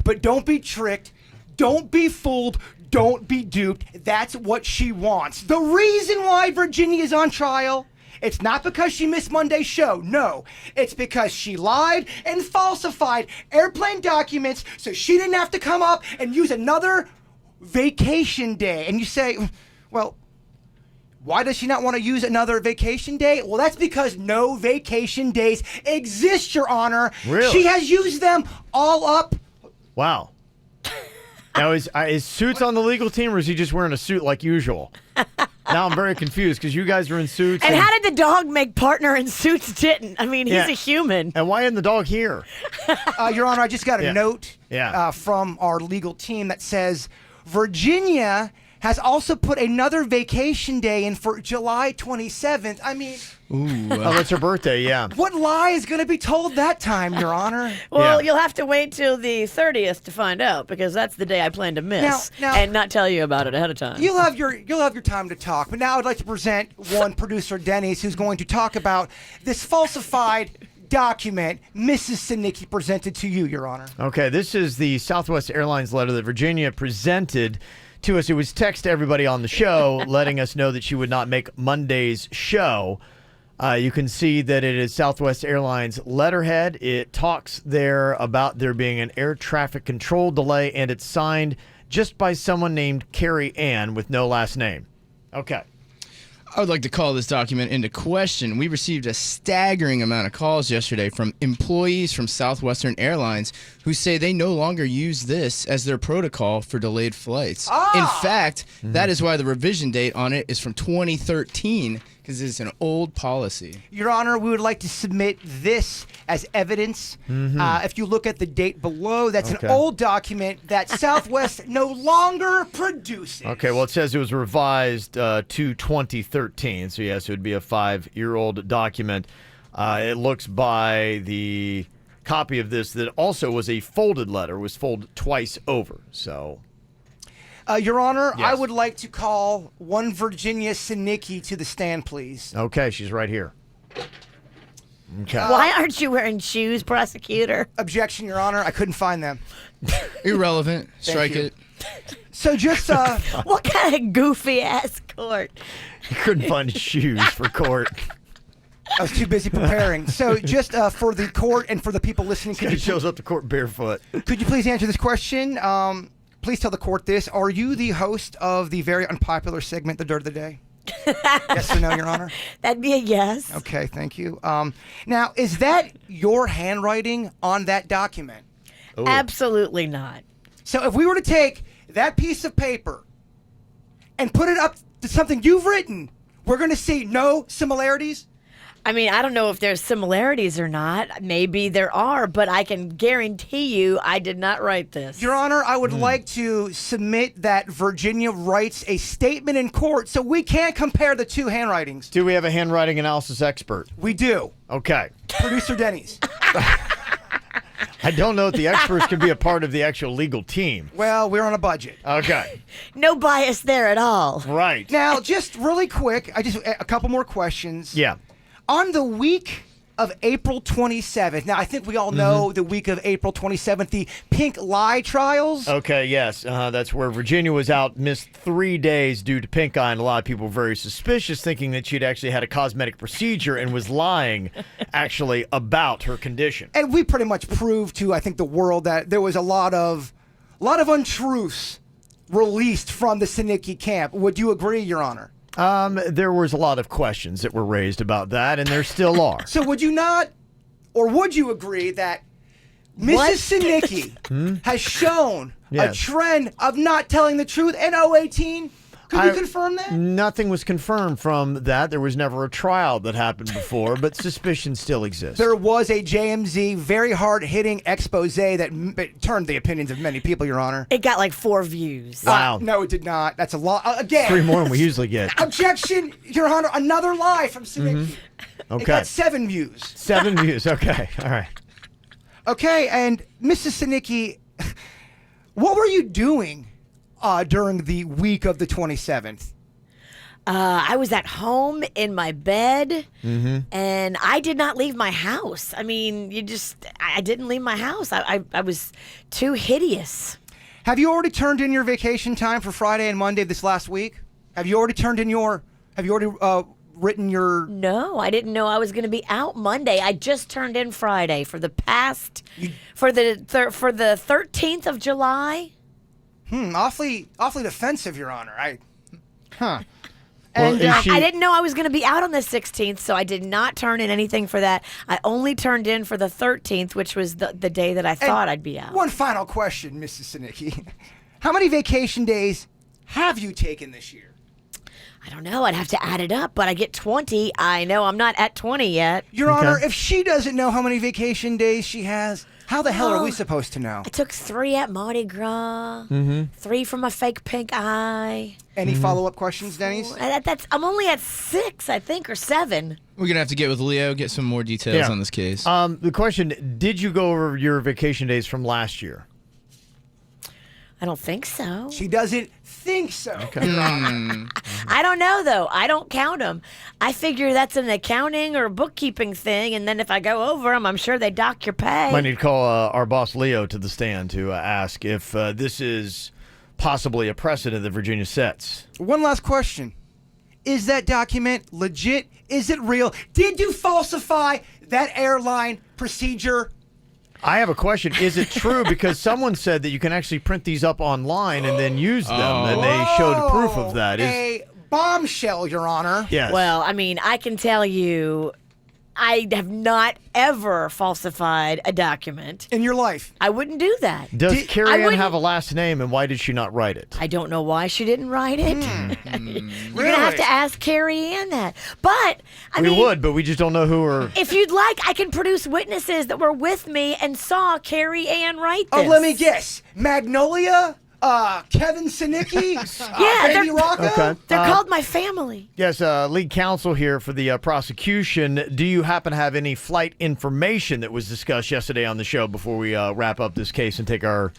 but don't be tricked, don't be fooled, don't be duped. That's what she wants. The reason why Virginia is on trial, it's not because she missed Monday's show. No, it's because she lied and falsified airplane documents so she didn't have to come up and use another vacation day. And you say, well, Why does she not want to use another vacation day? Well, that's because no vacation days exist, Your Honor. Really? She has used them all up. Wow. Now, is Suits on the legal team, or is he just wearing a suit like usual? Now I'm very confused because you guys are in suits. And how did the dog make partner and Suits didn't? I mean, he's a human. And why isn't the dog here? Your Honor, I just got a note Yeah. from our legal team that says Virginia has also put another vacation day in for July 27th. I mean... Ooh. Oh, that's her birthday, yeah. What lie is going to be told that time, Your Honor? Well, you'll have to wait till the 30th to find out, because that's the day I plan to miss and not tell you about it ahead of time. You'll have your time to talk, but now I'd like to present one producer, Denny's, who's going to talk about this falsified document Mrs. Sinicki presented to you, Your Honor. Okay, this is the Southwest Airlines letter that Virginia presented to us. It was text to everybody on the show, letting us know that she would not make Monday's show. You can see that it is Southwest Airlines letterhead. It talks there about there being an air traffic control delay, and it's signed just by someone named Carrie Ann with no last name. Okay. I would like to call this document into question. We received a staggering amount of calls yesterday from employees from Southwestern Airlines who say they no longer use this as their protocol for delayed flights. In fact, that is why the revision date on it is from 2013, because it's an old policy. Your Honor, we would like to submit this as evidence. If you look at the date below, that's an old document that Southwest no longer produces. Okay, well, it says it was revised to 2013, so yes, it would be a 5-year-old document. It looks by the copy of this that also was a folded letter, was folded twice over, so... Your Honor, Yes. I would like to call one Virginia Sinicki to the stand, please. Okay, she's right here. Okay. Why aren't you wearing shoes, prosecutor? Objection, Your Honor. I couldn't find them. Irrelevant. Strike you. it. So just... what kind of goofy-ass court? You couldn't find shoes for court. I was too busy preparing. So just for the court and for the people listening... He shows up to court barefoot. Could you please answer this question? Please tell the court this. Are you the host of the very unpopular segment, The Dirt of the Day? Yes or no, Your Honor? That'd be a yes. Okay, thank you. Now, is that your handwriting on that document? Ooh. Absolutely not. So if we were to take that piece of paper and put it up to something you've written, we're going to see no similarities? I mean, I don't know if there's similarities or not. Maybe there are, but I can guarantee you I did not write this. Your Honor, I would like to submit that Virginia writes a statement in court so we can't compare the two handwritings. Do we have a handwriting analysis expert? We do. Okay. Producer Denny's. I don't know if the experts can be a part of the actual legal team. Well, we're on a budget. Okay. No bias there at all. Right. Now, just really quick, a couple more questions. Yeah. On the week of April 27th, now I think we all know the week of April 27th, the pink lie trials. Okay, yes. That's where Virginia was out, missed 3 days due to pink eye, and a lot of people were very suspicious, thinking that she'd actually had a cosmetic procedure and was lying actually about her condition. And we pretty much proved to, I think, the world that there was a lot of untruths released from the Sinicki camp. Would you agree, Your Honor? There was a lot of questions that were raised about that, and there still are. So would you not, or would you agree that Mrs. Sinicki has shown a trend of not telling the truth in 018? Could you confirm that? Nothing was confirmed from that. There was never a trial that happened before, but suspicion still exists. There was a JMZ very hard-hitting expose that turned the opinions of many people, Your Honor. It got like 4 views. Wow. No, it did not. That's a lot. Again. 3 more than we usually get. Objection, Your Honor. Another lie from Sinicki. Okay. It got 7 views. 7 views. Okay. All right. Okay, and Mrs. Sinicki, what were you doing during the week of the 27th? I was at home in my bed, and I did not leave my house. I mean, I didn't leave my house. I was too hideous. Have you already turned in your vacation time for Friday and Monday this last week? Have you already written your... No, I didn't know I was going to be out Monday. I just turned in Friday for the 13th of July. Awfully defensive, Your Honor. And I didn't know I was going to be out on the 16th, so I did not turn in anything for that. I only turned in for the 13th, which was the day that I thought I'd be out. One final question, Mrs. Sinicki. How many vacation days have you taken this year? I don't know. I'd have to add it up, but I get 20. I know I'm not at 20 yet. Your Honor, if she doesn't know how many vacation days she has, how the hell are we supposed to know? I took 3 at Mardi Gras, 3 from a fake pink eye. Any follow-up questions, Denny's? I'm only at 6, I think, or 7. We're going to have to get with Leo, get some more details on this case. The question, did you go over your vacation days from last year? I don't think so. She doesn't think so. Okay. I don't know, though. I don't count them. I figure that's an accounting or bookkeeping thing, and then if I go over them, I'm sure they dock your pay. Might need to call our boss Leo to the stand to ask if this is possibly a precedent that Virginia sets. One last question. Is that document legit? Is it real? Did you falsify that airline procedure? I have a question. Is it true? Because someone said that you can actually print these up online and then use them, and they showed proof of that. A bombshell, Your Honor. Yes. Well, I mean, I can tell you, I have not ever falsified a document. In your life? I wouldn't do that. Does Carrie Ann have a last name, and why did she not write it? I don't know why she didn't write it. You're going to have to ask Carrie Ann that. But, we would, but we just don't know who her... If you'd like, I can produce witnesses that were with me and saw Carrie Ann write this. Oh, let me guess. Magnolia? Kevin Sinicki? Baby Rocco? Okay. They're called my family. Yes, lead counsel here for the prosecution. Do you happen to have any flight information that was discussed yesterday on the show before we wrap up this case and take our...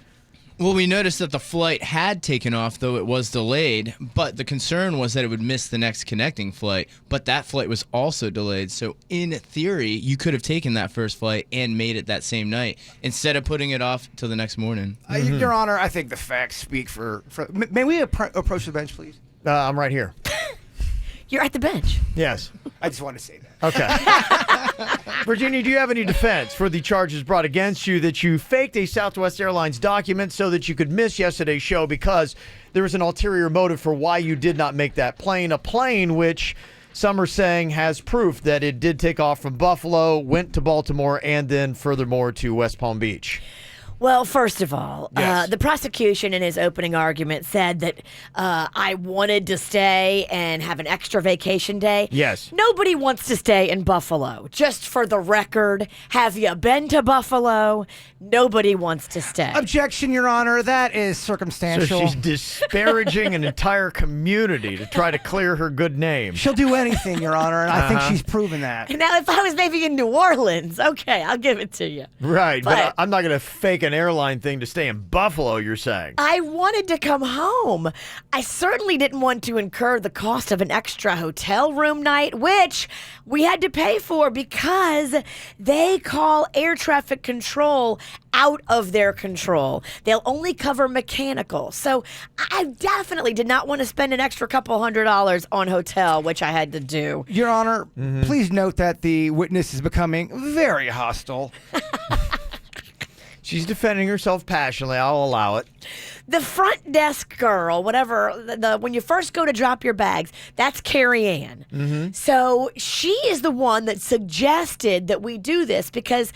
Well, we noticed that the flight had taken off, though it was delayed, but the concern was that it would miss the next connecting flight, but that flight was also delayed. So in theory, you could have taken that first flight and made it that same night instead of putting it off till the next morning. Your Honor, I think the facts speak for may we approach the bench, please? I'm right here. You're at the bench. Yes. I just want to say that. Okay. Virginia, do you have any defense for the charges brought against you that you faked a Southwest Airlines document so that you could miss yesterday's show because there was an ulterior motive for why you did not make that plane, a plane which some are saying has proof that it did take off from Buffalo, went to Baltimore, and then furthermore to West Palm Beach? Well, first of all, Yes. the prosecution in his opening argument said that I wanted to stay and have an extra vacation day. Yes. Nobody wants to stay in Buffalo. Just for the record, have you been to Buffalo? Nobody wants to stay. Objection, Your Honor. That is circumstantial. So she's disparaging an entire community to try to clear her good name. She'll do anything, Your Honor, and I think she's proven that. Now, if I was maybe in New Orleans, okay, I'll give it to you. Right, but I'm not going to fake an airline thing to stay in Buffalo, you're saying. I wanted to come home. I certainly didn't want to incur the cost of an extra hotel room night, which we had to pay for because they call air traffic control out of their control. They'll only cover mechanical. So I definitely did not want to spend an extra couple $100 on hotel, which I had to do. Your Honor, please note that the witness is becoming very hostile. She's defending herself passionately. I'll allow it. The front desk girl, whatever, when you first go to drop your bags, that's Carrie Ann. So she is the one that suggested that we do this because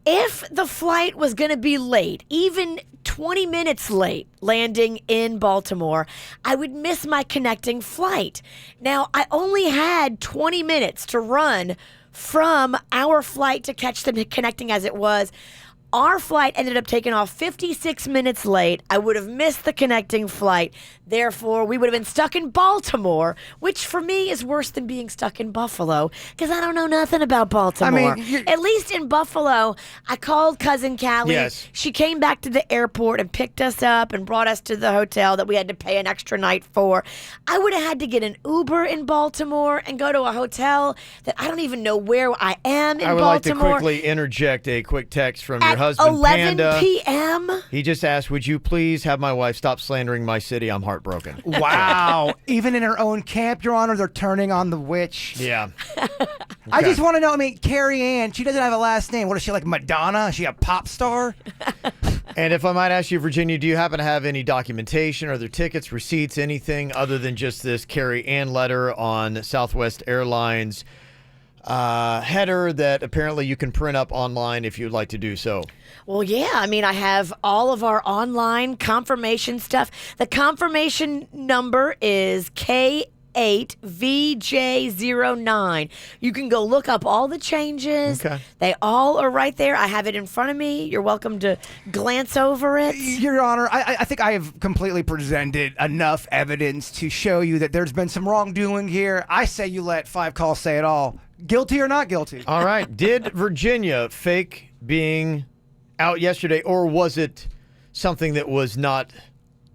if the flight was going to be late, even 20 minutes late landing in Baltimore, I would miss my connecting flight. Now, I only had 20 minutes to run from our flight to catch the connecting as it was. Our flight ended up taking off 56 minutes late. I would have missed the connecting flight. Therefore, we would have been stuck in Baltimore, which for me is worse than being stuck in Buffalo because I don't know nothing about Baltimore. At least in Buffalo, I called Cousin Callie. Yes. She came back to the airport and picked us up and brought us to the hotel that we had to pay an extra night for. I would have had to get an Uber in Baltimore and go to a hotel that I don't even know where I am in Baltimore. I would like to quickly interject a quick text from your husband, 11 Panda. p.m. He just asked, would you please have my wife stop slandering my city? I'm heartbroken. Wow. Even in her own camp, Your Honor, they're turning on the witch. Yeah. I just want to know, Carrie Ann, she doesn't have a last name. What is she, like Madonna? Is she a pop star? And if I might ask you, Virginia, do you happen to have any documentation? Are there tickets, receipts, anything other than just this Carrie Ann letter on Southwest Airlines header that apparently you can print up online if you'd like to do so? Well, yeah. I mean, I have all of our online confirmation stuff. The confirmation number is K8VJ09. You can go look up all the changes. Okay. They all are right there. I have it in front of me. You're welcome to glance over it. Your Honor, I think I have completely presented enough evidence to show you that there's been some wrongdoing here. I say you let 5 calls say it all. Guilty or not guilty? All right. Did Virginia fake being out yesterday, or was it something that was not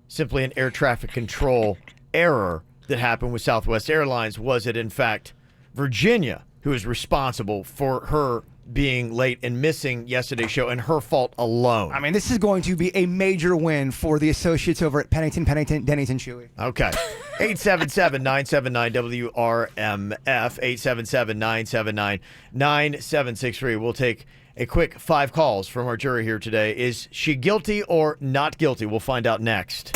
simply an air traffic control error that happened with Southwest Airlines? Was it, in fact, Virginia who is responsible for her being late and missing yesterday's show, and her fault alone? I mean, this is going to be a major win for the associates over at Pennington, Chewy. Okay. 877-979-WRMF, 877-979-9763. We'll take a quick 5 calls from our jury here today. Is she guilty or not guilty? We'll find out next.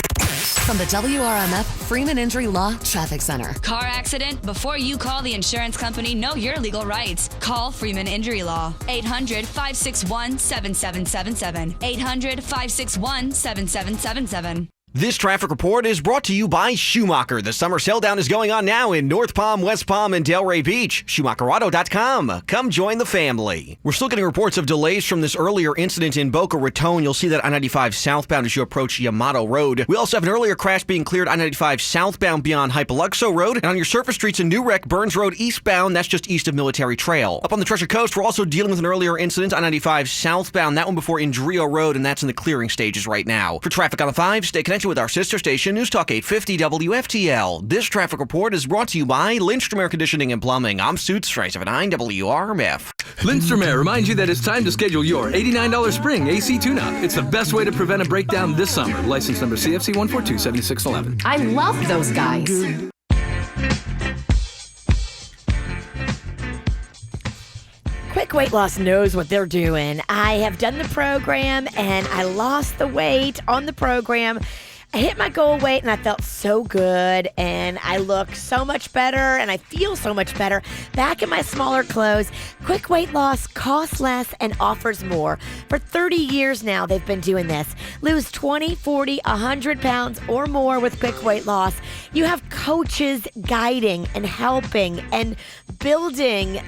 From the WRMF Freeman Injury Law Traffic Center. Car accident? Before you call the insurance company, know your legal rights. Call Freeman Injury Law. 800-561-7777. 800-561-7777. This traffic report is brought to you by Schumacher. The summer sell down is going on now in North Palm, West Palm, and Delray Beach. SchumacherAuto.com. Come join the family. We're still getting reports of delays from this earlier incident in Boca Raton. You'll see that I-95 southbound as you approach Yamato Road. We also have an earlier crash being cleared I-95 southbound beyond Hypaluxo Road. And on your surface streets, a new wreck, Burns Road eastbound. That's just east of Military Trail. Up on the Treasure Coast, we're also dealing with an earlier incident I-95 southbound. That one before Indrio Road, and that's in the clearing stages right now. For traffic on the 5, stay connected with our sister station, News Talk 850 WFTL. This traffic report is brought to you by Lindstrom Air Conditioning and Plumbing. I'm Suits 379 WRMF. Lindstrom Air reminds you that it's time to schedule your $89 spring AC tune-up. It's the best way to prevent a breakdown this summer. License number CFC 1427611. I love those guys. Quick Weight Loss knows what they're doing. I have done the program, and I lost the weight on the program. I hit my goal weight, and I felt so good, and I look so much better, and I feel so much better. Back in my smaller clothes, Quick Weight Loss costs less and offers more. For 30 years now, they've been doing this. Lose 20, 40, 100 pounds or more with Quick Weight Loss. You have coaches guiding and helping and building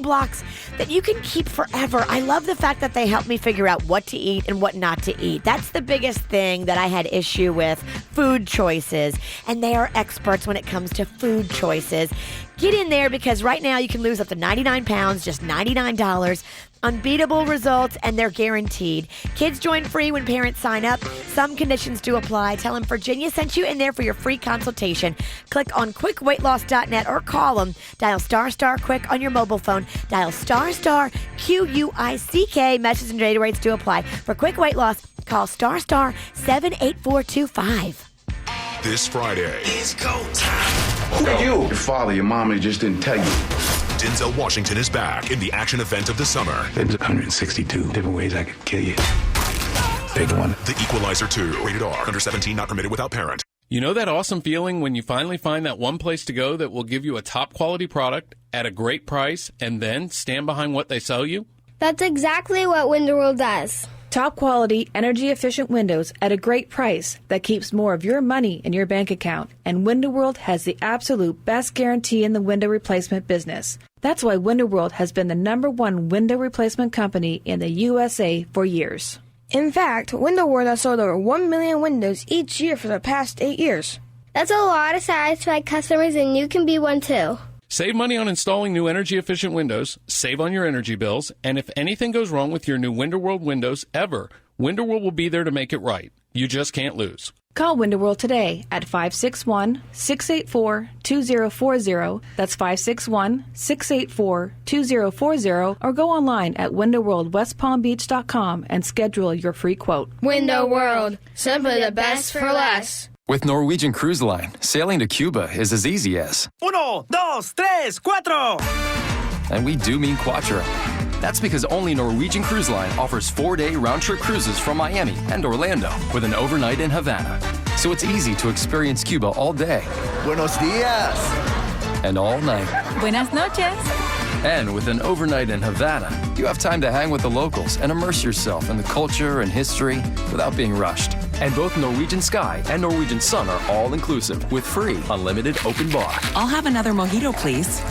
blocks that you can keep forever. I love the fact that they help me figure out what to eat and what not to eat. That's the biggest thing that I had issue with, food choices. And they are experts when it comes to food choices. Get in there because right now you can lose up to 99 pounds, just $99. Unbeatable results, and they're guaranteed. Kids join free when parents sign up. Some conditions do apply. Tell them Virginia sent you in there for your free consultation. Click on quickweightloss.net or call them. Dial **quick on your mobile phone. Dial **QUICK. Message and data rates do apply. For Quick Weight Loss, call *78425. This Friday. It's go time. Who are you? Your father, your mama just didn't tell you. Denzel Washington is back in the action event of the summer. There's 162 different ways I could kill you. Pick one. The Equalizer 2, rated R, under 17, not permitted without parent. You know that awesome feeling when you finally find that one place to go that will give you a top quality product at a great price and then stand behind what they sell you? That's exactly what Window World does. Top quality, energy-efficient windows at a great price that keeps more of your money in your bank account. And Window World has the absolute best guarantee in the window replacement business. That's why Window World has been the #1 window replacement company in the USA for years. In fact, Window World has sold over 1 million windows each year for the past 8 years. That's a lot of satisfied customers, and you can be one too. Save money on installing new energy-efficient windows, save on your energy bills, and if anything goes wrong with your new Window World windows ever, Window World will be there to make it right. You just can't lose. Call Window World today at 561-684-2040. That's 561-684-2040. Or go online at windowworldwestpalmbeach.com and schedule your free quote. Window World, simply the best for less. With Norwegian Cruise Line, sailing to Cuba is as easy as 1, 2, 3, 4. And we do mean cuatro. That's because only Norwegian Cruise Line offers 4-day round-trip cruises from Miami and Orlando with an overnight in Havana. So it's easy to experience Cuba all day. Buenos dias. And all night. Buenas noches. And with an overnight in Havana, you have time to hang with the locals and immerse yourself in the culture and history without being rushed. And both Norwegian Sky and Norwegian Sun are all-inclusive with free, unlimited open bar. I'll have another mojito, please.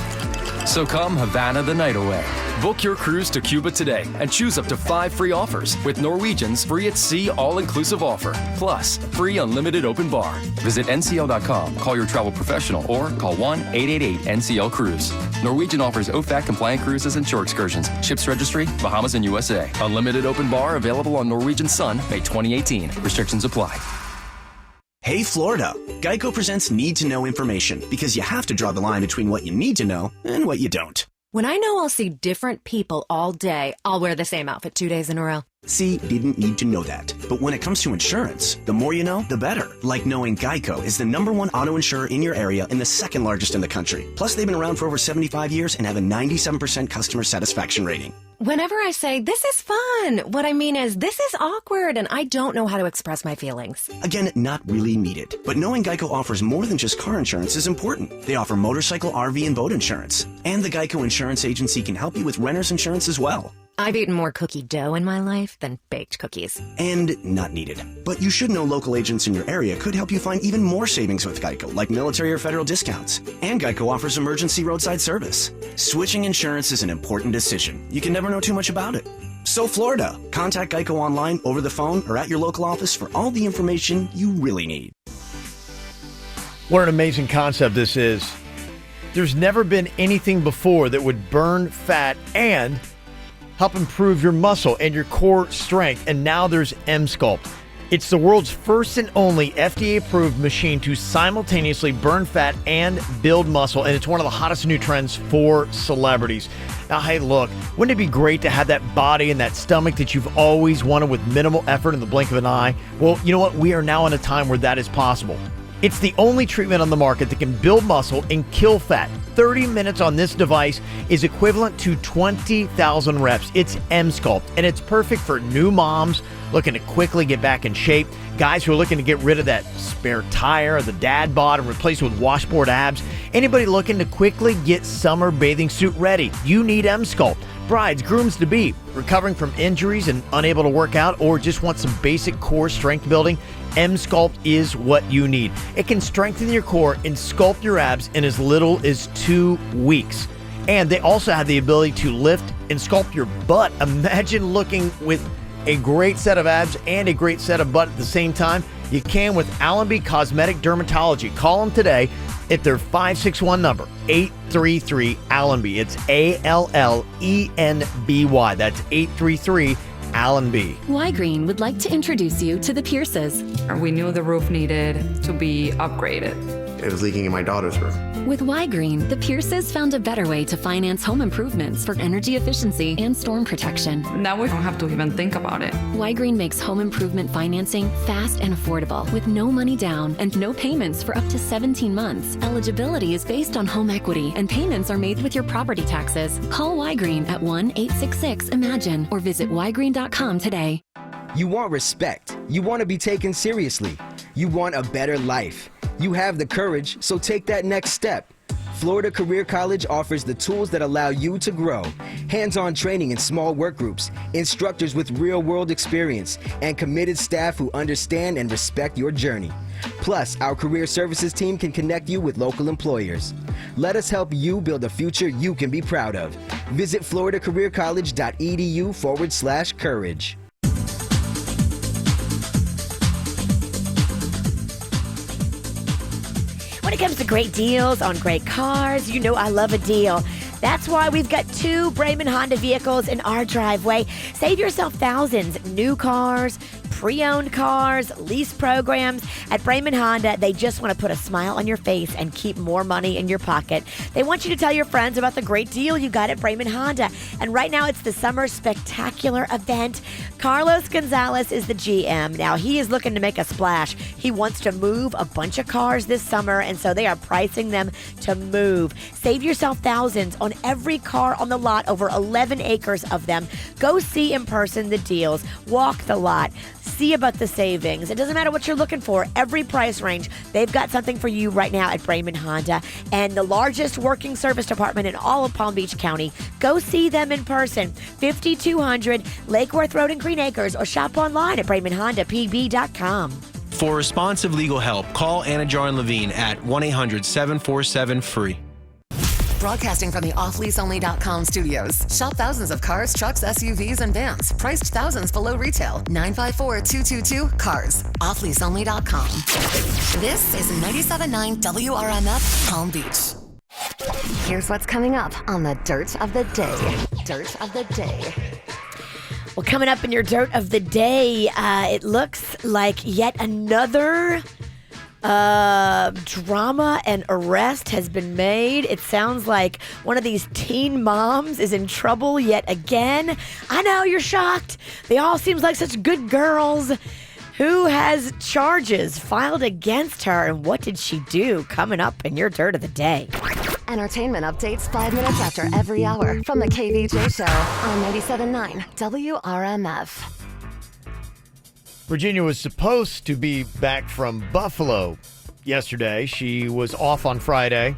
So come Havana the night away. Book your cruise to Cuba today and choose up to 5 free offers with Norwegian's free at sea all-inclusive offer. Plus, free unlimited open bar. Visit ncl.com, call your travel professional, or call 1-888-NCL-CRUISE. Norwegian offers OFAC-compliant cruises and shore excursions. Ships registry, Bahamas and USA. Unlimited open bar available on Norwegian Sun, May 2018. Restrictions apply. Hey, Florida. Geico presents need to know information because you have to draw the line between what you need to know and what you don't. When I know I'll see different people all day, I'll wear the same outfit 2 days in a row. See, didn't need to know that. But when it comes to insurance, the more you know, the better. Like knowing Geico is the #1 auto insurer in your area and the 2nd largest in the country. Plus, they've been around for over 75 years and have a 97% customer satisfaction rating. Whenever I say, this is fun, what I mean is, this is awkward, and I don't know how to express my feelings. Again, not really needed. But knowing Geico offers more than just car insurance is important. They offer motorcycle, RV, and boat insurance. And the Geico Insurance Agency can help you with renter's insurance as well. I've eaten more cookie dough in my life than baked cookies. And not needed. But you should know local agents in your area could help you find even more savings with Geico, like military or federal discounts. And Geico offers emergency roadside service. Switching insurance is an important decision. You can never know too much about it. So Florida, contact Geico online, over the phone, or at your local office for all the information you really need. What an amazing concept this is. There's never been anything before that would burn fat and help improve your muscle and your core strength. And now there's M-Sculpt. It's the world's first and only FDA-approved machine to simultaneously burn fat and build muscle. And it's one of the hottest new trends for celebrities. Now, hey, look, wouldn't it be great to have that body and that stomach that you've always wanted with minimal effort in the blink of an eye? Well, you know what? We are now in a time where that is possible. It's the only treatment on the market that can build muscle and kill fat. 30 minutes on this device is equivalent to 20,000 reps. It's M-Sculpt, and it's perfect for new moms looking to quickly get back in shape, guys who are looking to get rid of that spare tire or the dad bod and replace it with washboard abs, anybody looking to quickly get summer bathing suit ready. You need M-Sculpt. Brides, grooms-to-be, recovering from injuries and unable to work out, or just want some basic core strength building, M-Sculpt is what you need. It can strengthen your core and sculpt your abs in as little as 2 weeks. And they also have the ability to lift and sculpt your butt. Imagine looking with a great set of abs and a great set of butt at the same time. You can with Allenby Cosmetic Dermatology. Call them today at their 561 number, 833-ALLENBY. It's ALLENBY. That's 833 Allenby. Y-Green would like to introduce you to the Pierces. We knew the roof needed to be upgraded. It was leaking in my daughter's room. With Y-Green, the Pierces found a better way to finance home improvements for energy efficiency and storm protection. Now we don't have to even think about it. Y-Green makes home improvement financing fast and affordable with no money down and no payments for up to 17 months. Eligibility is based on home equity and payments are made with your property taxes. Call Y-Green at 1-866-IMAGINE or visit ygreen.com today. You want respect. You want to be taken seriously. You want a better life. You have the courage, so take that next step. Florida Career College offers the tools that allow you to grow. Hands-on training in small work groups, instructors with real-world experience, and committed staff who understand and respect your journey. Plus, our career services team can connect you with local employers. Let us help you build a future you can be proud of. Visit floridacareercollege.edu/courage. When it comes to great deals on great cars, you know I love a deal. That's why we've got 2 Brayman Honda vehicles in our driveway. Save yourself thousands. New cars, pre-owned cars, lease programs. At Brayman Honda, they just want to put a smile on your face and keep more money in your pocket. They want you to tell your friends about the great deal you got at Brayman Honda. And right now, it's the Summer Spectacular event. Carlos Gonzalez is the GM. Now, he is looking to make a splash. He wants to move a bunch of cars this summer, and so they are pricing them to move. Save yourself thousands on every car on the lot, over 11 acres of them. Go see in person the deals. Walk the lot. See about the savings. It doesn't matter what you're looking for. Every price range, they've got something for you right now at Brayman Honda. And the largest working service department in all of Palm Beach County. Go see them in person. 5200 Lake Worth Road in Green Acres, or shop online at BraymanHondaPB.com. For responsive legal help, call Anna Jar Levine at 1-800-747-FREE. Broadcasting from the offleaseonly.com studios. Shop thousands of cars, trucks, SUVs, and vans. Priced thousands below retail. 954-222-CARS. Offleaseonly.com. This is 97.9 WRMF Palm Beach. Here's what's coming up on the Dirt of the Day. Dirt of the Day. Well, coming up in your Dirt of the Day, it looks like yet another drama and arrest has been made. It sounds like one of these teen moms is in trouble yet again. I know, you're shocked. They all seem like such good girls. Who has charges filed against her, and what did she do? Coming up in your Dirt of the Day. Entertainment updates 5 minutes after every hour from the KVJ Show on 97.9 WRMF. Virginia was supposed to be back from Buffalo yesterday. She was off on Friday.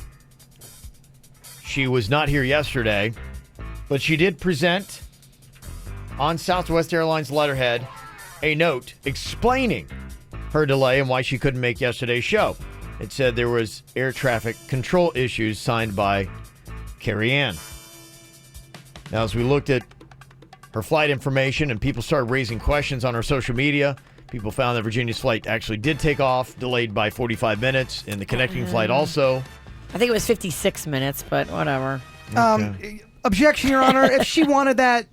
She was not here yesterday, but she did present on Southwest Airlines letterhead a note explaining her delay and why she couldn't make yesterday's show. It said there was air traffic control issues, signed by Carrie Ann. Now, as we looked at her flight information and people started raising questions on her social media, people found that Virginia's flight actually did take off, delayed by 45 minutes, and the connecting flight also. I think it was 56 minutes, but whatever. Objection, Your Honor. If she wanted that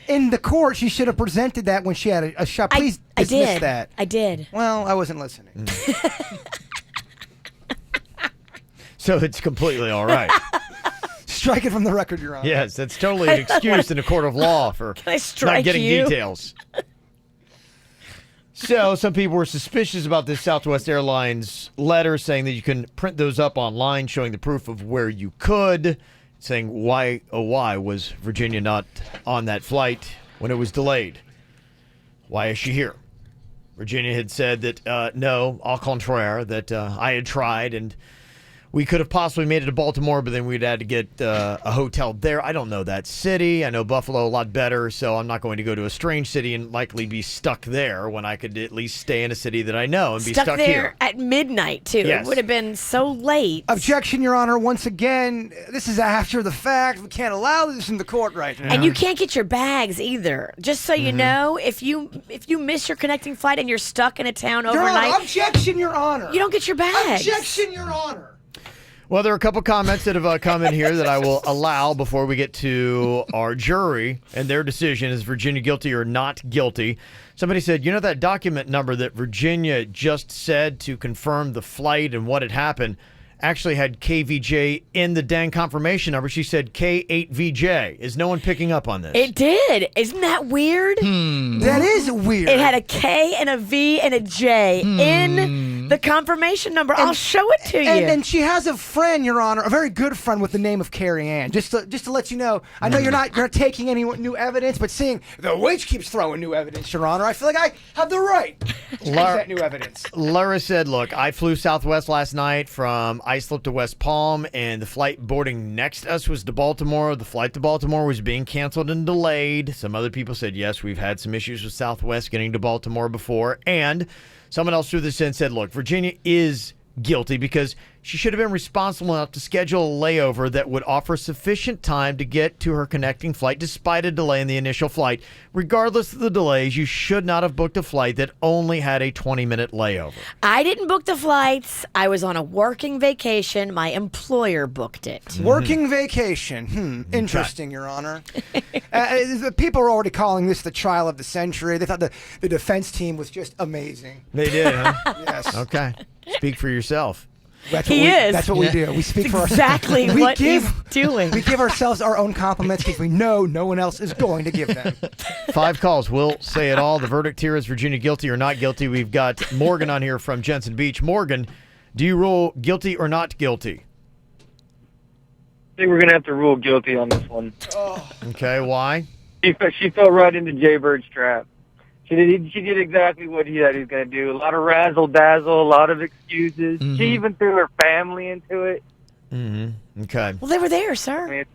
in the court, she should have presented that when she had a shot. Please dismiss that. I did. Well, I wasn't listening. So it's completely all right. Strike it from the record, Your Honor. Yes, that's totally an excuse in a court of law for not getting details. So some people were suspicious about this Southwest Airlines letter, saying that you can print those up online, showing the proof of where you could, saying why was Virginia not on that flight when it was delayed? Why is she here? Virginia had said that, no, au contraire, that I had tried and we could have possibly made it to Baltimore, but then we'd had to get a hotel there. I don't know that city. I know Buffalo a lot better, so I'm not going to go to a strange city and likely be stuck there when I could at least stay in a city that I know and be stuck there here. At midnight, too. Yes. It would have been so late. Objection, Your Honor. Once again, this is after the fact. We can't allow this in the court right now. And you can't get your bags either. Just so you know, if you miss your connecting flight and you're stuck in a town overnight. Your Honor, objection, Your Honor. You don't get your bags. Objection, Your Honor. Well, there are a couple comments that have come in here that I will allow before we get to our jury and their decision. Is Virginia guilty or not guilty? Somebody said, that document number that Virginia just said to confirm the flight and what had happened actually had KVJ in the dang confirmation number. She said K8VJ. Is no one picking up on this? It did. Isn't that weird? That is weird. It had a K and a V and a J in the confirmation number. I'll show it to you. And she has a friend, Your Honor, a very good friend with the name of Carrie Ann. Just to let you know, I know you're not taking any new evidence, but seeing the witch keeps throwing new evidence, Your Honor, I feel like I have the right to use that new evidence. Laura said, look, I flew Southwest last night from Islip to West Palm, and the flight boarding next to us was to Baltimore. The flight to Baltimore was being canceled and delayed. Some other people said, yes, we've had some issues with Southwest getting to Baltimore before. And someone else threw this in and said, look, Virginia is guilty because She should have been responsible enough to schedule a layover that would offer sufficient time to get to her connecting flight despite a delay in the initial flight. Regardless of the delays, you should not have booked a flight that only had a 20-minute layover. I didn't book the flights. I was on a working vacation. My employer booked it. Working vacation. Interesting, Your Honor. The people are already calling this the trial of the century. They thought the defense team was just amazing. They did, huh? Yes. Okay. Speak for yourself. That's He is. That's what we do. We speak for ourselves. Exactly what he's doing. We give ourselves our own compliments because we know no one else is going to give them. 5 calls. We'll say it all. The verdict here is Virginia guilty or not guilty. We've got Morgan on here from Jensen Beach. Morgan, do you rule guilty or not guilty? I think we're going to have to rule guilty on this one. Okay, why? She fell right into DeBarge's trap. She did exactly what he said he was going to do. A lot of razzle-dazzle, a lot of excuses. Mm-hmm. She even threw her family into it. Mm-hmm. Okay. Well, they were there, sir.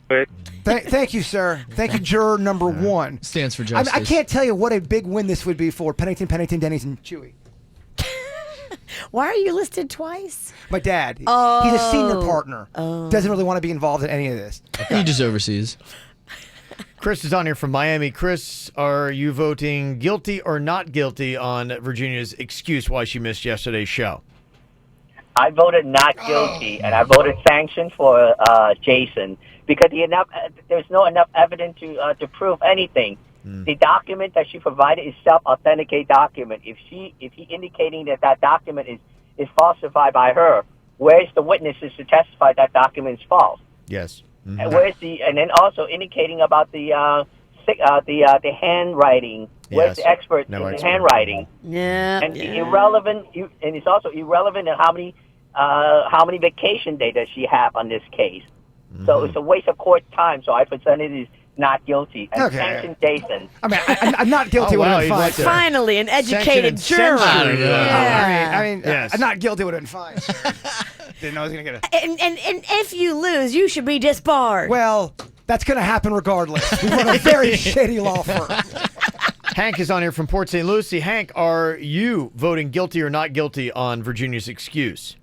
Thank you, sir. Thank you, juror number 1. Stands for justice. I can't tell you what a big win this would be for Pennington, Denny's, and Chewy. Why are you listed twice? My dad. Oh. He's a senior partner. Doesn't really want to be involved in any of this. He just oversees. Chris is on here from Miami. Chris, are you voting guilty or not guilty on Virginia's excuse why she missed yesterday's show? I voted not guilty, and I voted sanction for Jason because there's no enough evidence to prove anything. The document that she provided is self-authenticated document. If he indicating that document is falsified by her, where's the witnesses to testify that document is false? Yes. Mm-hmm. And then also indicating about the handwriting. Where's the expert in the handwriting? Yeah. And irrelevant. And it's also irrelevant in how many vacation days does she have on this case. So it's a waste of court time. So I presented it as not guilty. And sanction Jason. I mean, I'm not guilty. Would have been fine. Finally, an educated juror. I mean, yes. I'm not guilty would have been fine. Didn't know I was going to get it. And if you lose, you should be disbarred. Well, that's going to happen regardless. We run a very shady law firm. Hank is on here from Port St. Lucie. Hank, are you voting guilty or not guilty on Virginia's excuse?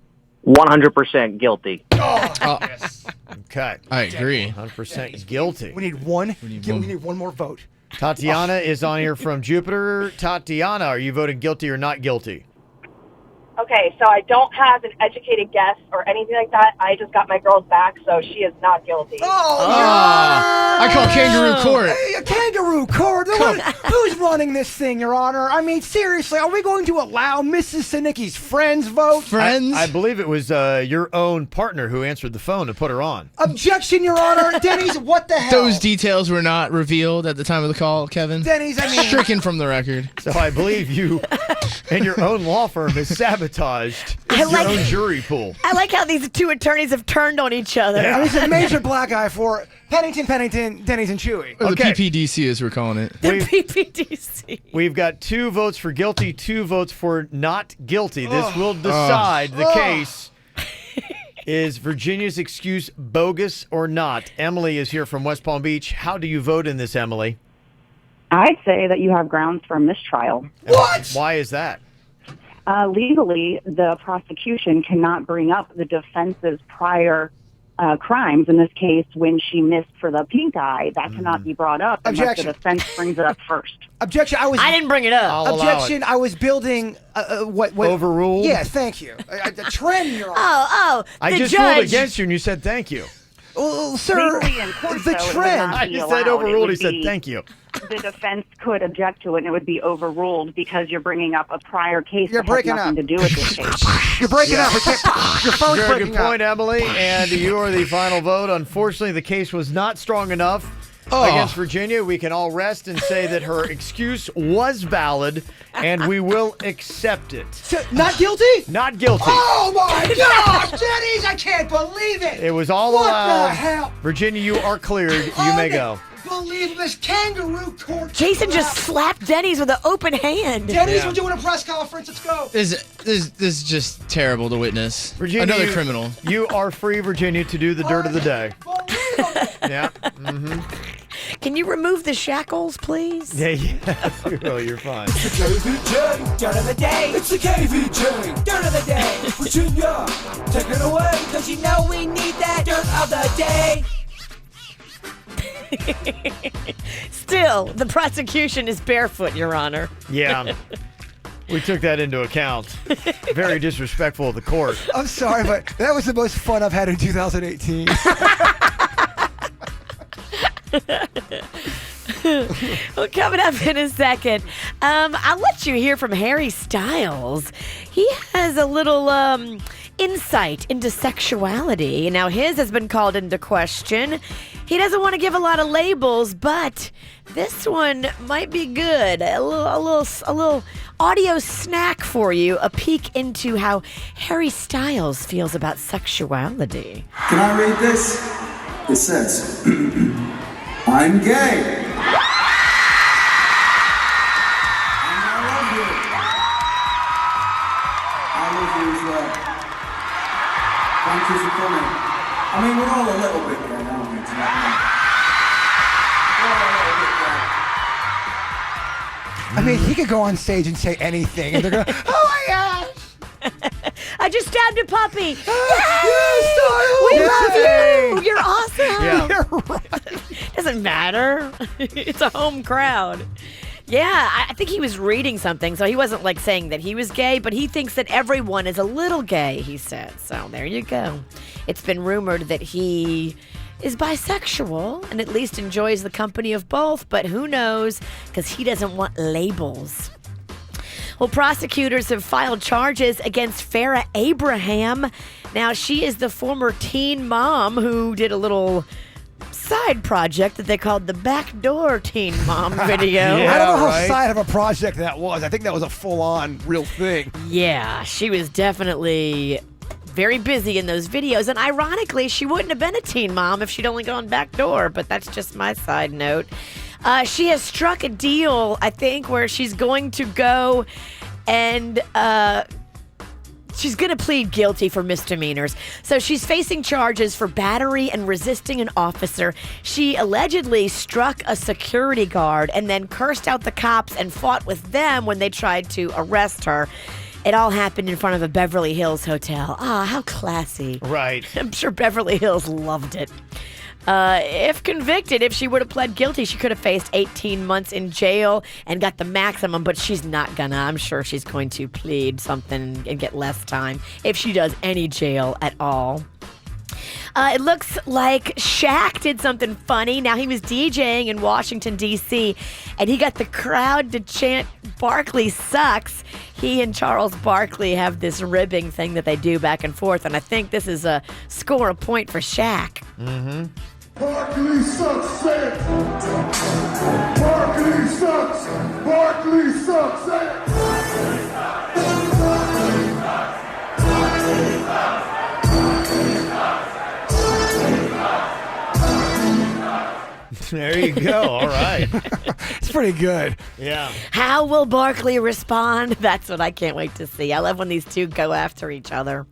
100% guilty. Okay. I agree. 100% guilty. We need one. We need one more vote. Tatiana is on here from Jupiter. Tatiana, are you voting guilty or not guilty? Okay, so I don't have an educated guess or anything like that. I just got my girls back, so she is not guilty. I call kangaroo court. Hey, a kangaroo court? Who's running this thing, Your Honor? I mean, seriously, are we going to allow Mrs. Sinicki's friends vote? Friends? I believe it was your own partner who answered the phone to put her on. Objection, Your Honor. Denny's, what the hell? Those details were not revealed at the time of the call, Kevin. Denny's, I mean... Stricken from the record. So I believe you and your own law firm has sabotaged your own jury pool. I like how these two attorneys have turned on each other. Yeah. This is a major black eye for Pennington, Denny's, and Chewy. Or the PPDC, as we're calling it. The PPDC. We've got 2 votes for guilty, 2 votes for not guilty. This will decide the case. Is Virginia's excuse bogus or not? Emily is here from West Palm Beach. How do you vote in this, Emily? I'd say that you have grounds for mistrial. What? Why is that? Legally, the prosecution cannot bring up the defense's prior crimes. In this case, when she missed for the pink eye, that cannot be brought up unless the defense brings it up first. Objection! I didn't bring it up. Objection! I was building what overruled? Yeah, thank you. A trend, Your Honor. I just ruled against you, and you said thank you. Well, sir, the trend. I just said overruled. He said thank you. The defense could object to it, and it would be overruled because you're bringing up a prior case that has nothing to do with this case. You're breaking up. Your phone's Very breaking good point, up. Emily. And you are the final vote. Unfortunately, the case was not strong enough against Virginia. We can all rest and say that her excuse was valid, and we will accept it. So, not guilty? Not guilty. Oh, my gosh, Denny's, I can't believe it. It was all allowed. What the hell? Virginia, you are cleared. You may go. Believe this kangaroo court. Jason just slapped Denny's with an open hand. Denny's, we're doing a press conference. Let's go. This is just terrible to witness. Virginia, another criminal. You are free, Virginia, to do the dirt of the day. Yeah. Mm-hmm. Can you remove the shackles, please? Yeah, we will. You're fine. It's the KVJ, dirt of the day. It's the KVJ, dirt of the day. Virginia, take it away. 'cause you know we need that dirt of the day. Still, the prosecution is barefoot, Your Honor. Yeah. We took that into account. Very disrespectful of the court. I'm sorry, but that was the most fun I've had in 2018. Well, coming up in a second, I'll let you hear from Harry Styles. He has a little insight into sexuality. Now, his has been called into question. He doesn't want to give a lot of labels, but this one might be good. A little audio snack for you. A peek into how Harry Styles feels about sexuality. Can I read this? It says, I'm gay. And I love you. I love you as well. Thank you for coming. I mean, we're all a little bit gay, aren't we? We're all a little bit gay. I mean, he could go on stage and say anything, and they're going, oh my gosh! I just stabbed a puppy. Yay! We love you. You're awesome. Yeah. You're right. Doesn't matter. It's a home crowd. Yeah, I think he was reading something, so he wasn't like saying that he was gay, but he thinks that everyone is a little gay, he said. So there you go. It's been rumored that he is bisexual and at least enjoys the company of both, but who knows, because he doesn't want labels. Well, prosecutors have filed charges against Farrah Abraham. Now, she is the former teen mom who did a little side project that they called the Backdoor Teen Mom video. I don't know how side of a project that was. I think that was a full-on real thing. Yeah, she was definitely very busy in those videos. And ironically, she wouldn't have been a teen mom if she'd only gone backdoor, but that's just my side note. She has struck a deal, I think, where she's going to go and she's going to plead guilty for misdemeanors. So she's facing charges for battery and resisting an officer. She allegedly struck a security guard and then cursed out the cops and fought with them when they tried to arrest her. It all happened in front of a Beverly Hills hotel. Ah, how classy. Right. I'm sure Beverly Hills loved it. If convicted, if she would have pled guilty, she could have faced 18 months in jail and got the maximum, but she's not gonna. I'm sure she's going to plead something and get less time if she does any jail at all. It looks like Shaq did something funny. Now, he was DJing in Washington, D.C., and he got the crowd to chant, Barkley sucks. He and Charles Barkley have this ribbing thing that they do back and forth, and I think this is a score a point for Shaq. Mm-hmm. Barkley sucks, say it. Barkley sucks. Barkley sucks, say it. There you go. All right. It's pretty good. Yeah. How will Barkley respond? That's what I can't wait to see. I love when these two go after each other.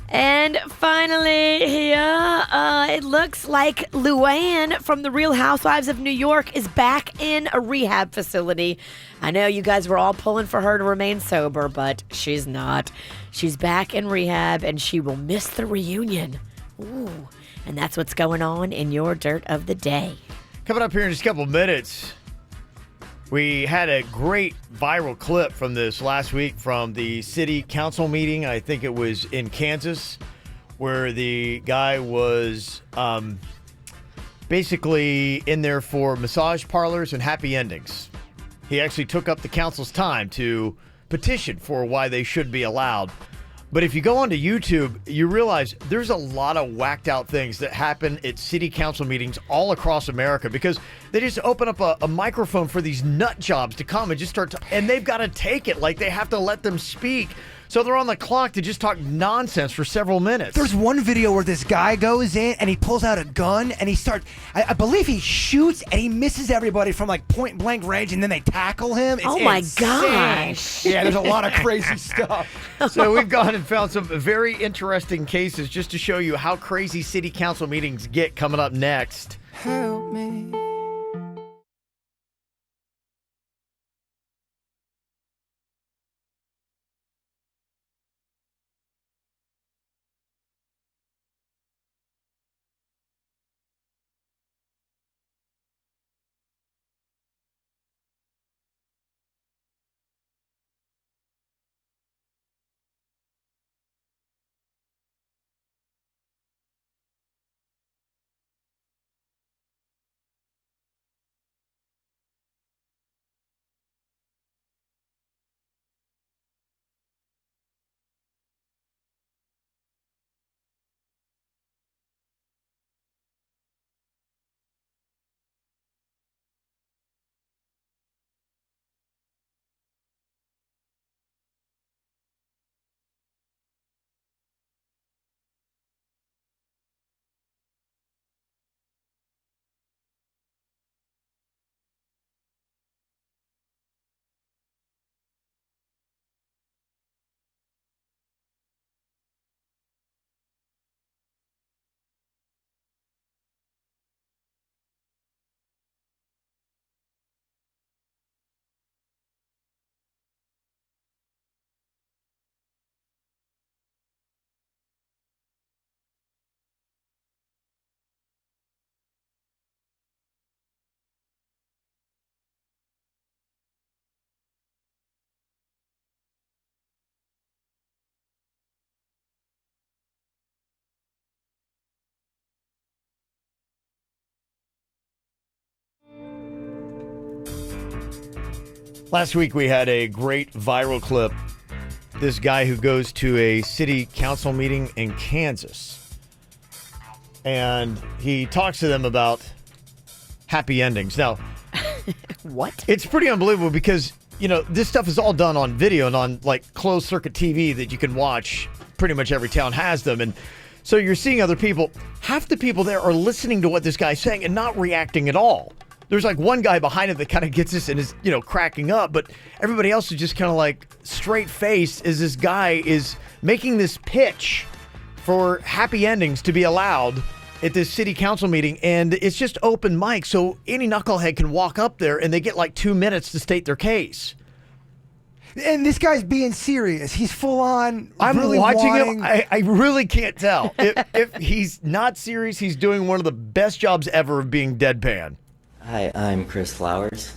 And finally here, it looks like Luann from The Real Housewives of New York is back in a rehab facility. I know you guys were all pulling for her to remain sober, but she's not. She's back in rehab, and she will miss the reunion. Ooh, and that's what's going on in your Dirt of the Day. Coming up here in just a couple minutes, we had a great viral clip from this last week from the city council meeting. I think it was in Kansas, where the guy was basically in there for massage parlors and happy endings. He actually took up the council's time to petition for why they should be allowed. But if you go onto YouTube, you realize there's a lot of whacked out things that happen at city council meetings all across America, because they just open up a microphone for these nut jobs to come and just start to, and they've got to take it. Like, they have to let them speak. So they're on the clock to just talk nonsense for several minutes. There's one video where this guy goes in and he pulls out a gun and he starts, I believe he shoots and he misses everybody from like point blank range, and then they tackle him. It's my insane. gosh. Yeah, there's a lot of crazy stuff. So we've gone and found some very interesting cases just to show you how crazy city council meetings get, coming up next. Help me. Last week we had a great viral clip. This guy who goes to a city council meeting in Kansas. And he talks to them about happy endings. Now, what? It's pretty unbelievable because, this stuff is all done on video and on closed circuit TV that you can watch. Pretty much every town has them. And so you're seeing other people. Half the people there are listening to what this guy's saying and not reacting at all. There's one guy behind him that kind of gets this and is, cracking up. But everybody else is just kind of straight-faced as this guy is making this pitch for happy endings to be allowed at this city council meeting. And it's just open mic, so any knucklehead can walk up there and they get 2 minutes to state their case. And this guy's being serious. He's full on. I'm really watching wanting... him. I really can't tell. If he's not serious, he's doing one of the best jobs ever of being deadpan. Hi, I'm Chris Flowers.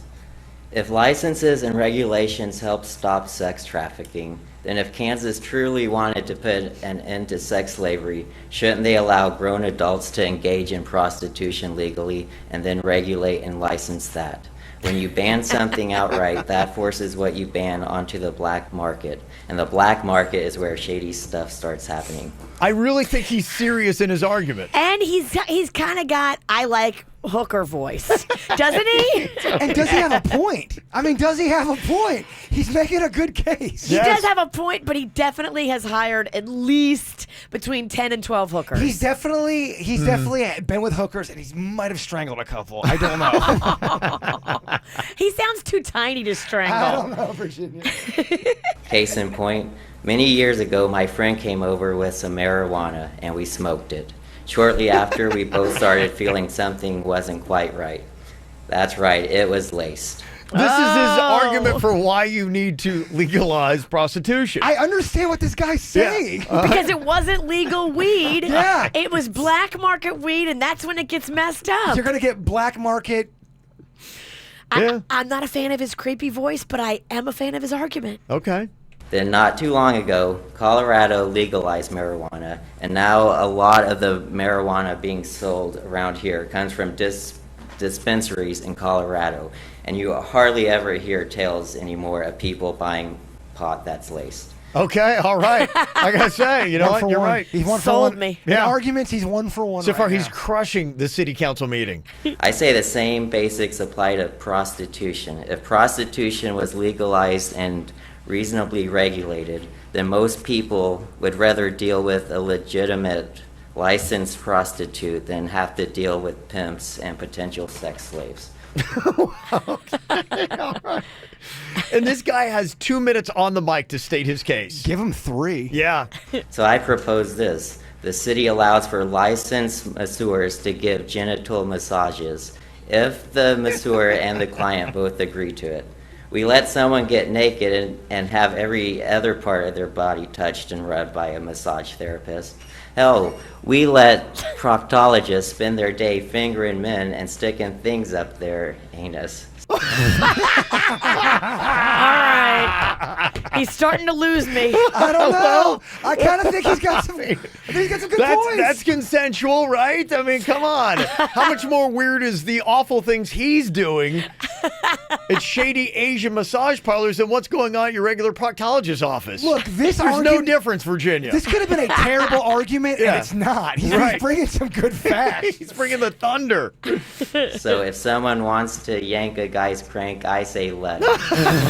If licenses and regulations help stop sex trafficking, then if Kansas truly wanted to put an end to sex slavery, shouldn't they allow grown adults to engage in prostitution legally and then regulate and license that? When you ban something outright, that forces what you ban onto the black market. And the black market is where shady stuff starts happening. I really think he's serious in his argument. And he's kind of got, I like hooker voice, doesn't he? And does he have a point? I mean, does he have a point? He's making a good case. He does have a point, but he definitely has hired at least between 10 and 12 hookers. He's definitely been with hookers, and he might have strangled a couple. I don't know. He sounds too tiny to strangle. I don't know, Virginia. Case in point, many years ago, my friend came over with some marijuana, and we smoked it. Shortly after, we both started feeling something wasn't quite right. That's right, it was laced. This is his argument for why you need to legalize prostitution. I understand what this guy's saying. Yeah. Because it wasn't legal weed. Yeah. It was black market weed, and that's when it gets messed up. You're going to get black market. I'm not a fan of his creepy voice, but I am a fan of his argument. Okay. Then not too long ago, Colorado legalized marijuana, and now a lot of the marijuana being sold around here comes from dispensaries in Colorado, and you hardly ever hear tales anymore of people buying pot that's laced. Okay, all right. I gotta say, you know what? You're right. He's one Sold for one. me. In arguments, he's 1 for 1. So far, right he's now. crushing the city council meeting. I say the same basics apply to prostitution. If prostitution was legalized and reasonably regulated, then most people would rather deal with a legitimate licensed prostitute than have to deal with pimps and potential sex slaves. Okay, all right. And this guy has 2 minutes on the mic to state his case. Give him 3. Yeah. So I propose this. The city allows for licensed masseurs to give genital massages if the masseur and the client both agree to it. We let someone get naked and have every other part of their body touched and rubbed by a massage therapist. Hell, we let proctologists spend their day fingering men and sticking things up their anus. All right. He's starting to lose me. I don't know. I kind of think he's got some. I think he's got some good points. That's consensual, right? I mean, come on. How much more weird is the awful things he's doing at shady Asian massage parlors than what's going on at your regular proctologist's office? Look, there's no difference, Virginia. This could have been a terrible argument, and it's not. He's bringing some good facts. He's bringing the thunder. So if someone wants to yank a guy's crank, I say let him.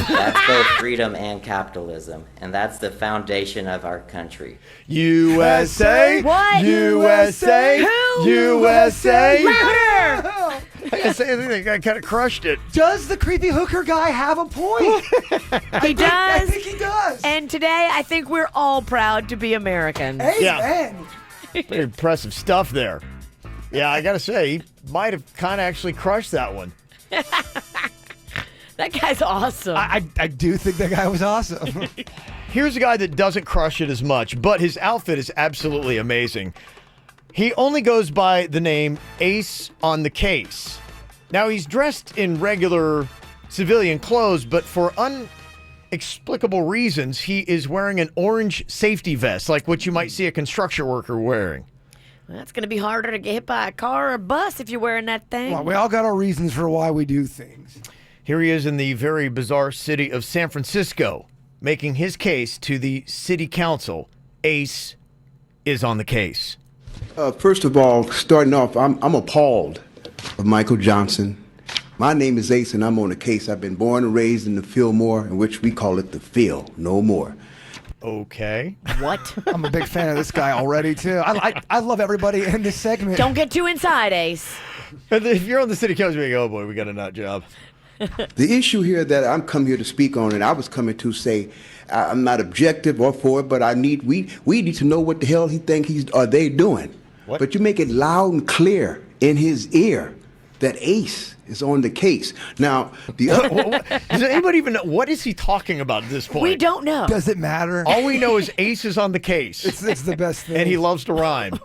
That's both freedom and capitalism, and that's the foundation of our country. USA! What? USA! Who? USA! Louder! I gotta say, I think that guy kind of crushed it. Does the creepy hooker guy have a point? He does. I think he does. And today, I think we're all proud to be Americans. Amen. Very impressive stuff there. Yeah, I gotta say, he might have kind of actually crushed that one. That guy's awesome. I do think that guy was awesome. Here's a guy that doesn't crush it as much, but his outfit is absolutely amazing. He only goes by the name Ace on the Case. Now, he's dressed in regular civilian clothes, but for inexplicable reasons, he is wearing an orange safety vest, like what you might see a construction worker wearing. Well, it's going to be harder to get hit by a car or a bus if you're wearing that thing. Well, we all got our reasons for why we do things. Here he is in the very bizarre city of San Francisco, making his case to the city council. Ace is on the case. First of all, starting off, I'm appalled of Michael Johnson. My name is Ace, and I'm on the case. I've been born and raised in the Fillmore, in which we call it the Phil, no more. Okay. What? I'm a big fan of this guy already, too. I love everybody in this segment. Don't get too inside, Ace. If you're on the city council, you go, oh boy, we got a nut job. The issue here that I'm come here to speak on, and I was coming to say, I'm not objective or for it, but we need to know what the hell are they doing. What? But you make it loud and clear in his ear that Ace is on the case. Now, the other... Does anybody even know? What is he talking about at this point? We don't know. Does it matter? All we know is Ace is on the case. It's the best thing. And he loves to rhyme.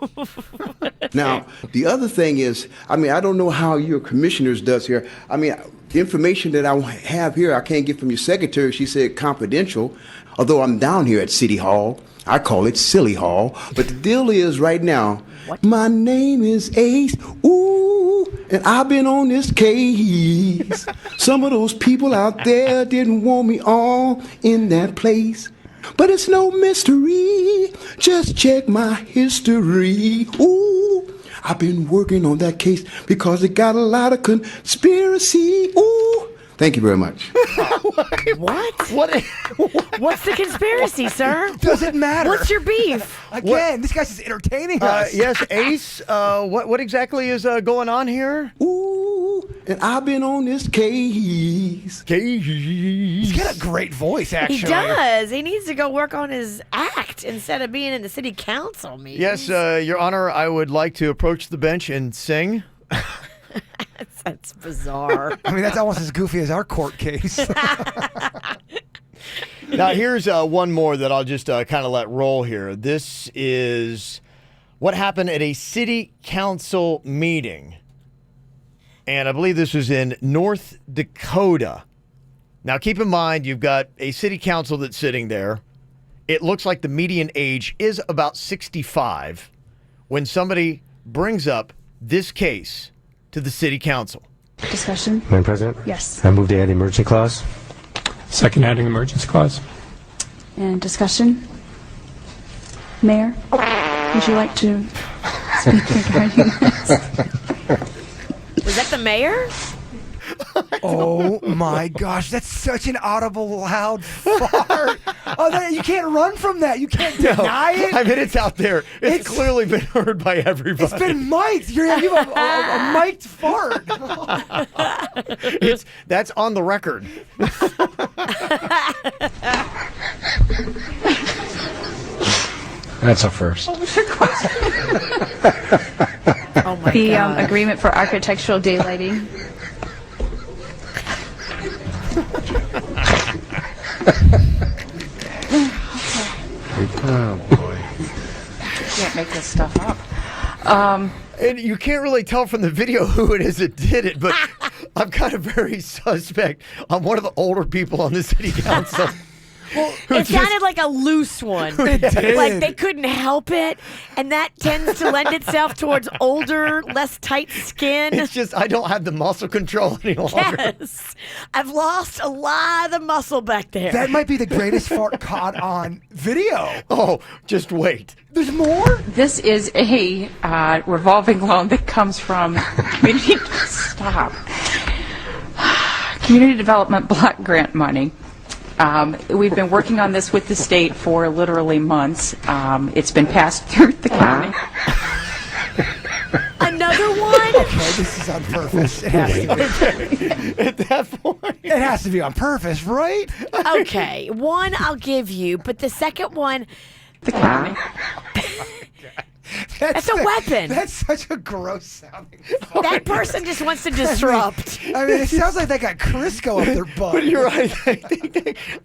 Now, the other thing is, I don't know how your commissioners does here. The information that I have here, I can't get from your secretary. She said confidential. Although I'm down here at City Hall, I call it Silly Hall. But the deal is right now, my name is Ace. Ooh, and I've been on this case. Some of those people out there didn't want me all in that place. But it's no mystery. Just check my history. Ooh, I've been working on that case because it got a lot of conspiracy. Ooh. Thank you very much. What? What's the conspiracy, sir? Doesn't matter. What's your beef? Again, this guy's just entertaining us. Yes, Ace, what exactly is going on here? Ooh, and I've been on this case. He's got a great voice, actually. He does. He needs to go work on his act instead of being in the city council meetings. Yes, Your Honor, I would like to approach the bench and sing. That's bizarre. That's almost as goofy as our court case. Now, here's one more that I'll just kind of let roll here. This is what happened at a city council meeting. And I believe this was in North Dakota. Now, keep in mind, you've got a city council that's sitting there. It looks like the median age is about 65 when somebody brings up this case to the city council. Discussion. Madam President? Yes. I move to add the emergency clause. Second, adding emergency clause. And discussion. Mayor, would you like to speak regarding this? Was that the mayor? Oh my gosh, that's such an audible, loud fart. You can't run from that. You can't deny it. It's out there. It's clearly been heard by everybody. It's been mic'd. You have a mic'd fart. That's on the record. That's a first. Oh my God. Agreement for architectural daylighting. Oh boy. Can't make this stuff up. And you can't really tell from the video who it is that did it, but I'm kind of very suspect on one of the older people on the city council. It sounded like a loose one. It did. Like they couldn't help it, and that tends to lend itself towards older, less tight skin. It's just I don't have the muscle control any longer. Yes. I've lost a lot of the muscle back there. That might be the greatest fart caught on video. Oh, just wait. There's more? This is a revolving loan that comes from community. Stop. Community Development Block Grant money. We've been working on this with the state for literally months. It's been passed through the county. Another one? Okay, this is on purpose. It has to be. At that point. It has to be on purpose, right? Okay, one I'll give you, but the second one... The county. That's a weapon. That's such a gross sounding. That person just wants to disrupt. It sounds like they got Crisco up their butt. But you're right. I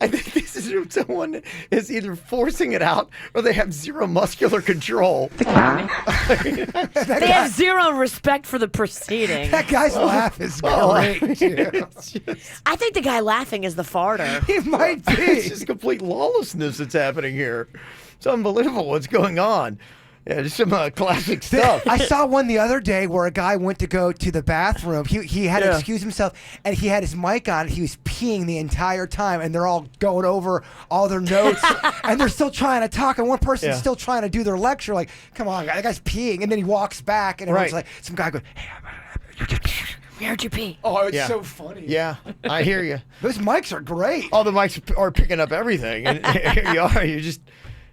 think this is from someone that is either forcing it out or they have zero muscular control. The county. They have zero respect for the proceeding. That guy's laugh is great, too. I think the guy laughing is the farter. He might be. It's just complete lawlessness that's happening here. It's unbelievable what's going on. Yeah, just some classic stuff. I saw one the other day where a guy went to go to the bathroom. He had to Yeah. excuse himself, and he had his mic on. He was peeing the entire time, and they're all going over all their notes, and they're still trying to talk, and one person's Yeah. still trying to do their lecture. Like, come on, that guy's peeing, and then he walks back, and everyone's Right. like, some guy goes, "Hey, where'd you pee?" oh, it's Yeah. so funny. Yeah, I hear you. Those mics are great. All the mics are picking up everything, and here you are.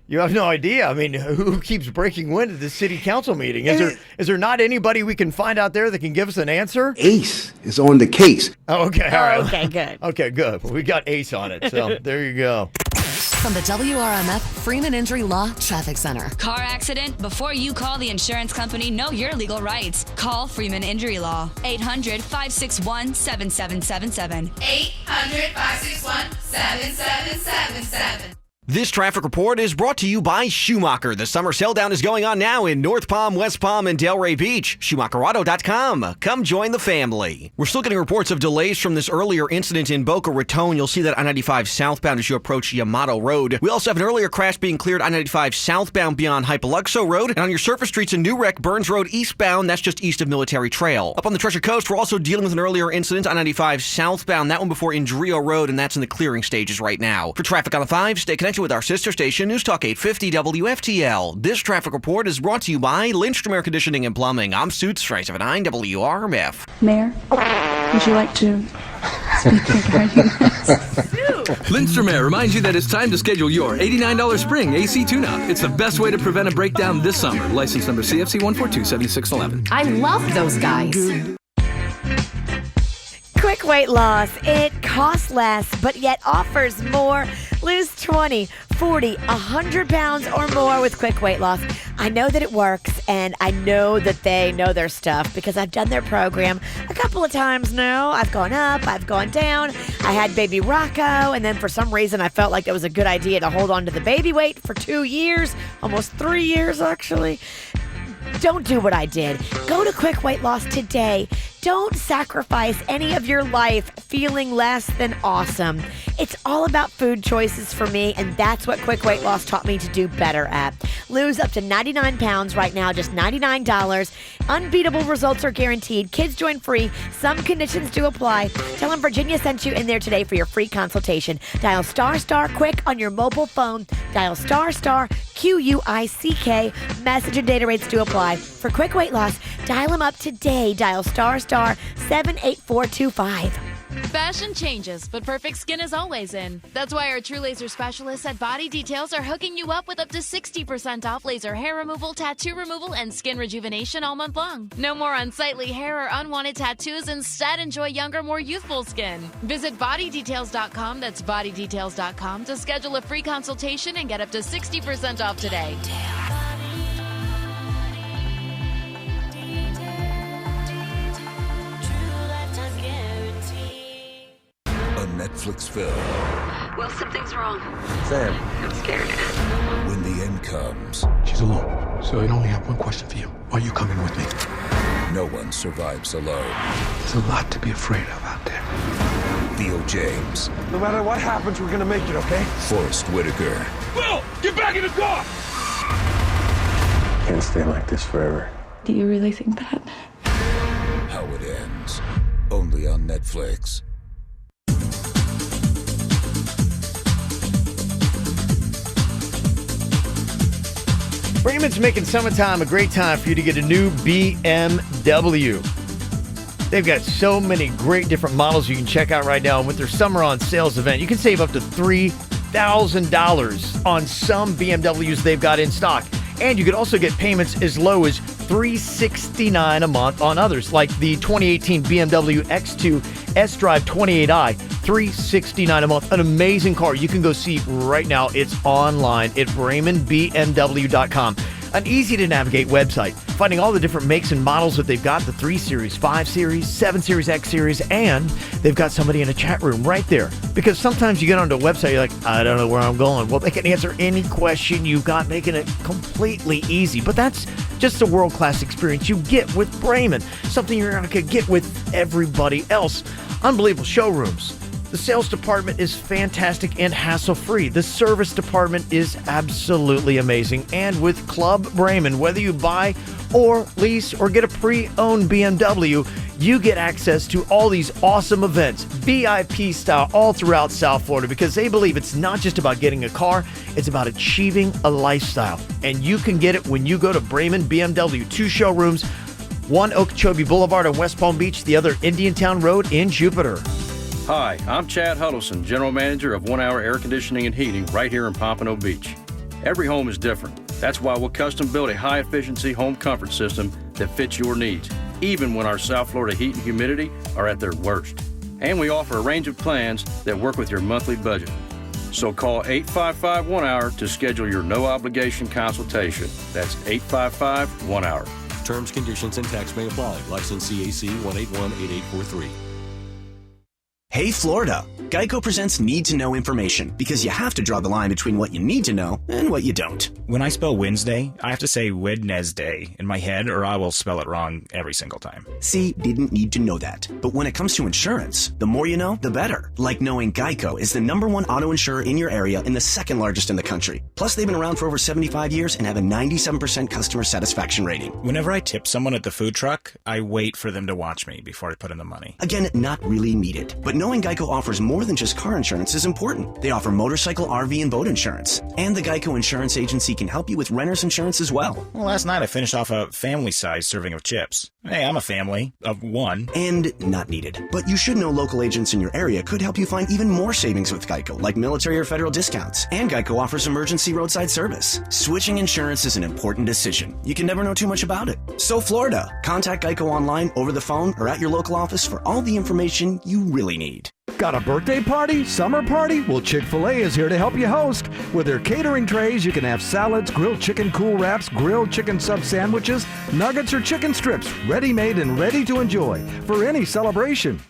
You have no idea. I mean, who keeps breaking wind at this city council meeting? Is there not anybody we can find out there that can give us an answer? Ace is on the case. Oh, okay. All right. Okay, good. Okay, good. We got Ace on it, so there you go. From the WRMF Freeman Injury Law Traffic Center. Car accident? Before you call the insurance company, know your legal rights. Call Freeman Injury Law. 800-561-7777. 800-561-7777. This traffic report is brought to you by Schumacher. The summer showdown is going on now in North Palm, West Palm, and Delray Beach. SchumacherAuto.com. Come join the family. We're still getting reports of delays from this earlier incident in Boca Raton. You'll see that I-95 southbound as you approach Yamato Road. We also have an earlier crash being cleared I-95 southbound beyond Hypoluxo Road. And on your surface streets in New Wreck, Burns Road eastbound, that's just east of Military Trail. Up on the Treasure Coast, we're also dealing with an earlier incident I-95 southbound, that one before Indrio Road, and that's in the clearing stages right now. For traffic on the 5, stay connected with our sister station, News Talk 850 WFTL. This traffic report is brought to you by Lindstrom Air Conditioning and Plumbing. I'm Suits 379 WRMF. Mayor, would you like to speak regarding this? Lindstrom Air reminds you that it's time to schedule your $89 spring AC tune-up. It's the best way to prevent a breakdown this summer. License number CFC 1427611. I love those guys. Quick weight loss. It costs less, but yet offers more. Lose 20, 40, 100 pounds or more with quick weight loss. I know that it works, and I know that they know their stuff because I've done their program a couple of times now. I've gone up, I've gone down. I had baby Rocco, and then for some reason I felt like it was a good idea to hold on to the baby weight for 2 years, almost 3 years actually. Don't do what I did. Go to Quick Weight Loss today. Don't sacrifice any of your life feeling less than awesome. It's all about food choices for me, and that's what Quick Weight Loss taught me to do better at. Lose up to 99 pounds right now, just $99. Unbeatable results are guaranteed. Kids join free. Some conditions do apply. Tell them Virginia sent you in there today for your free consultation. Dial **quick on your mobile phone. Dial **QUICK. Message and data rates do apply. For Quick Weight Loss, dial them up today. Dial *78425. Fashion changes, but perfect skin is always in. That's why our True Laser specialists at Body Details are hooking you up with up to 60% off laser hair removal, tattoo removal, and skin rejuvenation all month long. No more unsightly hair or unwanted tattoos. Instead, enjoy younger, more youthful skin. Visit bodydetails.com, that's bodydetails.com, to schedule a free consultation and get up to 60% off today. Netflix film. Well, something's wrong. Sam. I'm scared. When the end comes, She's alone, so I only have one question for you. Are you coming with me? no one survives alone. There's a lot to be afraid of out there. Theo James. No matter what happens, we're gonna make it, okay? Forrest Whitaker. Will, get back in the car! Can't stay like this forever. Do you really think that? How it ends. Only on Netflix. Freeman's making summertime a great time for you to get a new BMW. They've got so many great different models you can check out right now. And with their summer on sales event, you can save up to $3,000 on some BMWs they've got in stock. And you could also get payments as low as $369 a month on others, like the 2018 BMW X2 S-Drive 28i, $369 a month. An amazing car you can go see right now. It's online at BraemanBMW.com. An easy-to-navigate website, finding all the different makes and models that they've got, the 3 Series, 5 Series, 7 Series, X Series, and they've got somebody in a chat room right there. Because sometimes you get onto a website, you're like, I don't know where I'm going. Well, they can answer any question you've got, making it completely easy. But that's just a world-class experience you get with Braeman, something you're not going to get with everybody else. Unbelievable showrooms. The sales department is fantastic and hassle-free. The service department is absolutely amazing. And with Club Bremen, whether you buy or lease or get a pre-owned BMW, you get access to all these awesome events, VIP style, all throughout South Florida, because they believe it's not just about getting a car, it's about achieving a lifestyle. And you can get it when you go to Bremen BMW. 2 showrooms, one Okeechobee Boulevard on West Palm Beach, the other Indiantown Road in Jupiter. Hi, I'm Chad Huddleston, General Manager of 1 Hour Air Conditioning and Heating right here in Pompano Beach. Every home is different. That's why we'll custom build a high-efficiency home comfort system that fits your needs, even when our South Florida heat and humidity are at their worst. And we offer a range of plans that work with your monthly budget. So call 855-1-HOUR to schedule your no-obligation consultation. That's 855-1-HOUR. Terms, conditions, and tax may apply. License CAC 1818843. Hey Florida, Geico presents Need to Know information because you have to draw the line between what you need to know and what you don't. When I spell Wednesday, I have to say Wednesday in my head or I will spell it wrong every single time. See, didn't need to know that. But when it comes to insurance, the more you know, the better. Like knowing Geico is the #1 auto insurer in your area and the 2nd largest in the country. Plus, they've been around for over 75 years and have a 97% customer satisfaction rating. Whenever I tip someone at the food truck, I wait for them to watch me before I put in the money. Again, not really needed. But knowing Geico offers more than just car insurance is important. They offer motorcycle, RV, and boat insurance. And the Geico Insurance Agency can help you with renter's insurance as well. Well, last night I finished off a family-sized serving of chips. Hey, I'm a family of 1. And not needed. But you should know local agents in your area could help you find even more savings with Geico, like military or federal discounts. And Geico offers emergency roadside service. Switching insurance is an important decision. You can never know too much about it. So Florida, contact Geico online, over the phone, or at your local office for all the information you really need. Got a birthday party? Summer party? Well, Chick-fil-A is here to help you host. With their catering trays, you can have salads, grilled chicken cool wraps, grilled chicken sub sandwiches, nuggets, or chicken strips, ready-made and ready to enjoy for any celebration.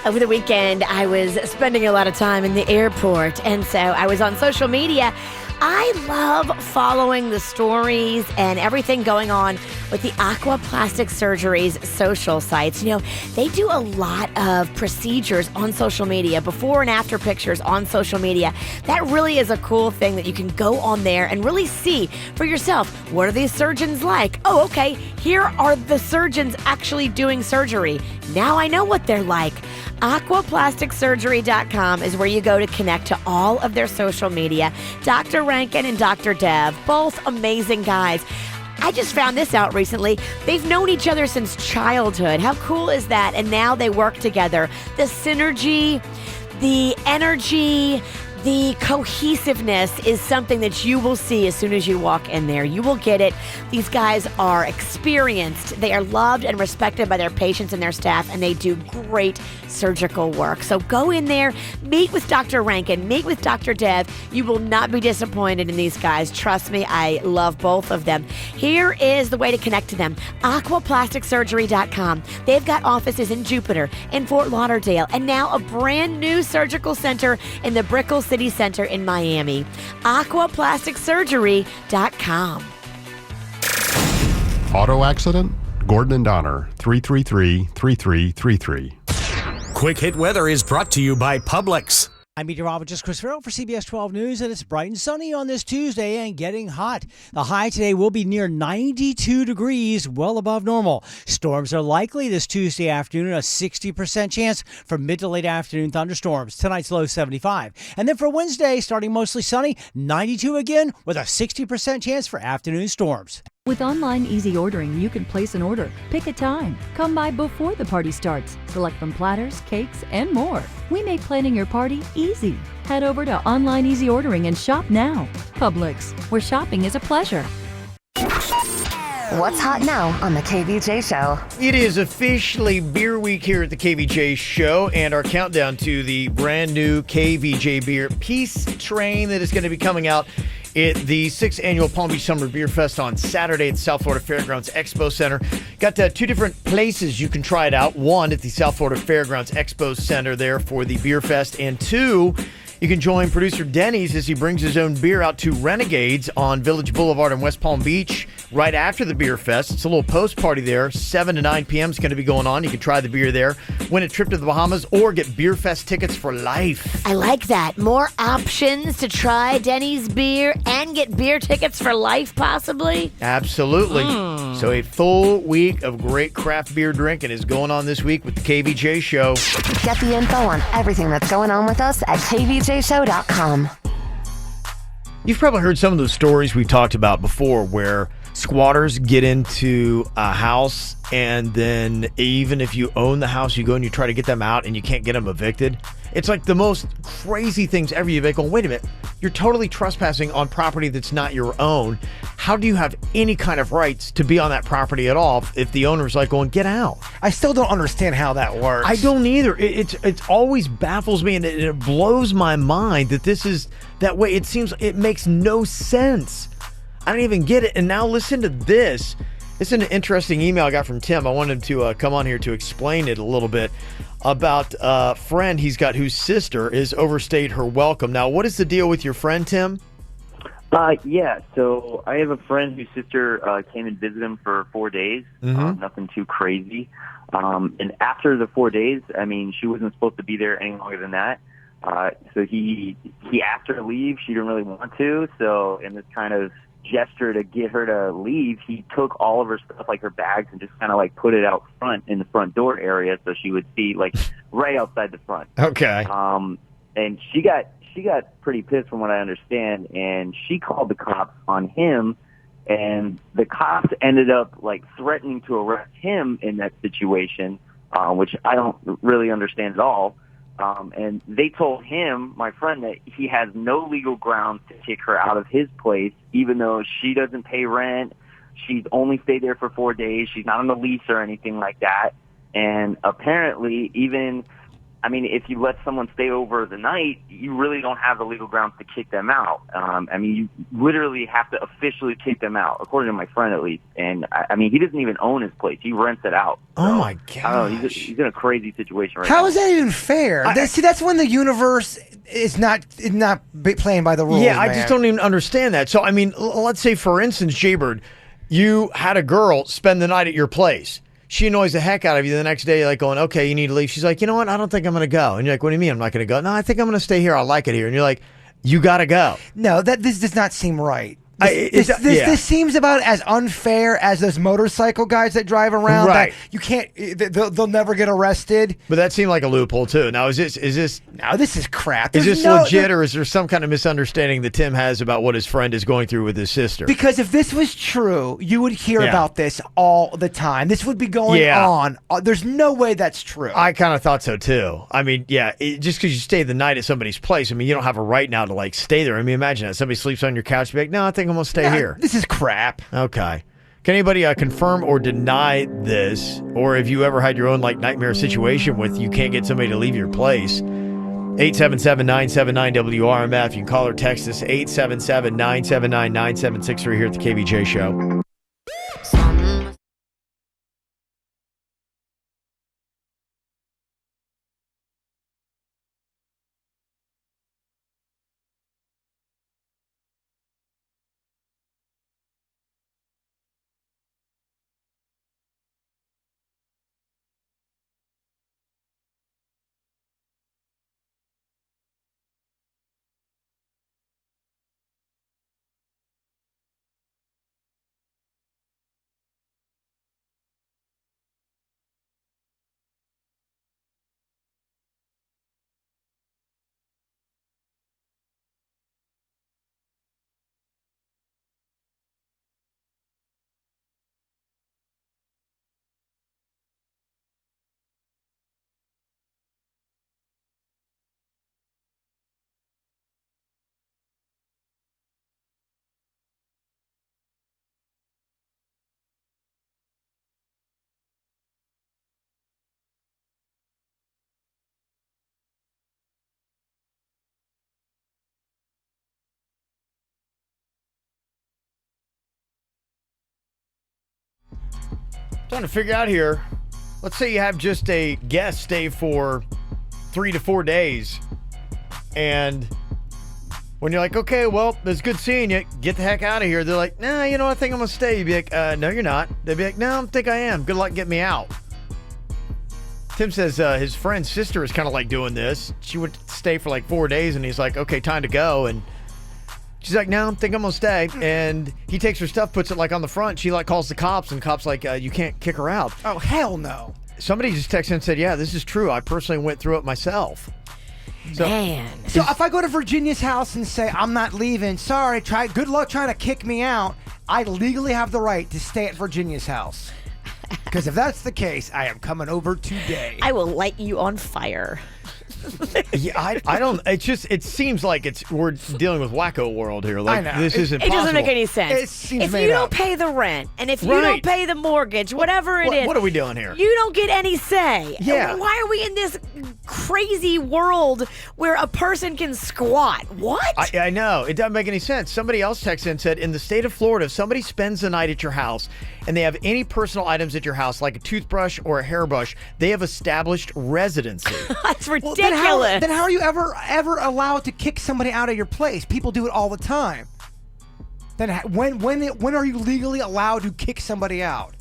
Over the weekend, I was spending a lot of time in the airport, and so I was on social media. I love following the stories and everything going on with the Aquaplastic Surgery's social sites. You know, they do a lot of procedures on social media, before and after pictures on social media. That really is a cool thing that you can go on there and really see for yourself. What are these surgeons like? Oh, okay, here are the surgeons actually doing surgery. Now I know what they're like. Aquaplasticsurgery.com is where you go to connect to all of their social media. Dr. Rankin and Dr. Dev, both amazing guys. I just found this out recently. They've known each other since childhood. How cool is that? And now they work together. The synergy, the energy, the cohesiveness is something that you will see as soon as you walk in there. You will get it. These guys are experienced. They are loved and respected by their patients and their staff, and they do great surgical work. So go in there, meet with Dr. Rankin, meet with Dr. Dev. You will not be disappointed in these guys. Trust me, I love both of them. Here is the way to connect to them. Aquaplasticsurgery.com. They've got offices in Jupiter, in Fort Lauderdale, and now a brand new surgical center in the Brickell City Center in Miami. Aquaplasticsurgery.com. Auto accident? Gordon and Donner, 333-3333. Quick Hit Weather is brought to you by Publix. I'm meteorologist Chris Farrell for CBS 12 News, and it's bright and sunny on this Tuesday and getting hot. The high today will be near 92 degrees, well above normal. Storms are likely this Tuesday afternoon, a 60% chance for mid to late afternoon thunderstorms. Tonight's low 75. And then for Wednesday, starting mostly sunny, 92 again with a 60% chance for afternoon storms. With online easy ordering, you can place an order, pick a time, come by before the party starts, select from platters, cakes, and more. We make planning your party easy. Head over to online easy ordering and shop now. Publix, where shopping is a pleasure. What's hot now on the KVJ Show? It is officially Beer Week here at the KVJ Show, and our countdown to the brand new KVJ Beer Peace Train that is going to be coming out at the 6th Annual Palm Beach Summer Beer Fest on Saturday at the South Florida Fairgrounds Expo Center. Got 2 different places you can try it out. 1 at the South Florida Fairgrounds Expo Center there for the Beer Fest, and 2 You can join producer Denny's as he brings his own beer out to Renegades on Village Boulevard in West Palm Beach right after the Beer Fest. It's a little post-party there. 7 to 9 p.m. is going to be going on. You can try the beer there, win a trip to the Bahamas, or get Beer Fest tickets for life. I like that. More options to try Denny's beer and get beer tickets for life, possibly. Absolutely. So a full week of great craft beer drinking is going on this week with the KVJ Show. Get the info on everything that's going on with us at kvjshow.com. You've probably heard some of those stories we've talked about before where squatters get into a house and then even if you own the house, you go and you try to get them out and you can't get them evicted. It's like the most crazy things ever. You go, wait a minute, you're totally trespassing on property that's not your own. How do you have any kind of rights to be on that property at all if the owner's like going, get out? I still don't understand how that works. I don't either. It's always baffles me and it blows my mind that this is that way. It makes no sense. I don't even get it. And now listen to this. It's an interesting email I got from Tim. I wanted him to come on here to explain it a little bit about a friend he's got whose sister is overstayed her welcome. Now, what is the deal with your friend, Tim? Yeah, so I have a friend whose sister came and visited him for 4 days. Nothing too crazy. And after the 4 days, I mean, she wasn't supposed to be there any longer than that. So he asked her to leave. She didn't really want to. So in this kind of gesture to get her to leave, he took all of her stuff, like her bags, and just kind of like put it out front in the front door area so she would see like right outside the front. Okay. And she got pretty pissed from what I understand, and she called the cops on him, and the cops ended up like threatening to arrest him in that situation, which I don't really understand at all. And they told him, my friend, that he has no legal grounds to kick her out of his place, even though she doesn't pay rent. She's only stayed there for 4 days. She's not on the lease or anything like that. And apparently, even, I mean, if you let someone stay over the night, you really don't have the legal grounds to kick them out. I mean, you literally have to officially kick them out, according to my friend at least. And, I mean, he doesn't even own his place. He rents it out. Oh, my gosh. I don't know. He's in a crazy situation right now. How is that even fair? See, that's when the universe is not playing by the rules. Yeah, I just don't even understand that. So, I mean, let's say, for instance, Jaybird, you had a girl spend the night at your place. She annoys the heck out of you. The next day, you're like going, okay, you need to leave. She's like, you know what? I don't think I'm going to go. And you're like, what do you mean I'm not going to go? No, I think I'm going to stay here. I like it here. And you're like, you got to go. No, this does not seem right. This seems about as unfair as those motorcycle guys that drive around. Right. That you can't. They'll never get arrested. But that seemed like a loophole too. Now, is this? No, this is crap. Is this legit, or is there some kind of misunderstanding that Tim has about what his friend is going through with his sister? Because if this was true, you would hear about this all the time. This would be going on. There's no way that's true. I kind of thought so too. I mean, just because you stay the night at somebody's place, I mean, you don't have a right now to like stay there. I mean, imagine that somebody sleeps on your couch, be like, no, I think I'm gonna stay here. This is crap. Okay. Can anybody confirm or deny this? Or have you ever had your own like nightmare situation with you can't get somebody to leave your place? 877-979-WRMF. You can call or text us 877-979-9763 here at the KVJ Show. Trying to figure out here. Let's say you have just a guest stay for 3 to 4 days. And when you're like, okay, well, it's good seeing you. Get the heck out of here. They're like, nah, you know, I think I'm going to stay. You'd be like, no, you're not. They'd be like, no, I think I am. Good luck getting me out. Tim says his friend's sister is kind of like doing this. She would stay for like 4 days, and he's like, okay, time to go. And she's like, no, I think I'm going to stay. And he takes her stuff, puts it like on the front. She like calls the cops, and the cops like, you can't kick her out. Oh, hell no. Somebody just texted and said, yeah, this is true. I personally went through it myself. So if I go to Virginia's house and say, I'm not leaving, sorry, good luck trying to kick me out, I legally have the right to stay at Virginia's house. Because if that's the case, I am coming over today. I will light you on fire. Yeah, I don't. It seems like we're dealing with wacko world here. Like, I know. This isn't It possible. doesn't make any sense. It seems if made you up. don't pay the rent, and if you Right. don't pay the mortgage, whatever it is, What are we doing here? you don't get any say. Yeah. Why are we in this crazy world where a person can squat? What? I know. It doesn't make any sense. Somebody else texted and said, in the state of Florida, if somebody spends the night at your house and they have any personal items at your house, like a toothbrush or a hairbrush, they have established residency. That's ridiculous. Then how are you ever allowed to kick somebody out of your place? People do it all the time. Then when are you legally allowed to kick somebody out?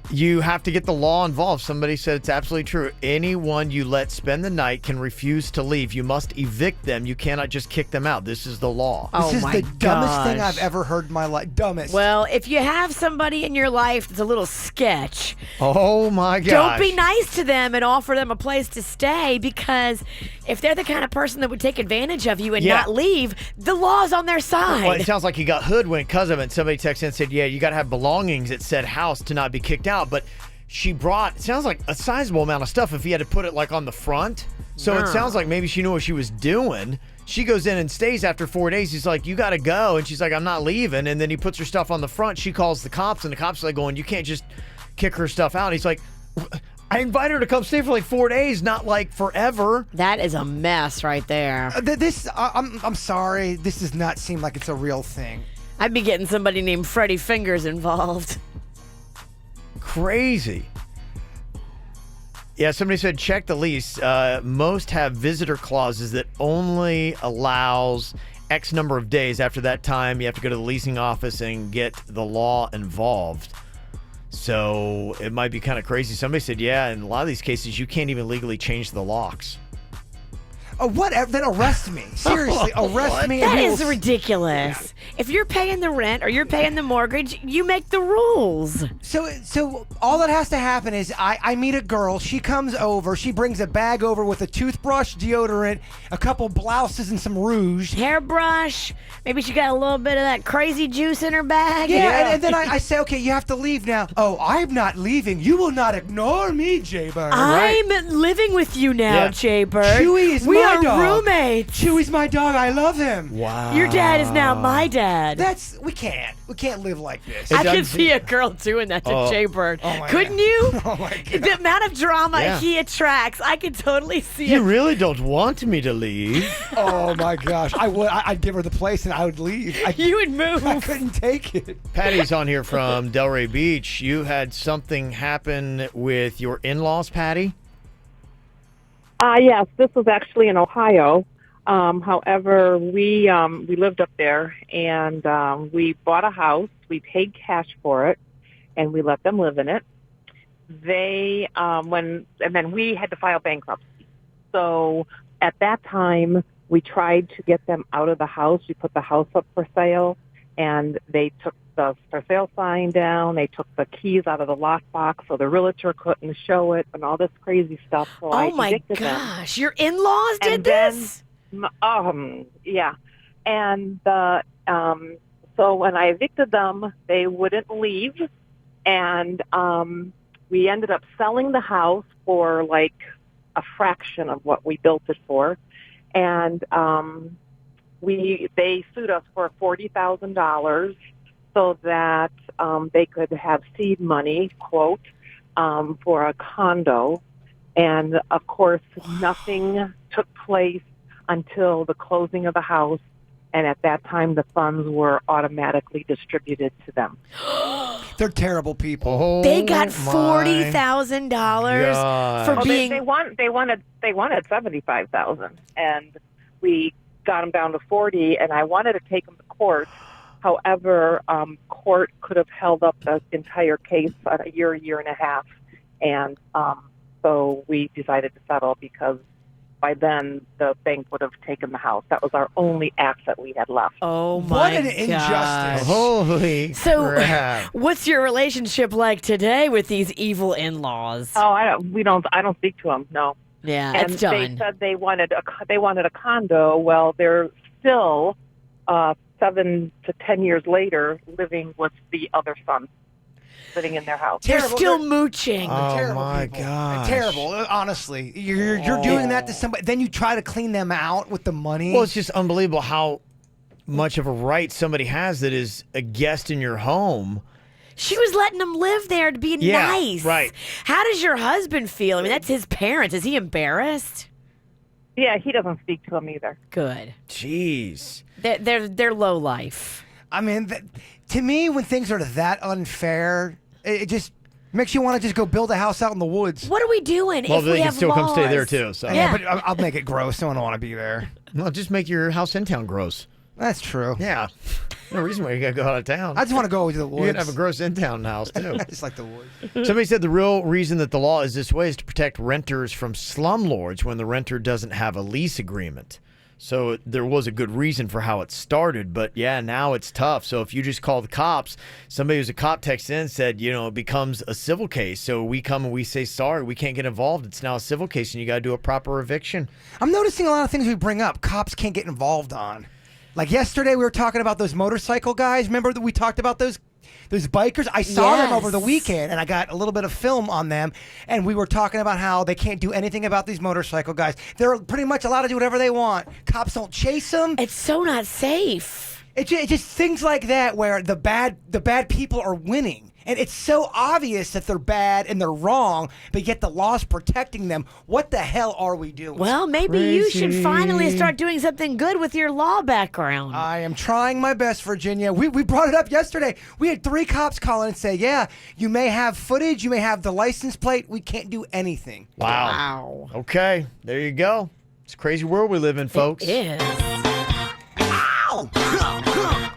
You have to get the law involved. Somebody said it's absolutely true. Anyone you let spend the night can refuse to leave. You must evict them. You cannot just kick them out. This is the law. This is the dumbest thing I've ever heard in my life. Dumbest. Well, if you have somebody in your life that's a little sketch, oh my gosh. don't be nice to them and offer them a place to stay, because if they're the kind of person that would take advantage of you and not leave, the law's on their side. Well, it sounds like you got hoodwinked because of it. Somebody texted and said, yeah, you got to have belongings at said house to not be kicked out. But she brought, it sounds like a sizable amount of stuff if he had to put it like on the front. So it sounds like maybe she knew what she was doing. She goes in and stays after 4 days. He's like, you got to go. And she's like, I'm not leaving. And then he puts her stuff on the front. She calls the cops, and the cops are like going, you can't just kick her stuff out. He's like, I invited her to come stay for like 4 days, not like forever. That is a mess right there. I'm sorry. This does not seem like it's a real thing. I'd be getting somebody named Freddie Fingers involved. Crazy. Yeah, somebody said check the lease. Most have visitor clauses that only allows X number of days. After that time, you have to go to the leasing office and get the law involved. So it might be kind of crazy. Somebody said, yeah, in a lot of these cases, you can't even legally change the locks. Whatever. Then arrest me. Seriously, arrest me. That is ridiculous. If you're paying the rent or you're paying the mortgage, you make the rules. So all that has to happen is I meet a girl. She comes over. She brings a bag over with a toothbrush, deodorant, a couple blouses, and some rouge. Hairbrush. Maybe she got a little bit of that crazy juice in her bag. Yeah, and then I say, okay, you have to leave now. Oh, I'm not leaving. You will not ignore me, Jay-Bird. I'm living with you now, Jay-Bird. Chewy is we my are dog. roommates. Chewy's my dog. I love him. Wow. Your dad is now my dad. We can't live like this. I could see a girl doing that to Jay-Bird. Oh my Couldn't God. you? Oh my God. The amount of drama he attracts, I could totally see You it. really don't want me to leave. Oh my gosh. I would. I'd give her the place and I would leave. You would move. I couldn't take it. Patty's on here from Delray Beach. You had something happen with your in-laws, Patty? Yes, this was actually in Ohio. However, we lived up there, and we bought a house. We paid cash for it, and we let them live in it. And then we had to file bankruptcy. So at that time, we tried to get them out of the house. We put the house up for sale, and they took the for sale sign down. They took the keys out of the lockbox, so the realtor couldn't show it, and all this crazy stuff. So I evicted them. Gosh, your in-laws did this? Yeah. And so when I evicted them, they wouldn't leave, and we ended up selling the house for like a fraction of what we built it for, and they sued us for $40,000 so that they could have seed money, quote, for a condo, and of course nothing took place until the closing of the house, and at that time the funds were automatically distributed to them. They're terrible people. Oh, they got $40,000 for being. They wanted $75,000, and we got him down to 40, and I wanted to take him to court. However, court could have held up the entire case a year and a half, and so we decided to settle because by then the bank would have taken the house. That was our only asset we had left. Oh my What an gosh. injustice. Holy So, crap. what's your relationship like today with these evil in-laws? Oh, I don't speak to them. No. Yeah, And it's done. they said they wanted a condo. Well, they're still 7 to 10 years later living with the other son, living in their house. They're still mooching. Oh, my gosh. Terrible, honestly. You're doing that to somebody, then you try to clean them out with the money. Well, it's just unbelievable how much of a right somebody has that is a guest in your home. She was letting him live there to be nice. Right. How does your husband feel? I mean, that's his parents. Is he embarrassed? Yeah, he doesn't speak to him either. Good. Jeez. They're low life. I mean, to me, when things are that unfair, it just makes you want to just go build a house out in the woods. What are we doing Well, if they we can have still laws? come stay there, too. So. Yeah, but I'll make it gross. I don't want to be there. Well, just make your house in town gross. That's true. Yeah. No reason why you got to go out of town. I just want to go to the woods. You can have a gross in-town house, too. I just like the woods. Somebody said the real reason that the law is this way is to protect renters from slumlords when the renter doesn't have a lease agreement. So there was a good reason for how it started, but yeah, now it's tough. So if you just call the cops, somebody who's a cop texted in and said, it becomes a civil case. So we come and we say, sorry, we can't get involved. It's now a civil case and you got to do a proper eviction. I'm noticing a lot of things we bring up, cops can't get involved on. Like yesterday, we were talking about those motorcycle guys. Remember that we talked about those bikers? I saw them over the weekend, and I got a little bit of film on them, and we were talking about how they can't do anything about these motorcycle guys. They're pretty much allowed to do whatever they want. Cops don't chase them. It's so not safe. It's just things like that where the bad people are winning. And it's so obvious that they're bad and they're wrong, but yet the law's protecting them. What the hell are we doing? Well, maybe you should finally start doing something good with your law background. I am trying my best, Virginia. We brought it up yesterday. We had 3 cops call in and say, yeah, you may have footage, you may have the license plate. We can't do anything. Wow. Okay, there you go. It's a crazy world we live in, folks. It is. Ow!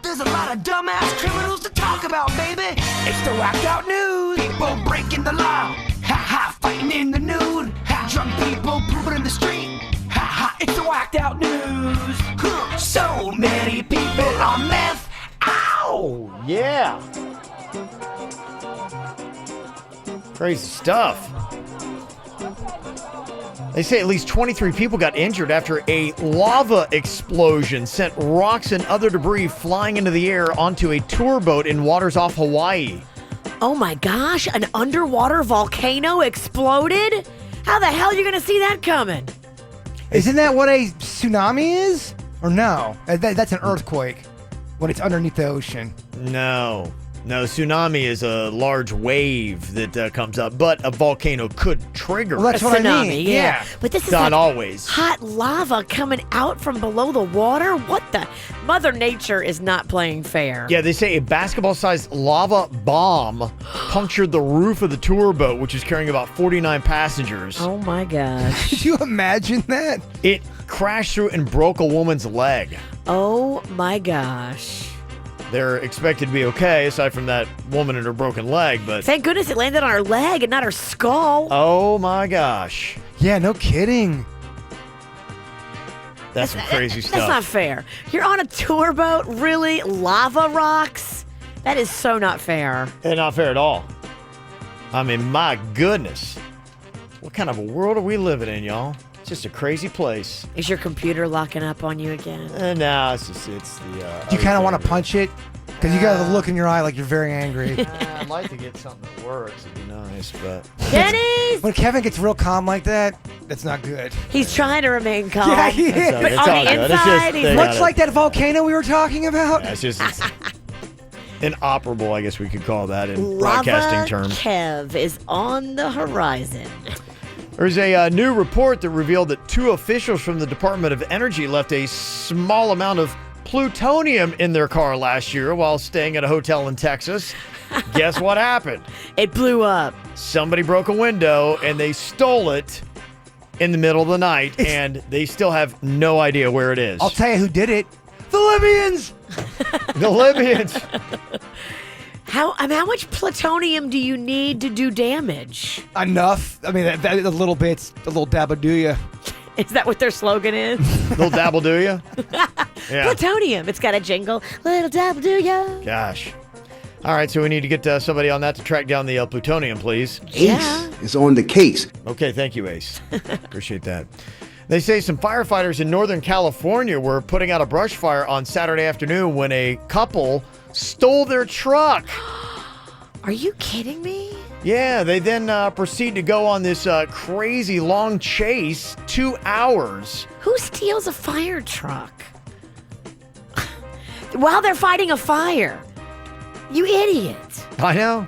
There's a lot of dumbass criminals to talk about, baby. It's the whacked out news. People breaking the law. Ha ha, fighting in the nude. Ha, drunk people pooping in the street. Ha ha, it's the whacked out news. So many people on meth. Ow! Yeah. Crazy stuff. They say at least 23 people got injured after a lava explosion sent rocks and other debris flying into the air onto a tour boat in waters off Hawaii. Oh my gosh, an underwater volcano exploded? How the hell are you going to see that coming? Isn't that what a tsunami is? Or no? That's an earthquake when it's underneath the ocean. No, tsunami is a large wave that comes up, but a volcano could trigger Well, that's a what tsunami, I mean. yeah. But this is Not like always. hot lava coming out from below the water? What the? Mother Nature is not playing fair. Yeah, they say a basketball-sized lava bomb punctured the roof of the tour boat, which is carrying about 49 passengers. Oh my gosh. Could you imagine that? It crashed through and broke a woman's leg. Oh my gosh. They're expected to be okay, aside from that woman and her broken leg, but... Thank goodness it landed on her leg and not her skull. Oh my gosh. Yeah, no kidding. That's some crazy stuff. That's not fair. You're on a tour boat, really? Lava rocks? That is so not fair. And not fair at all. I mean, my goodness. What kind of a world are we living in, y'all? It's just a crazy place. Is your computer locking up on you again? No, it's the... Do you kind of want to punch it? Because you got a look in your eye like you're very angry. I'd like to get something that works. It'd be nice, but... Denny's! When Kevin gets real calm like that, that's not good. He's trying to remain calm. Yeah, he is. But It's on all the good. It's inside, just- he's they like, Much like that volcano we were talking about. Yeah, it's inoperable, I guess we could call that in Lava broadcasting terms. Kev is on the horizon. There's a new report that revealed that 2 officials from the Department of Energy left a small amount of plutonium in their car last year while staying at a hotel in Texas. Guess what happened? It blew up. Somebody broke a window and they stole it in the middle of the night, and they still have no idea where it is. I'll tell you who did it. The Libyans! The Libyans. How much plutonium do you need to do damage? Enough. I mean, the little bits, the little dabba do ya. Is that what their slogan is? Little dabble do ya? Yeah. Plutonium. It's got a jingle. Little dabble do ya? Gosh. All right, so we need to get somebody on that to track down the plutonium, please. Yeah. Is on the case. Okay, thank you, Ace. Appreciate that. They say some firefighters in Northern California were putting out a brush fire on Saturday afternoon when a couple stole their truck. Are you kidding me? Yeah, they then proceed to go on this crazy long chase, 2 hours. Who steals a fire truck? While they're fighting a fire. You idiot. I know.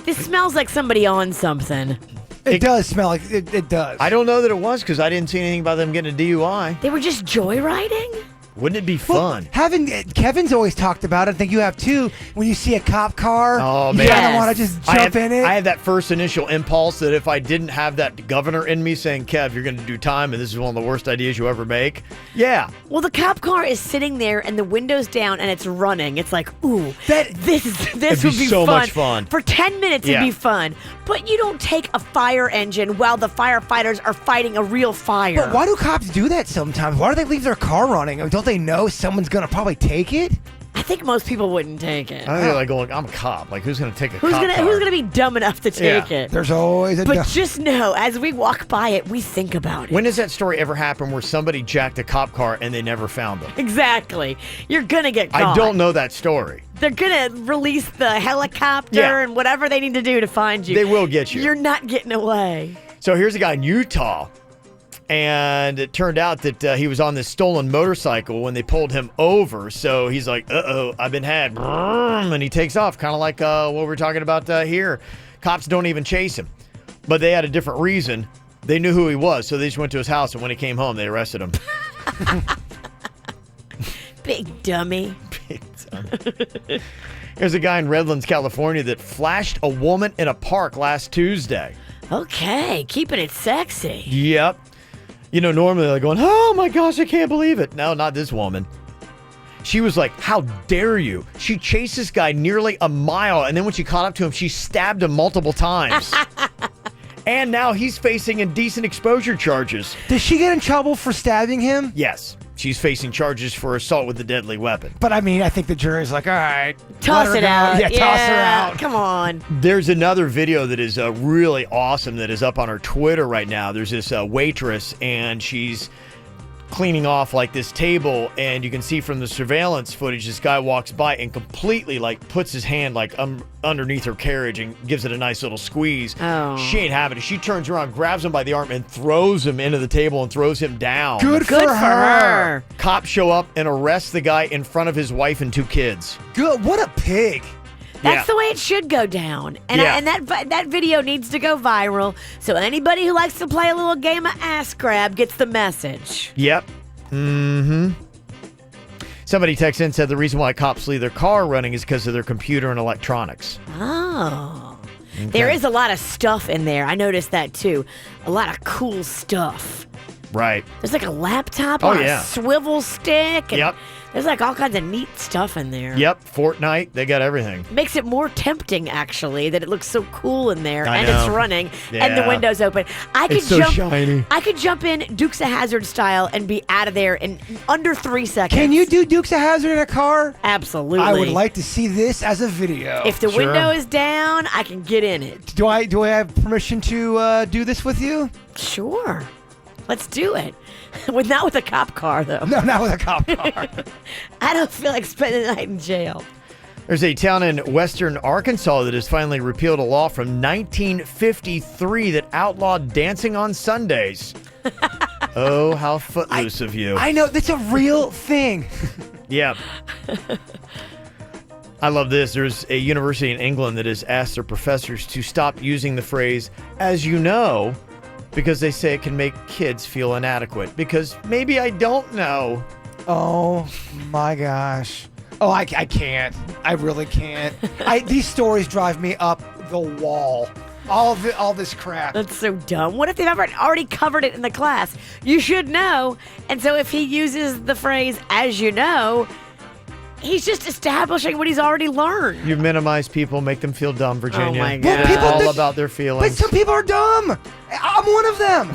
This smells like somebody on something. It does smell like it does. I don't know that it was because I didn't see anything about them getting a DUI. They were just joyriding? Wouldn't it be fun? Kevin's always talked about it. I think you have too. When you see a cop car, oh, you man. kind of want to just jump in it. I had that first initial impulse that if I didn't have that governor in me saying, Kev, you're going to do time and this is one of the worst ideas you ever make. Yeah. Well, the cop car is sitting there and the window's down and it's running. It's like, ooh, this would be so fun. much fun. For 10 minutes, it'd be fun. But you don't take a fire engine while the firefighters are fighting a real fire. But why do cops do that sometimes? Why do they leave their car running? I mean, don't they know someone's going to probably take it? I think most people wouldn't take it. I think they're like going, I'm a cop. Like, who's going to take a cop car? Who's gonna be dumb enough to take it? There's always a But just know, as we walk by it, we think about it. When does that story ever happen where somebody jacked a cop car and they never found them? Exactly. You're going to get caught. I don't know that story. They're going to release the helicopter and whatever they need to do to find you. They will get you. You're not getting away. So here's a guy in Utah. And it turned out that he was on this stolen motorcycle when they pulled him over. So he's like, uh-oh, I've been had. And he takes off, kind of like what we're talking about here. Cops don't even chase him. But they had a different reason. They knew who he was, so they just went to his house, and when he came home, they arrested him. Big dummy. Big dummy. Here's a guy in Redlands, California that flashed a woman in a park last Tuesday. Okay, keeping it sexy. Yep. You know, normally they're going, oh my gosh, I can't believe it. No, not this woman. She was like, how dare you? She chased this guy nearly a mile, and then when she caught up to him, she stabbed him multiple times. And now he's facing indecent exposure charges. Does she get in trouble for stabbing him? Yes. She's facing charges for assault with a deadly weapon. But I mean, I think the jury's like, all right. Toss it out. Yeah, toss her out. Come on. There's another video that is really awesome that is up on her Twitter right now. There's this waitress, and she's cleaning off like this table, and you can see from the surveillance footage this guy walks by and completely like puts his hand like underneath her carriage and gives it a nice little squeeze. Oh. She ain't having it. She turns around, grabs him by the arm, and throws him into the table and throws him down. Good for her. Cops show up and arrest the guy in front of his wife and 2 kids. Good. What a pig. That's the way it should go down. And, and that video needs to go viral. So anybody who likes to play a little game of ass grab gets the message. Yep. Mm-hmm. Somebody texted in and said the reason why cops leave their car running is because of their computer and electronics. Oh. Okay. There is a lot of stuff in there. I noticed that too. A lot of cool stuff. Right. There's like a laptop on a swivel stick. And yep. There's like all kinds of neat stuff in there. Yep. Fortnite. They got everything. Makes it more tempting, actually, that it looks so cool in there. I and know. It's running. And the window's open. It's so shiny. I could jump in Dukes of Hazzard style and be out of there in under 3 seconds. Can you do Dukes of Hazzard in a car? Absolutely. I would like to see this as a video. If the window is down, I can get in it. Do I have permission to do this with you? Sure. Let's do it. Not with a cop car, though. No, not with a cop car. I don't feel like spending the night in jail. There's a town in western Arkansas that has finally repealed a law from 1953 that outlawed dancing on Sundays. Oh, how footloose of you. I know. That's a real thing. Yeah. I love this. There's a university in England that has asked their professors to stop using the phrase, as you know, because they say it can make kids feel inadequate. Because maybe I don't know. Oh, my gosh. Oh, I can't. I really can't. These stories drive me up the wall. all this crap. That's so dumb. What if they've already covered it in the class? You should know. And so if he uses the phrase, as you know, he's just establishing what he's already learned. You minimize people, make them feel dumb, Virginia. Oh, my God. It's all about their feelings. But some people are dumb. I'm one of them.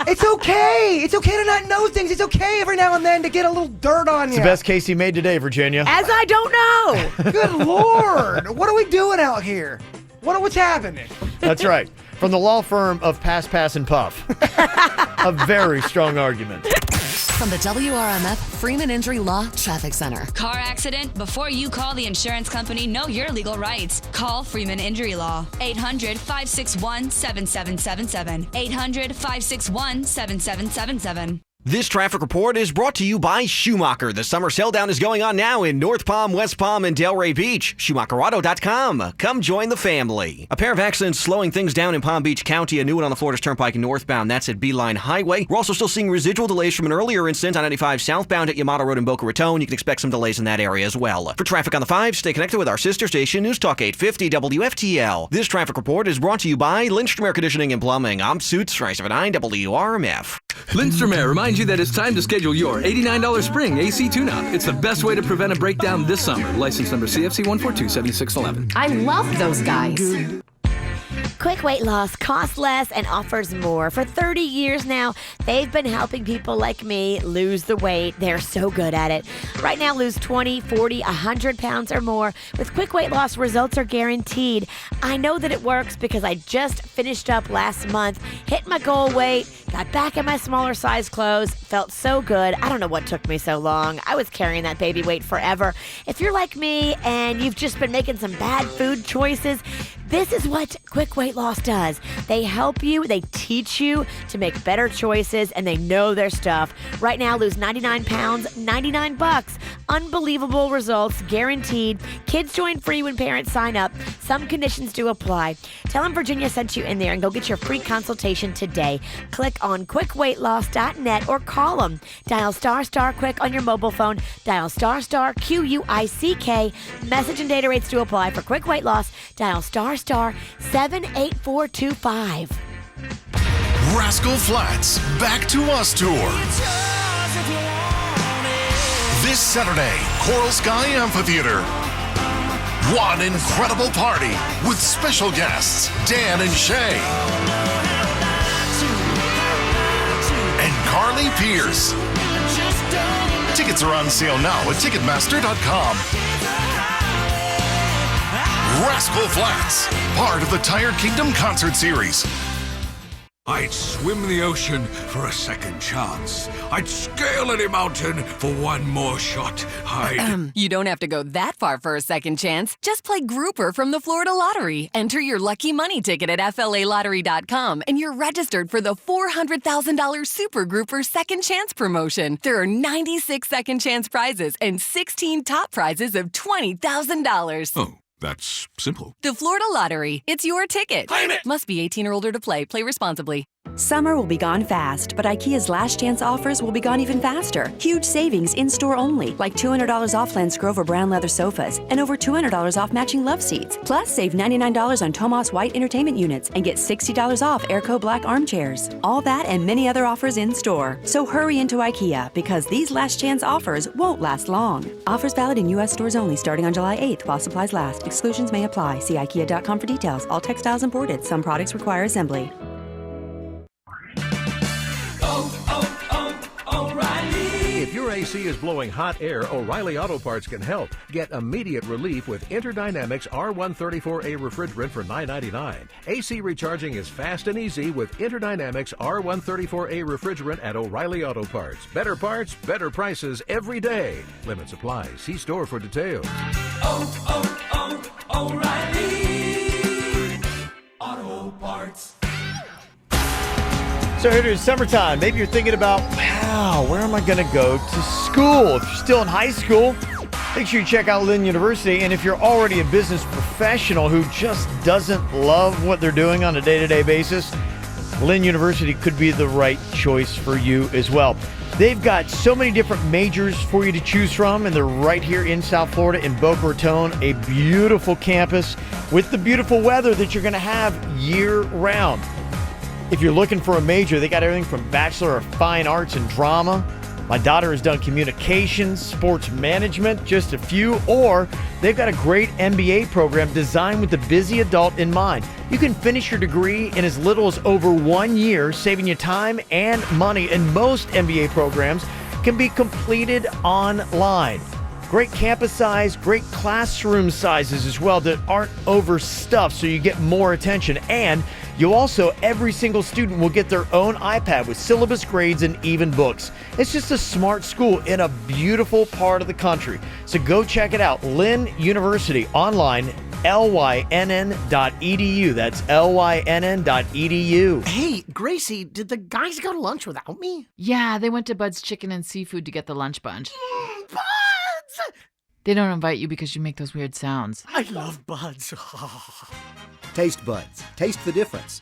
It's okay. It's okay to not know things. It's okay every now and then to get a little dirt on you. It's the best case he made today, Virginia. As I don't know. Good Lord. What are we doing out here? What's happening? That's right. From the law firm of Pass, and Puff. A very strong argument. From the WRMF Freeman Injury Law Traffic Center. Car accident? Before you call the insurance company, know your legal rights. Call Freeman Injury Law. 800-561-7777. 800-561-7777. This traffic report is brought to you by Schumacher. The summer showdown is going on now in North Palm, West Palm, and Delray Beach. SchumacherAuto.com. Come join the family. A pair of accidents slowing things down in Palm Beach County. A new one on the Florida Turnpike northbound. That's at Beeline Highway. We're also still seeing residual delays from an earlier incident on 95 southbound at Yamato Road in Boca Raton. You can expect some delays in that area as well. For traffic on the 5, stay connected with our sister station, News Talk 850 WFTL. This traffic report is brought to you by Lindstrom Air Conditioning and Plumbing. I'm Suits, 579 WRMF. Lindstrom Air reminds you that it's time to schedule your $89 spring AC tune-up. It's the best way to prevent a breakdown this summer. License number CFC 1427611. I love those guys. Quick weight loss costs less and offers more. For 30 years now, they've been helping people like me lose the weight. They're so good at it. Right now, lose 20, 40, 100 pounds or more. With quick weight loss, results are guaranteed. I know that it works because I just finished up last month, hit my goal weight, got back in my smaller size clothes, felt so good. I don't know what took me so long. I was carrying that baby weight forever. If you're like me and you've just been making some bad food choices, this is what quick weight loss does. They help you, they teach you to make better choices, and they know their stuff. Right now, lose 99 pounds, $99. Unbelievable results, guaranteed. Kids join free when parents sign up. Some conditions do apply. Tell them Virginia sent you in there and go get your free consultation today. Click on quickweightloss.net or call them. Dial **quick on your mobile phone. Dial **QUICK. Message and data rates do apply for quick weight loss. Dial *78425. Rascal Flatts Back to Us Tour. This Saturday, Coral Sky Amphitheater. One incredible party with special guests Dan and Shay. And Carly Pierce. Tickets are on sale now at Ticketmaster.com. Rascal Flatts, part of the Tired Kingdom concert series. I'd swim the ocean for a second chance. I'd scale any mountain for one more shot. You don't have to go that far for a second chance. Just play Grouper from the Florida Lottery. Enter your lucky money ticket at FLALottery.com and you're registered for the $400,000 Super Grouper Second Chance promotion. There are 96 second chance prizes and 16 top prizes of $20,000. Oh. That's simple. The Florida Lottery. It's your ticket. Claim it! Must be 18 or older to play. Play responsibly. Summer will be gone fast, but IKEA's last chance offers will be gone even faster. Huge savings in-store only, like $200 off Lansgrover brown leather sofas and over $200 off matching love seats. Plus, save $99 on Tomas White entertainment units and get $60 off Airco Black armchairs. All that and many other offers in-store. So hurry into IKEA, because these last chance offers won't last long. Offers valid in U.S. stores only starting on July 8th while supplies last. Exclusions may apply. See IKEA.com for details. All textiles imported. Some products require assembly. If your AC is blowing hot air, O'Reilly Auto Parts can help. Get immediate relief with Interdynamics R134A refrigerant for $9.99. AC recharging is fast and easy with Interdynamics R134A refrigerant at O'Reilly Auto Parts. Better parts, better prices every day. Limit supply. See store for details. O'Reilly Auto Parts. So it is summertime. Maybe you're thinking about, wow, where am I going to go to school? If you're still in high school, make sure you check out Lynn University. And if you're already a business professional who just doesn't love what they're doing on a day-to-day basis, Lynn University could be the right choice for you as well. They've got so many different majors for you to choose from, and they're right here in South Florida in Boca Raton, a beautiful campus with the beautiful weather that you're going to have year-round. If you're looking for a major, they got everything from Bachelor of Fine Arts and Drama. My daughter has done communications, sports management, just a few, or they've got a great MBA program designed with the busy adult in mind. You can finish your degree in as little as over 1 year, saving you time and money, and most MBA programs can be completed online. Great campus size, great classroom sizes as well that aren't overstuffed, so you get more attention. And you also, every single student will get their own iPad with syllabus, grades, and even books. It's just a smart school in a beautiful part of the country. So go check it out. Lynn University online, lynn.edu. That's lynn.edu. Hey, Gracie, did the guys go to lunch without me? Yeah, they went to Bud's Chicken and Seafood to get the lunch bunch. Buds! They don't invite you because you make those weird sounds. I love Buds. Taste Buds. Taste the difference.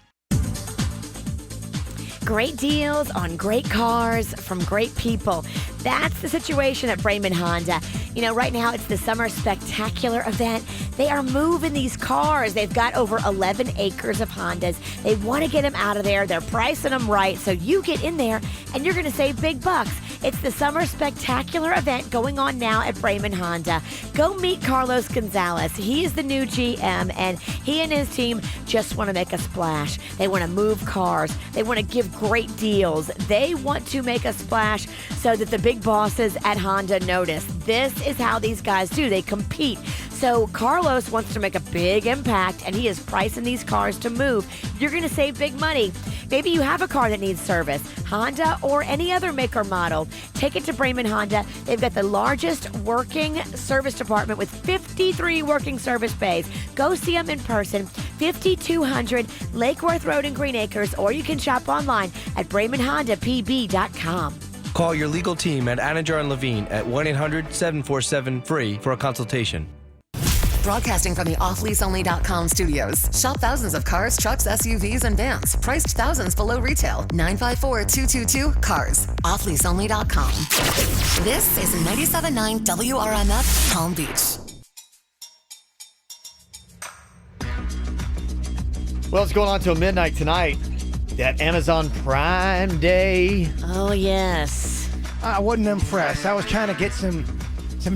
Great deals on great cars from great people. That's the situation at Brayman Honda. You know, right now it's the Summer Spectacular event. They are moving these cars. They've got over 11 acres of Hondas. They want to get them out of there. They're pricing them right, so you get in there and you're going to save big bucks. It's the Summer Spectacular event going on now at Brayman Honda. Go meet Carlos Gonzalez. He is the new GM, and he and his team just want to make a splash. They want to move cars. They want to give great deals. They want to make a splash so that the big bosses at Honda notice. This is how these guys do. They compete. So Carlos wants to make a big impact, and he is pricing these cars to move. You're going to save big money. Maybe you have a car that needs service, Honda or any other make or model. Take it to Brayman Honda. They've got the largest working service department with 53 working service bays. Go see them in person, 5200 Lake Worth Road in Green Acres, or you can shop online at BraymanHondaPB.com. Call your legal team at Anajar and Levine at 1-800-747-FREE for a consultation. Broadcasting from the offleaseonly.com studios. Shop thousands of cars, trucks, SUVs, and vans. Priced thousands below retail. 954-222-CARS. Offleaseonly.com. This is 97.9 WRMF Palm Beach. Well, it's going on till midnight tonight. That Amazon Prime Day. Oh, yes. I wasn't impressed. I was trying to get some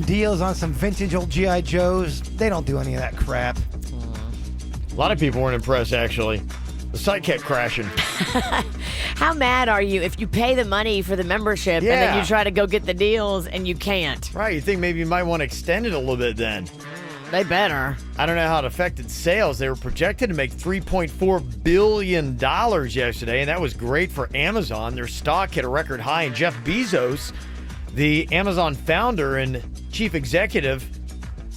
deals on some vintage old G.I. Joes. They don't do any of that crap. A lot of people weren't impressed, actually. The site kept crashing. How mad are you if you pay the money for the membership and then you try to go get the deals and you can't? Right, you think maybe you might want to extend it a little bit then. They better. I don't know how it affected sales. They were projected to make $3.4 billion yesterday, and that was great for Amazon. Their stock hit a record high, and Jeff Bezos, the Amazon founder and chief executive,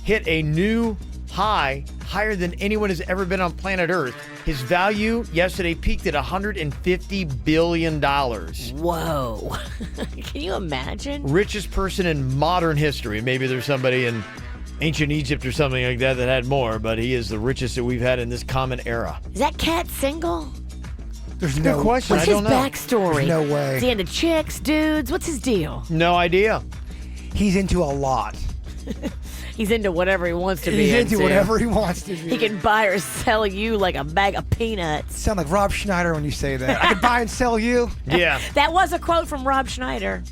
hit a new high, higher than anyone has ever been on planet Earth. His value yesterday peaked at $150 billion. Whoa. Can you imagine? Richest person in modern history. Maybe there's somebody in ancient Egypt or something like that had more, but he is the richest that we've had in this common era. Is that cat single? There's no question. What's I don't his know. backstory? There's no way. Is he into chicks, dudes? What's his deal? No idea. He's into a lot. He's into whatever he wants to be He's into whatever he wants to be. He can buy or sell you like a bag of peanuts. Sound like Rob Schneider when you say that. I can buy and sell you. Yeah. That was a quote from Rob Schneider.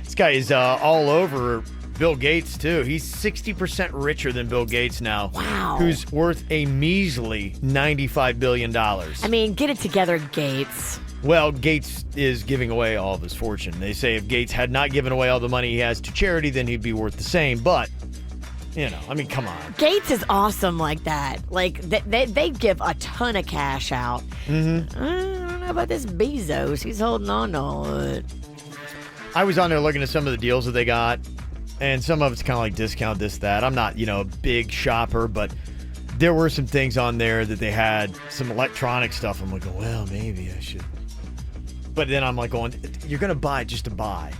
This guy is all over Bill Gates, too. He's 60% richer than Bill Gates now. Wow. Who's worth a measly $95 billion. I mean, get it together, Gates. Well, Gates is giving away all of his fortune. They say if Gates had not given away all the money he has to charity, then he'd be worth the same. But, you know, I mean, come on. Gates is awesome like that. Like, they give a ton of cash out. Mm-hmm. I don't know about this Bezos. He's holding on to all of it. I was on there looking at some of the deals that they got, and some of it's kind of like discount this, that. I'm not, a big shopper, but there were some things on there that they had, some electronic stuff. I'm like, well, maybe I should. But then I'm like going, you're going to buy just to buy.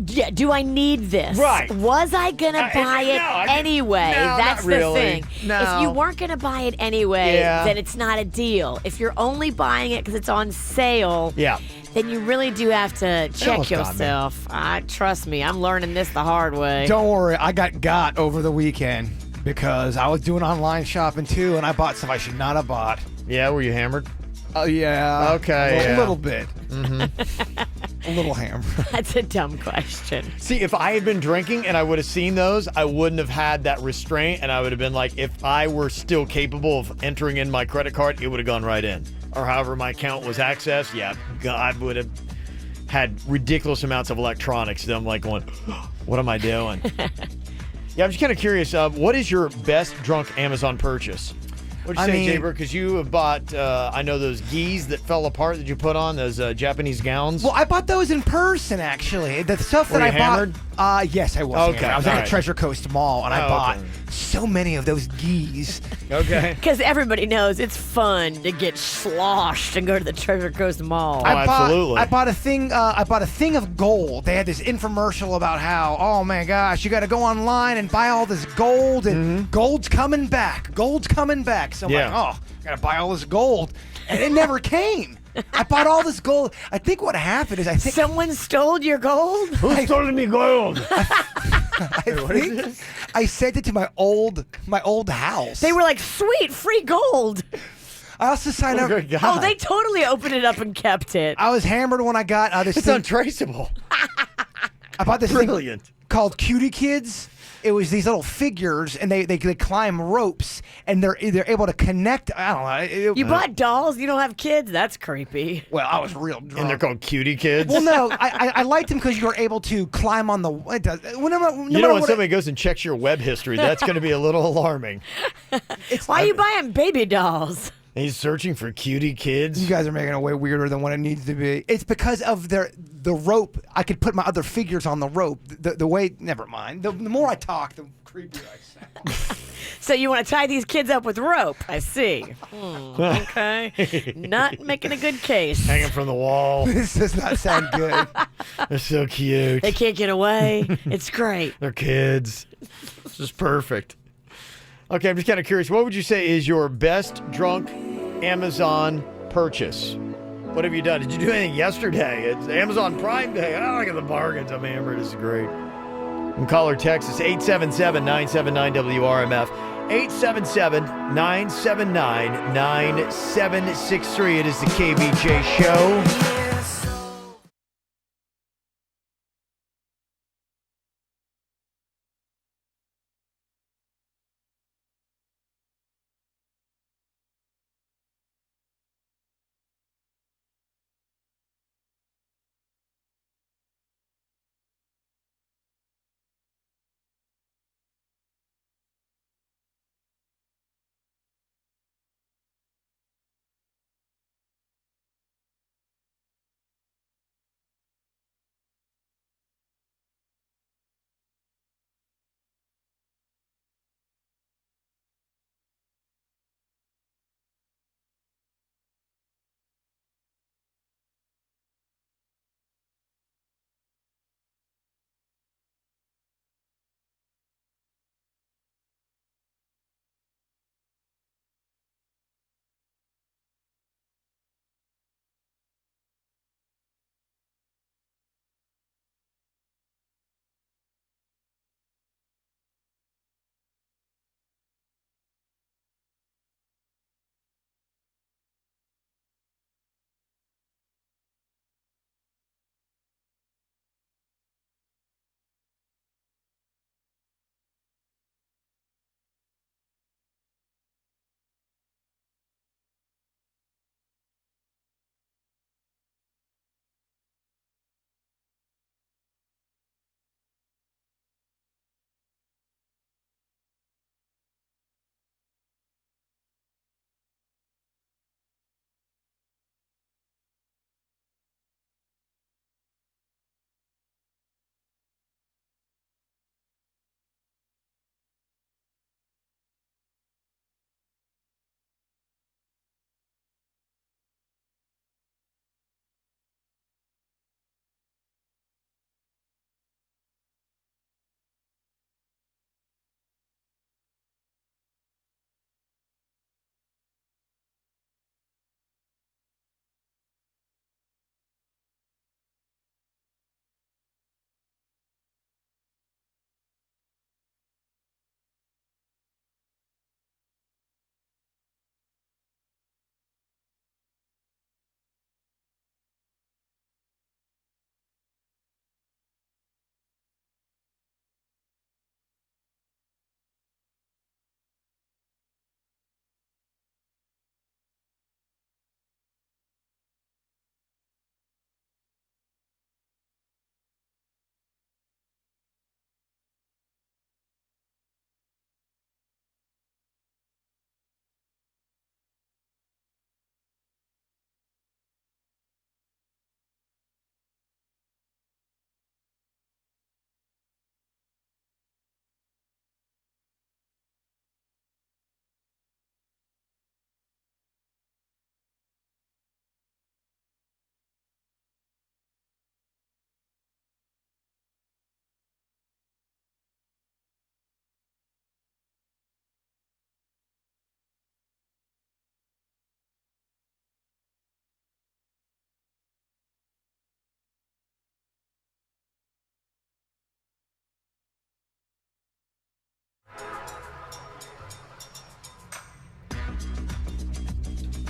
Yeah, do I need this? Right. Was I gonna buy it anyway? no, That's not really. the thing. No. If you weren't gonna buy it anyway, then it's not a deal. If you're only buying it because it's on sale, then you really do have to check almost got me. yourself. Trust me, I'm learning this the hard way. Don't worry, I got over the weekend because I was doing online shopping too, and I bought stuff I should not have bought. Yeah, were you hammered? Oh, yeah. Okay. A little bit. Mm-hmm. A little hammered. That's a dumb question. See, if I had been drinking and I would have seen those, I wouldn't have had that restraint, and I would have been like, if I were still capable of entering in my credit card, it would have gone right in. Or however my account was accessed, God would have had ridiculous amounts of electronics that I'm like going, what am I doing? I'm just kind of curious, what is your best drunk Amazon purchase? What'd you say, Jaber? Because you have bought, I know those gis that fell apart that you put on, those Japanese gowns. Well, I bought those in person, actually. The stuff that Were I you hammered? bought. Yes, I was. Okay, hammered. I was at the Treasure Coast Mall, and I bought okay. so many of those gis. Okay. Because everybody knows it's fun to get sloshed and go to the Treasure Coast Mall. I bought a thing. I bought a thing of gold. They had this infomercial about how, oh my gosh, you got to go online and buy all this gold, and gold's coming back. Gold's coming back. So I'm like, oh, gotta buy all this gold, and it never came. I bought all this gold. I think what happened is someone stole your gold. Who stole me gold? I sent it to my old house. They were like, sweet, free gold. I also signed up. Oh, they totally opened it up and kept it. I was hammered when I got this. It's untraceable. I bought this Brilliant. thing called Cutie Kids. It was these little figures, and they climb ropes, and they're able to connect. I don't know. You bought dolls? You don't have kids? That's creepy. Well, I was real drunk. And they're called Cutie Kids? Well, no, I liked them because you were able to climb on the. When somebody goes and checks your web history, that's going to be a little alarming. Why are you buying baby dolls? He's searching for cutie kids. You guys are making it way weirder than what it needs to be. It's because of the rope. I could put my other figures on the rope. The way, never mind. The more I talk, the creepier I sound. So you want to tie these kids up with rope? I see. Okay. Not making a good case. Hanging from the wall. This does not sound good. They're so cute. They can't get away. It's great. They're kids. This is perfect. Okay, I'm just kind of curious. What would you say is your best drunk Amazon purchase? What have you done? Did you do anything yesterday? It's Amazon Prime Day. Oh, look at the bargains. I'm hammered. This is great. And call or text us 877-979-WRMF. 877-979-9763. It is the KVJ Show.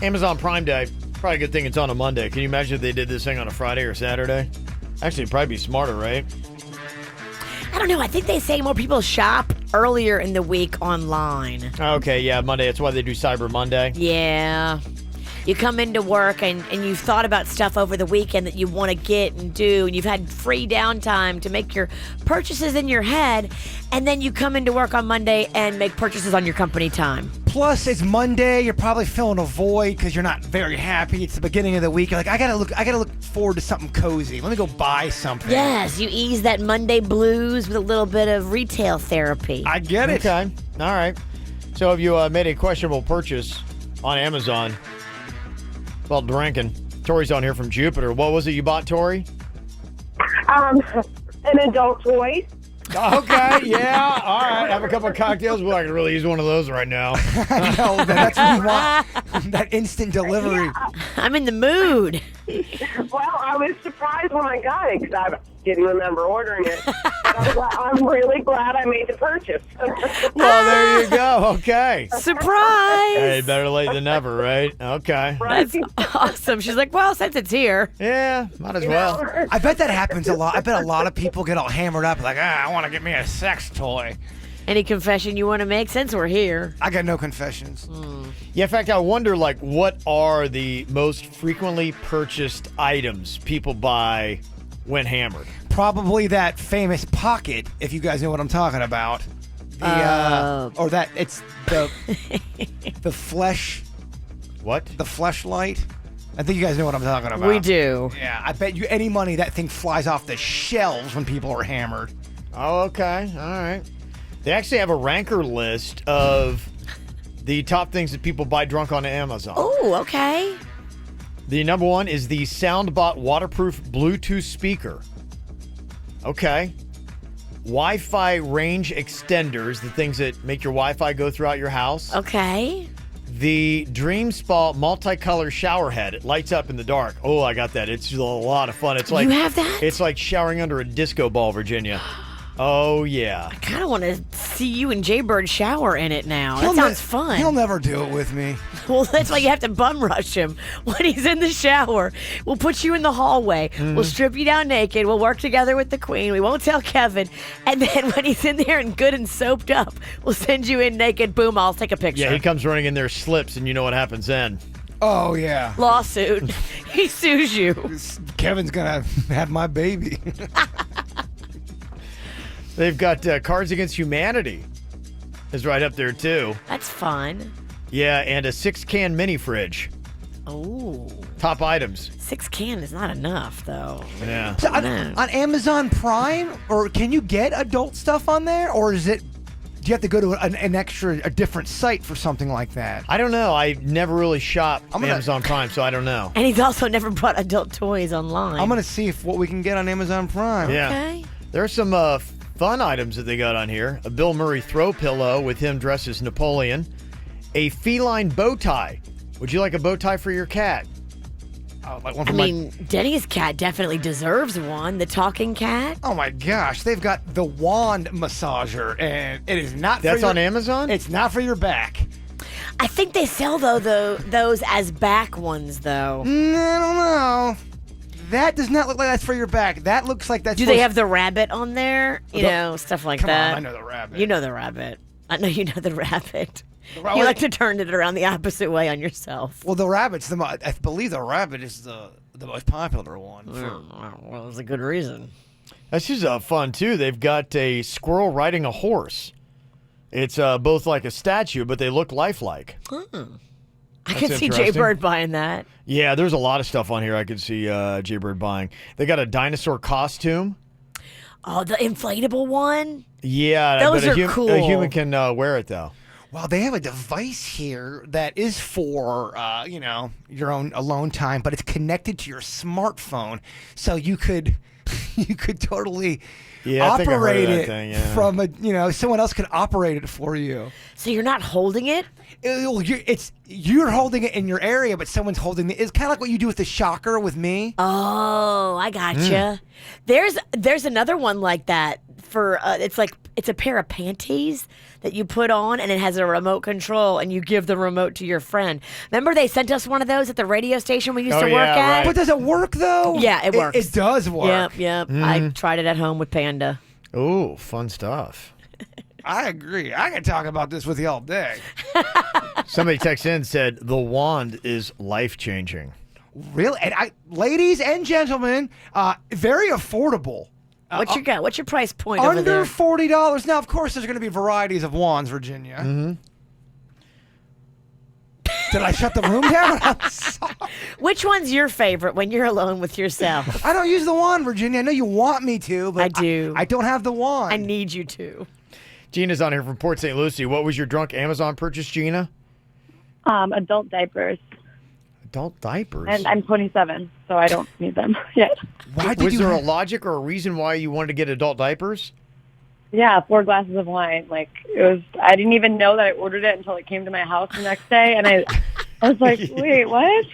Amazon Prime Day. Probably a good thing it's on a Monday. Can you imagine if they did this thing on a Friday or Saturday? Actually, it'd probably be smarter, right? I don't know. I think they say more people shop earlier in the week online. Okay, yeah, Monday. That's why they do Cyber Monday. Yeah. You come into work and you've thought about stuff over the weekend that you want to get and do, and you've had free downtime to make your purchases in your head, and then you come into work on Monday and make purchases on your company time. Plus, it's Monday. You're probably feeling a void because you're not very happy. It's the beginning of the week. You're like, I gotta look forward to something cozy. Let me go buy something. Yes, you ease that Monday blues with a little bit of retail therapy. I get it. Okay, all right. So if you made a questionable purchase on Amazon while drinking, Tori's on here from Jupiter. What was it you bought, Tori? An adult toy. Okay, yeah, all right. Have a couple of cocktails. Well, I could really use one of those right now. No, that's what you want. That instant delivery. Yeah. I'm in the mood. Well, I was surprised when I got it because I didn't remember ordering it. But I'm really glad I made the purchase. Well, there you go. Okay. Surprise! Hey, better late than never, right? Okay. That's awesome. She's like, well, since it's here. Yeah, might as well. I bet that happens a lot. I bet a lot of people get all hammered up like, I want to get me a sex toy. Any confession you want to make since we're here? I got no confessions. Yeah, in fact, I wonder, like, what are the most frequently purchased items people buy when hammered? Probably that famous pocket, if you guys know what I'm talking about. Or that it's the flesh. What? The fleshlight. I think you guys know what I'm talking about. We do. Yeah, I bet you any money that thing flies off the shelves when people are hammered. Oh, okay. All right. They actually have a ranker list of the top things that people buy drunk on Amazon. Oh, okay. The number one is the SoundBot waterproof Bluetooth speaker. Okay. Wi-Fi range extenders, the things that make your Wi-Fi go throughout your house. Okay. The Dream Spa multicolor shower head. It lights up in the dark. Oh, I got that. It's a lot of fun. It's like you have that? It's like showering under a disco ball, Virginia. Oh, yeah. I kind of want to see you and Jaybird shower in it now. That sounds fun. He'll never do it with me. Well, that's why you have to bum rush him when he's in the shower. We'll put you in the hallway. We'll strip you down naked. We'll work together with the queen. We won't tell Kevin. And then when he's in there and good and soaped up, we'll send you in naked. Boom, I'll take a picture. Yeah, he comes running in there, slips, and you know what happens then. Oh, yeah. Lawsuit. He sues you. Kevin's going to have my baby. They've got Cards Against Humanity is right up there, too. That's fun. Yeah, and a 6-can mini fridge. Oh. Top items. 6 can is not enough, though. Yeah. So on Amazon Prime, or can you get adult stuff on there? Or is it, do you have to go to a different site for something like that? I don't know. I never really shop Amazon Prime, so I don't know. And he's also never brought adult toys online. I'm going to see what we can get on Amazon Prime. Yeah. Okay. There are some fun items that they got on here. A Bill Murray throw pillow with him dressed as Napoleon. A feline bow tie. Would you like a bow tie for your cat? Like one I for mean, Denny's cat definitely deserves one. The talking cat. Oh my gosh, they've got the wand massager, and it is not. That's on Amazon? It's not for your back. I think they sell those as back ones though. I don't know. That does not look like that's for your back. That looks like that's. Do they have the rabbit on there? You know, stuff like Come that. on, I know the rabbit. You know the rabbit. I know you know the rabbit. You like to turn it around the opposite way on yourself. Well, the rabbit's I believe the rabbit is the most popular one. Well, there's a good reason. This is fun, too. They've got a squirrel riding a horse. It's both like a statue, but they look lifelike. I can see Jaybird buying that. Yeah, there's a lot of stuff on here I could see Jaybird buying. They got a dinosaur costume. Oh, the inflatable one? Yeah, those but are cool. A human can wear it, though. Well, they have a device here that is for, your own alone time, but it's connected to your smartphone, so you could totally operate it from someone else could operate it for you. So you're not holding it? You're holding it in your area, but someone's holding it. It's kind of like what you do with the shocker with me. Oh, I gotcha. There's another one like that for it's a pair of panties that you put on, and it has a remote control, and you give the remote to your friend. Remember they sent us one of those at the radio station we used to work at? Right. But does it work, though? Yeah, it works. It does work. Yep. I tried it at home with Panda. Ooh, fun stuff. I agree. I can talk about this with you all day. Somebody texted in and said, the wand is life-changing. Really? And ladies and gentlemen, very affordable. What you got? What's your price point over Under there? $40. Now, of course, there's going to be varieties of wands, Virginia. Mm-hmm. Did I shut the room down? I'm sorry. Which one's your favorite when you're alone with yourself? I don't use the wand, Virginia. I know you want me to, but I do. I don't have the wand. I need you to. Gina's on here from Port St. Lucie. What was your drunk Amazon purchase, Gina? Adult diapers. Adult diapers? And I'm 27, so I don't need them yet. Was there a logic or a reason why you wanted to get adult diapers? Yeah, 4 glasses of wine. Like, it was, I didn't even know that I ordered it until it came to my house the next day, and I was like, wait, what?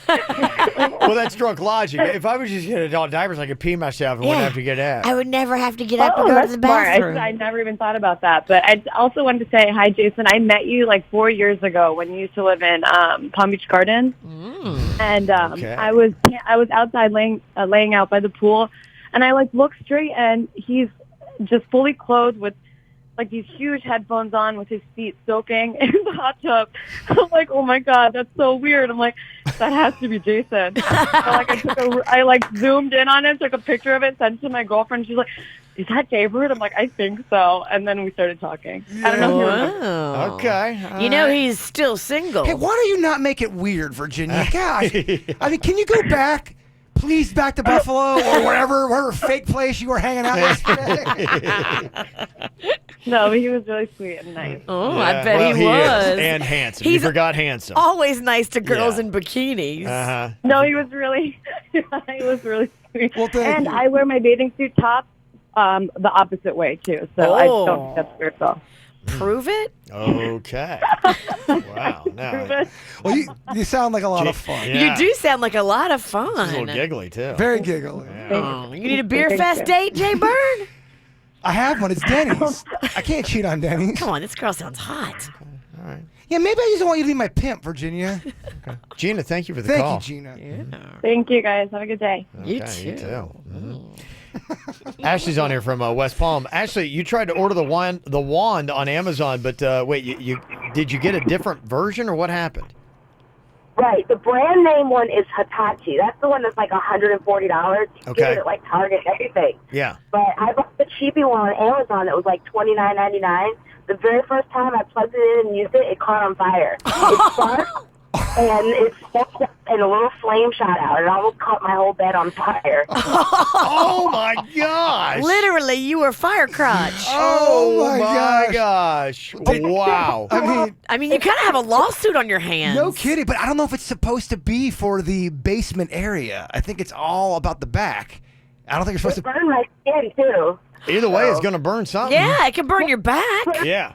Well, that's drunk logic. If I was just getting adult diapers, I could pee myself and wouldn't have to get out. I would never have to get up and go to that's the smart. bathroom. I never even thought about that. But I also wanted to say, hi, Jason. I met you like 4 years ago when you used to live in Palm Beach Gardens. And I was outside laying out by the pool, and I like looked straight, and he's just fully clothed with like these huge headphones on with his feet soaking in the hot tub. I'm like, oh my God, that's so weird. I'm like, that has to be Jason. So, I zoomed in on it, took a picture of it, sent it to my girlfriend. She's like, is that Jaybird? I'm like, I think so. And then we started talking. I don't know if you remember. Okay. You know he's still single. Hey, why do you not make it weird, Virginia? Gosh. I mean, can you go back? Please back to Buffalo or wherever fake place you were hanging out yesterday. No, but he was really sweet and nice. Oh, Yeah, I bet well, he he was. is. And handsome. You He's forgot handsome. always nice to girls Yeah. in bikinis. Uh-huh. No, he was really sweet. Well, thank and you. I wear my bathing suit top the opposite way, too. So I don't think that's weird at all. Prove it? Okay. Wow. Now, Well, you sound like a lot of fun. Yeah. You do sound like a lot of She's fun. a little giggly, too. Very giggly. Oh, you need a beer fest date, Jay Bird? I have one. It's Denny's. I can't cheat on Denny's. Come on, this girl sounds hot. All right. Yeah, maybe I just want you to be my pimp, Virginia. Gina, thank you for the Thank call. you, Gina. Thank you, guys. Have a good day. Okay, you too. Ashley's on here from West Palm. Ashley, you tried to order the wand on Amazon, but wait, you did you get a different version or what happened? Right. The brand name one is Hitachi. That's the one that's like $140. You Okay. get it at like Target and everything. Yeah. But I bought the cheapy one on Amazon that was like $29.99. The very first time I plugged it in and used it, it caught on fire. It sparked, and it sparked up, and a little flame shot out. It almost caught my whole bed on fire. Oh, my gosh. Literally, you were fire crotch. Oh, my gosh. Wow. I mean, you kind of have a lawsuit on your hands. No kidding, but I don't know if it's supposed to be for the basement area. I think it's all about the back. I don't think you're supposed It burned my skin, too. Either way, it's going to burn something. Yeah, it can burn your back. Yeah.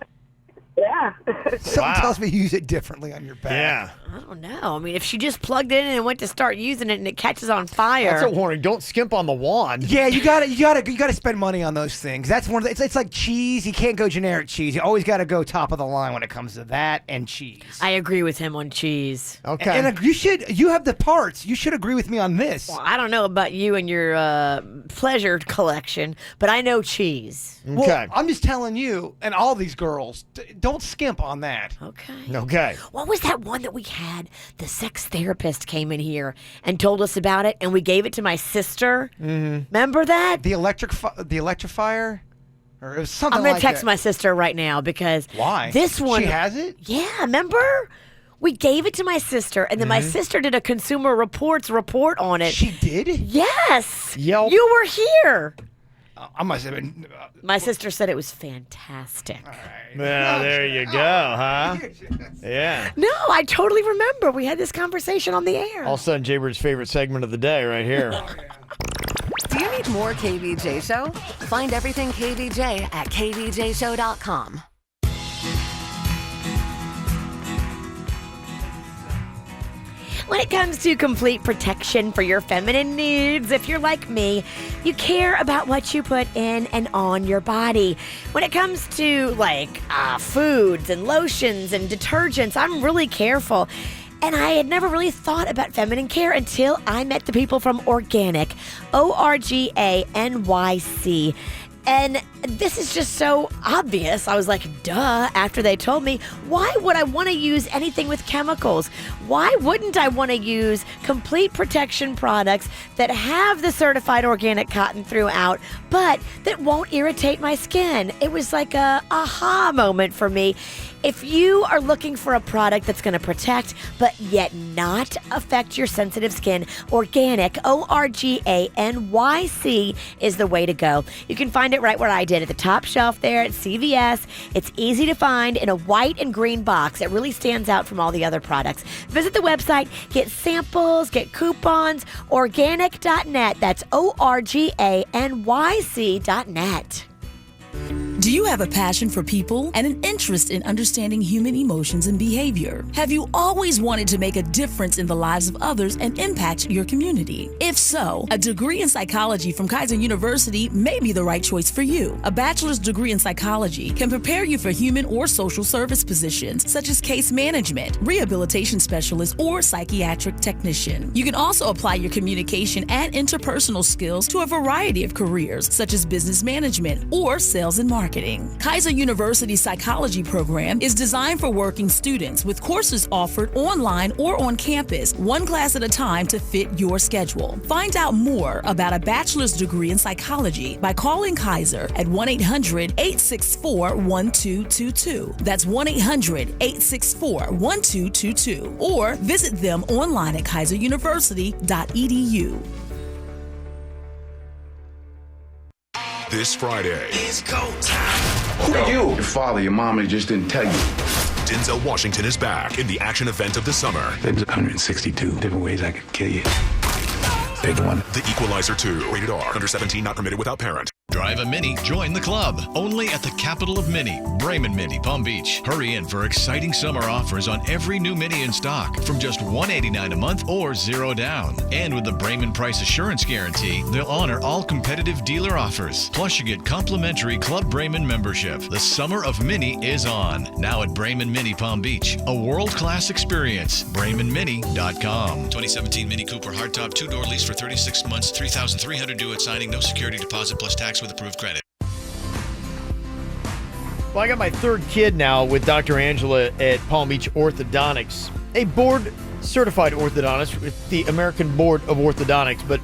Yeah. Something tells me you use it differently on your back. Yeah. I don't know. I mean, if she just plugged it in and went to start using it and it catches on fire. That's a warning. Don't skimp on the wand. Yeah, you gotta spend money on those things. That's one of the, it's like cheese. You can't go generic cheese. You always gotta go top of the line when it comes to that and cheese. I agree with him on cheese. Okay. And you have the parts. You should agree with me on this. Well, I don't know about you and your pleasure collection, but I know cheese. Well, I'm just telling you, and all these girls, don't skimp on that. Okay. Okay. What was that one that we had? The sex therapist came in here and told us about it, and we gave it to my sister. Mm-hmm. Remember that? The electrifier? Or it was something I'm going like to text that. my sister right now because Why? this one. She has it? Yeah, remember? We gave it to my sister, and then my sister did a Consumer Reports report on it. She did? Yes. Yelp. You were here. I must have been. My sister said it was fantastic. Well, there you go, huh? Yeah. No, I totally remember. We had this conversation on the air. All of a sudden, Jaybird's favorite segment of the day right here. Do you need more KVJ Show? Find everything KVJ at kvjshow.com. When it comes to complete protection for your feminine needs, if you're like me, you care about what you put in and on your body. When it comes to foods and lotions and detergents, I'm really careful. And I had never really thought about feminine care until I met the people from Organic, ORGANYC. And this is just so obvious. I was like, duh, after they told me. Why would I want to use anything with chemicals? Why wouldn't I want to use complete protection products that have the certified organic cotton throughout, but that won't irritate my skin? It was like a aha moment for me. If you are looking for a product that's going to protect but yet not affect your sensitive skin, Organic, ORGANYC, is the way to go. You can find it right where I did, at the top shelf there at CVS. It's easy to find in a white and green box. It really stands out from all the other products. Visit the website, get samples, get coupons, organic.net. That's ORGANYC.net. Do you have a passion for people and an interest in understanding human emotions and behavior? Have you always wanted to make a difference in the lives of others and impact your community? If so, a degree in psychology from Kaiser University may be the right choice for you. A bachelor's degree in psychology can prepare you for human or social service positions such as case management, rehabilitation specialist, or psychiatric technician. You can also apply your communication and interpersonal skills to a variety of careers such as business management or sales and marketing. Kaiser University's psychology program is designed for working students with courses offered online or on campus, one class at a time to fit your schedule. Find out more about a bachelor's degree in psychology by calling Kaiser at 1-800-864-1222. That's 1-800-864-1222. Or visit them online at kaiseruniversity.edu. This Friday. It's go time. Who are you? Your father, your mama just didn't tell you. Denzel Washington is back in the action event of the summer. There's 162 different ways I could kill you. Pick one. The Equalizer 2. Rated R. Under 17, not permitted without parent. Drive a Mini, join the club. Only at the capital of Mini, Bremen Mini, Palm Beach. Hurry in for exciting summer offers on every new Mini in stock from just $189 a month or $0 down. And with the Bremen Price Assurance Guarantee, they'll honor all competitive dealer offers. Plus, you get complimentary Club Bremen membership. The summer of Mini is on. Now at Bremen Mini, Palm Beach. A world-class experience. BremenMini.com. 2017 Mini Cooper hardtop 2-door lease for 36 months, $3,300 due at signing, no security deposit plus tax with approved credit. Well, I got my third kid now with Dr. Angela at Palm Beach Orthodontics, a board-certified orthodontist with the American Board of Orthodontics. But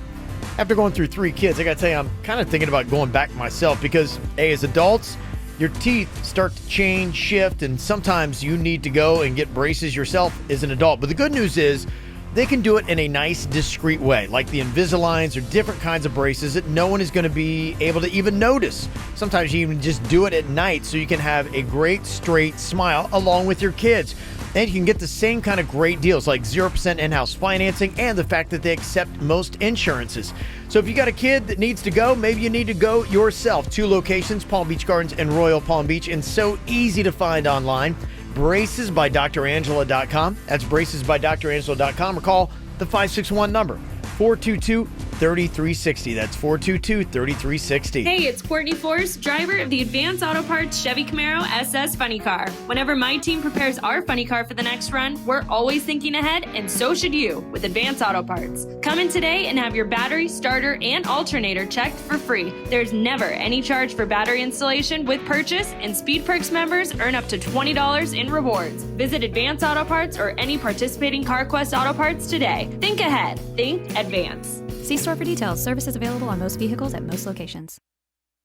after going through 3 kids, I got to tell you, I'm kind of thinking about going back myself because, as adults, your teeth start to change, shift, and sometimes you need to go and get braces yourself as an adult. But the good news is, they can do it in a nice, discreet way, like the Invisaligns or different kinds of braces that no one is going to be able to even notice. Sometimes you even just do it at night so you can have a great, straight smile along with your kids. And you can get the same kind of great deals like 0% in-house financing and the fact that they accept most insurances. So if you got a kid that needs to go, maybe you need to go yourself. 2 locations, Palm Beach Gardens and Royal Palm Beach, and so easy to find online. bracesbydrangela.com. That's bracesbydrangela.com, or call the 561 number, 422-3360. That's 422-3360. Hey, it's Courtney Forrest, driver of the Advanced Auto Parts Chevy Camaro SS Funny Car. Whenever my team prepares our funny car for the next run, we're always thinking ahead, and so should you with Advanced Auto Parts. Come in today and have your battery, starter, and alternator checked for free. There's never any charge for battery installation with purchase, and Speed Perks members earn up to $20 in rewards. Visit Advanced Auto Parts or any participating CarQuest Auto Parts today. Think ahead. Think advance. See store for details. Services available on most vehicles at most locations.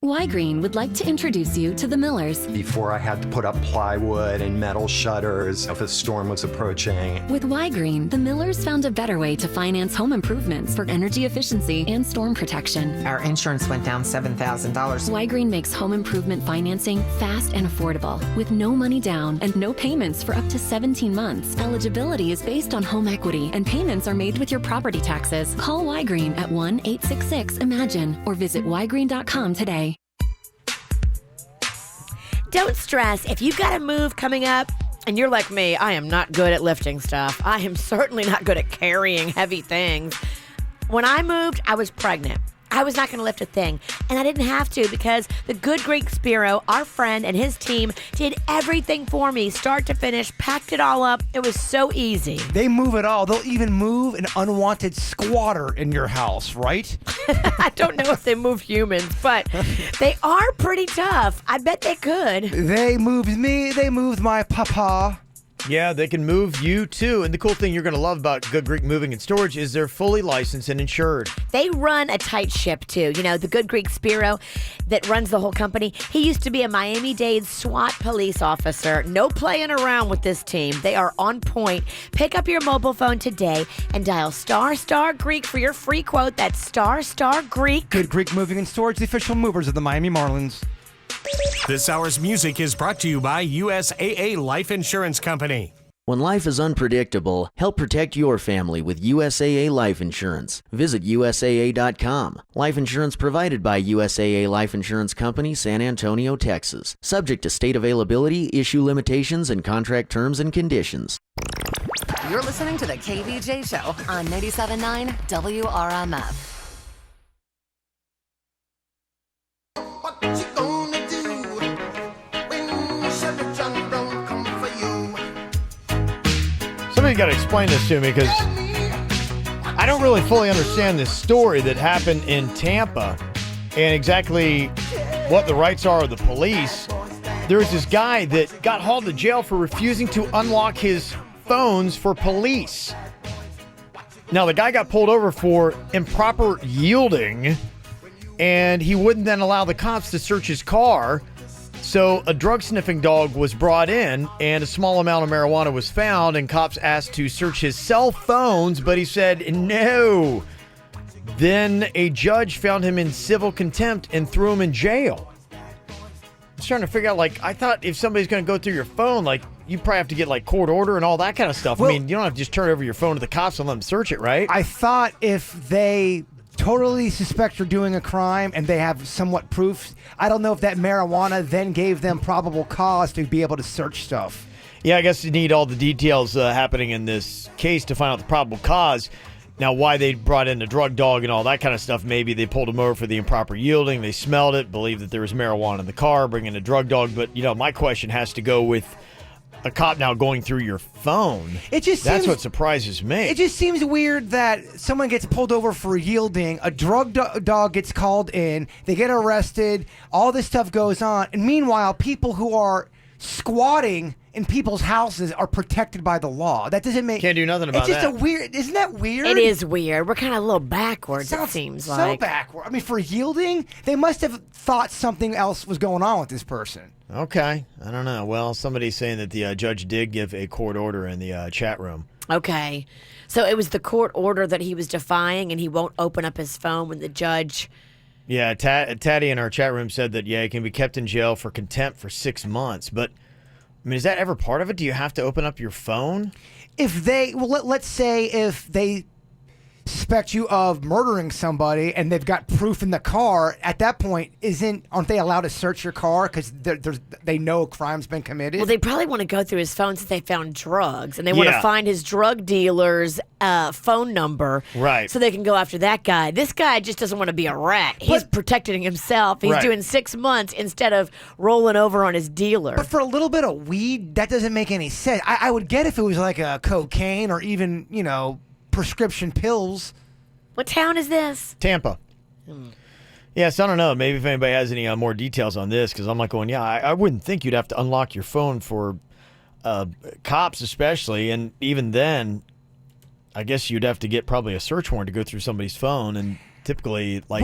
Y-Green would like to introduce you to the Millers. Before I had to put up plywood and metal shutters if a storm was approaching. With Y-Green, the Millers found a better way to finance home improvements for energy efficiency and storm protection. Our insurance went down $7,000. Y-Green makes home improvement financing fast and affordable, with no money down and no payments for up to 17 months. Eligibility is based on home equity, and payments are made with your property taxes. Call Y-Green at 1-866-IMAGINE or visit ygreen.com today. Don't stress. If you've got a move coming up, And you're like me, I am not good at lifting stuff. I am certainly not good at carrying heavy things. When I moved, I was pregnant. I was not going to lift a thing, and I didn't have to because the good Greek Spiro, our friend, and his team did everything for me, start to finish, packed it all up. It was so easy. They move it all. They'll even move an unwanted squatter in your house, right? I don't know if they move humans, but they are pretty tough. I bet they could. They moved me. They moved my papa. Yeah, they can move you too. And the cool thing you're going to love about Good Greek Moving and Storage is they're fully licensed and insured. They run a tight ship too. You know, the Good Greek Spiro that runs the whole company, he used to be a Miami-Dade SWAT police officer. No playing around with this team. They are on point. Pick up your mobile phone today and dial ** Greek for your free quote. That's ** Greek. Good Greek Moving and Storage, the official movers of the Miami Marlins. This hour's music is brought to you by USAA Life Insurance Company. When life is unpredictable, help protect your family with USAA Life Insurance. Visit USAA.com. Life insurance provided by USAA Life Insurance Company, San Antonio, Texas. Subject to state availability, issue limitations, and contract terms and conditions. You're listening to the KVJ Show on 97.9 WRMF. Somebody got to explain this to me because I don't really fully understand this story that happened in Tampa and exactly what the rights are of the police. There was this guy that got hauled to jail for refusing to unlock his phones for police. Now, the guy got pulled over for improper yielding, and he wouldn't then allow the cops to search his car. So a drug-sniffing dog was brought in, and a small amount of marijuana was found, and cops asked to search his cell phones, but he said no. Then a judge found him in civil contempt and threw him in jail. I was trying to figure out, like, I thought if somebody's going to go through your phone, like, you probably have to get, like, court order and all that kind of stuff. Well, I mean, you don't have to just turn over your phone to the cops and let them search it, right? I thought if they totally suspect you're doing a crime and they have somewhat proof, I don't know if that marijuana then gave them probable cause to be able to search stuff. Yeah, I guess you need all the details happening in this case to find out the probable cause. Now, why they brought in the drug dog and all that kind of stuff, maybe they pulled him over for the improper yielding, they smelled it, believed that there was marijuana in the car, bring in a drug dog. But, you know, my question has to go with a cop now going through your phone. That's what surprises me. It just seems weird that someone gets pulled over for yielding, a drug dog gets called in, they get arrested, all this stuff goes on, and meanwhile, people who are squatting in people's houses are protected by the law. That doesn't make... Can't do nothing about that. It's just that. a weird... Isn't that weird? It is weird. We're kind of a little backwards, it seems like. So backward. I mean, for yielding, they must have thought something else was going on with this person. Okay. I don't know. Well, somebody's saying that the judge did give a court order in the chat room. Okay. So it was the court order that he was defying, and he won't open up his phone when the judge... Yeah, Taddy in our chat room said that, yeah, he can be kept in jail for contempt for 6 months. But, I mean, is that ever part of it? Do you have to open up your phone? If they... Well, let's say if they suspect you of murdering somebody and they've got proof in the car, at that point, aren't they allowed to search your car because they know a crime's been committed? Well, they probably want to go through his phone since they found drugs, and they want to find his drug dealer's phone number, right? So they can go after that guy. This guy just doesn't want to be a rat. He's protecting himself. He's doing 6 months instead of rolling over on his dealer. But for a little bit of weed, that doesn't make any sense. I would get if it was like a cocaine or even, you know, prescription pills. What town is this? Tampa. Yes, I don't know. Maybe if anybody has any more details on this, because I'm like going, I wouldn't think you'd have to unlock your phone for cops especially, and even then, I guess you'd have to get probably a search warrant to go through somebody's phone, and typically, like,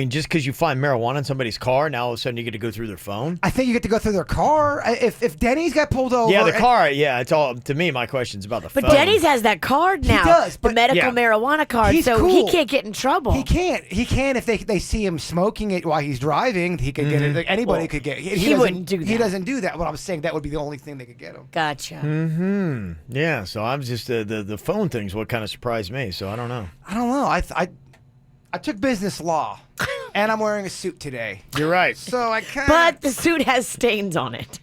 just because you find marijuana in somebody's car, now all of a sudden you get to go through their phone? I think you get to go through their car. If Denny's got pulled over... Yeah, the car, it's all... To me, my question's about the phone. But Denny's has that card now. He does. The medical marijuana card, so cool. he can't get in trouble. He can't. He can if they see him smoking it while he's driving. He could get it. Like, anybody could get it. He wouldn't do that. He doesn't do that. But I'm saying that would be the only thing they could get him. Gotcha. Mm-hmm. Yeah, so I'm just... The phone thing's what kind of surprised me, so I don't know. I don't know. I took business law, and I'm wearing a suit today. You're right. So I kind of... But the suit has stains on it.